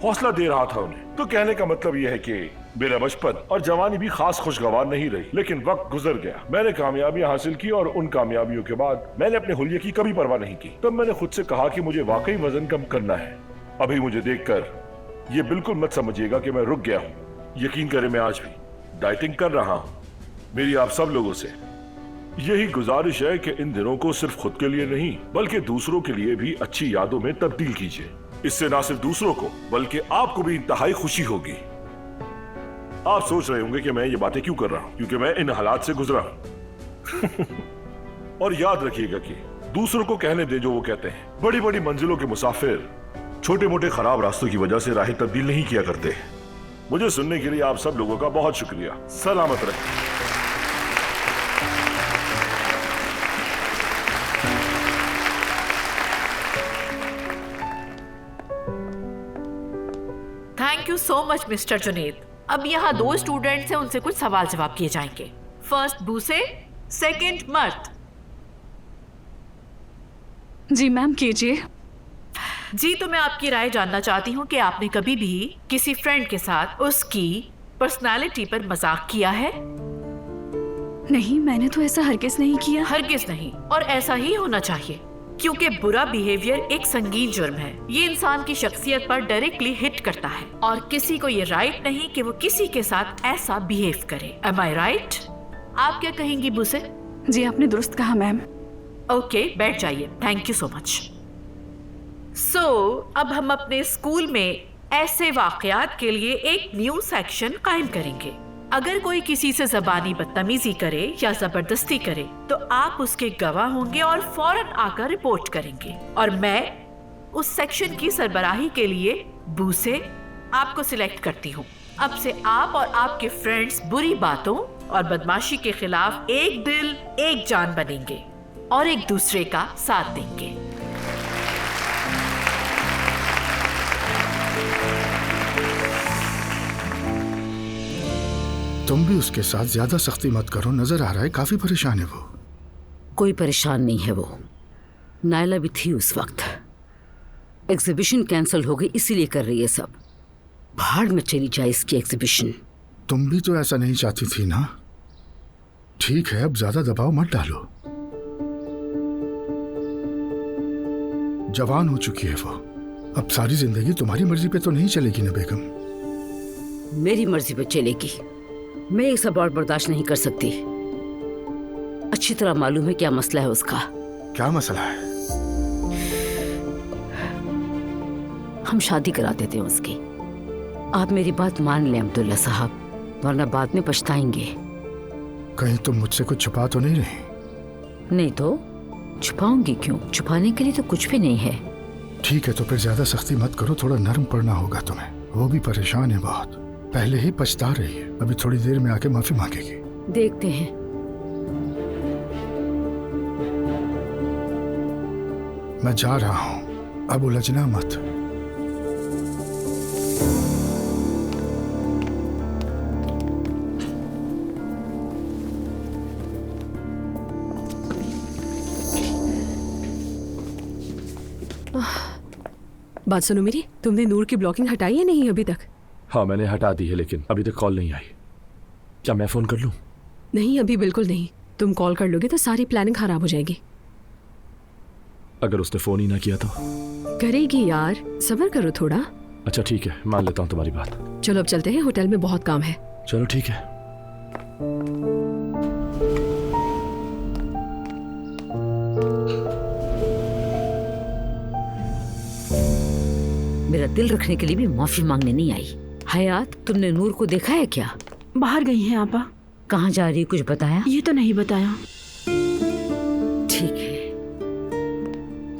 हौसला दे रहा था उन्हें। तो कहने का मतलब यह है कि मेरा बचपन और जवानी भी खास खुशगवार नहीं रही। लेकिन वक्त गुजर गया, मैंने कामयाबियां हासिल की और उन कामयाबियों के बाद मैंने अपने हुलिये की कभी परवाह नहीं की। तब मैंने खुद से कहा कि मुझे वाकई वजन कम करना है। अभी मुझे देखकर ये बिल्कुल मत समझिएगा कि मैं रुक गया हूँ। यकीन करें, मैं आज भी डाइटिंग कर रहा हूँ। मेरी आप सब लोगों से यही गुजारिश है कि इन दिनों को सिर्फ खुद के लिए नहीं बल्कि दूसरों के लिए भी अच्छी यादों में तब्दील कीजिए। इससे ना सिर्फ दूसरों को बल्कि आपको भी इंतहाई खुशी होगी। आप सोच रहे होंगे कि मैं ये बातें क्यों कर रहा हूं, क्योंकि मैं इन हालात से गुजरा हूं। और याद रखिएगा कि दूसरों को कहने दें जो वो कहते हैं। बड़ी बड़ी मंजिलों के मुसाफिर छोटे मोटे खराब रास्तों की वजह से राहें तब्दील नहीं किया करते। मुझे सुनने के लिए आप सब लोगों का बहुत शुक्रिया। सलामत रहें।
Thank you so much mister Junaid. अब यहाँ 2 स्टूडेंट्स हैं, उनसे कुछ सवाल जवाब किए जाएंगे। फर्स्ट बूसे, सेकंड मर्द।
जी मैम, कीजिए।
जी, तो मैं आपकी राय जानना चाहती हूँ कि आपने कभी भी किसी फ्रेंड के साथ उसकी पर्सनालिटी पर मजाक किया है?
नहीं, मैंने तो ऐसा हरगिज नहीं किया।
हरगिज नहीं, और ऐसा ही होना चाहिए, क्योंकि बुरा बिहेवियर एक संगीन जुर्म है। ये इंसान की शख्सियत पर डायरेक्टली हिट करता है और किसी को ये राइट नहीं कि वो किसी के साथ ऐसा बिहेव करे। Am I right? आप क्या कहेंगी बुसे?
जी, आपने दुरुस्त कहा मैम।
ओके, बैठ जाइए। Thank you so much. So अब हम अपने स्कूल में ऐसे वाकयात के लिए एक न्यू सेक्शन कायम करेंगे। अगर कोई किसी से ज़बानी बदतमीजी करे या जबरदस्ती करे तो आप उसके गवाह होंगे और फौरन आकर रिपोर्ट करेंगे। और मैं उस सेक्शन की सरबराही के लिए बू से आपको सिलेक्ट करती हूँ। अब से आप और आपके फ्रेंड्स बुरी बातों और बदमाशी के खिलाफ एक दिल एक जान बनेंगे और एक दूसरे का साथ देंगे।
तुम भी उसके साथ ज्यादा सख्ती मत करो, नजर आ रहा है काफी परेशान है वो।
कोई परेशान नहीं है वो, नायला भी थी उस वक्त। एग्जीबिशन कैंसिल हो गई इसीलिए कर रही है सब। भाड़ में चली जाए इसकी एग्जीबिशन।
तुम भी तो ऐसा नहीं चाहती थी ना? ठीक है, अब ज्यादा दबाव मत डालो। जवान हो चुकी है वो, अब सारी जिंदगी तुम्हारी मर्जी पे तो नहीं चलेगी ना बेगम।
मेरी मर्जी पे चलेगी। मैं ये सब और बर्दाश्त नहीं कर सकती। अच्छी तरह मालूम है क्या मसला है उसका।
क्या मसला है?
हम शादी करा देते हैं उसकी। आप मेरी बात मान लें अब्दुल्ला साहब, वरना बाद में पछताएंगे।
कहीं तुम मुझसे कुछ छुपा तो नहीं रही?
नहीं तो छुपाऊंगी क्यों? छुपाने के लिए तो कुछ भी नहीं है।
ठीक है, तो फिर ज्यादा सख्ती मत करो, थोड़ा नरम पड़ना होगा तुम्हें। वो भी परेशान है बहुत, पहले ही पछता रही है, अभी थोड़ी देर में आके माफी मांगेगी।
देखते हैं।
मैं जा रहा हूं, अब उलझना मत।
बात सुनो मेरी, तुमने नूर की ब्लॉकिंग हटाई है नहीं अभी तक?
हाँ मैंने हटा दी है, लेकिन अभी तक कॉल नहीं आई। क्या मैं फोन कर लूं?
नहीं अभी बिल्कुल नहीं। तुम कॉल कर लोगे तो सारी प्लानिंग खराब हो जाएगी।
अगर उसने फोन ही ना किया तो?
करेगी यार, सब्र करो थोड़ा।
अच्छा ठीक है, मान लेता हूँ तुम्हारी बात।
चलो अब चलते हैं, होटल में बहुत काम है।
चलो ठीक है।
मेरा दिल रखने के लिए भी माफी मांगने नहीं आई। हयात, तुमने नूर को देखा है क्या?
बाहर गई हैं आपा।
कहाँ जा रही है, कुछ बताया?
ये तो नहीं बताया।
ठीक है,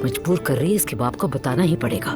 मजबूर कर रही है, इसके बाप को बताना ही पड़ेगा।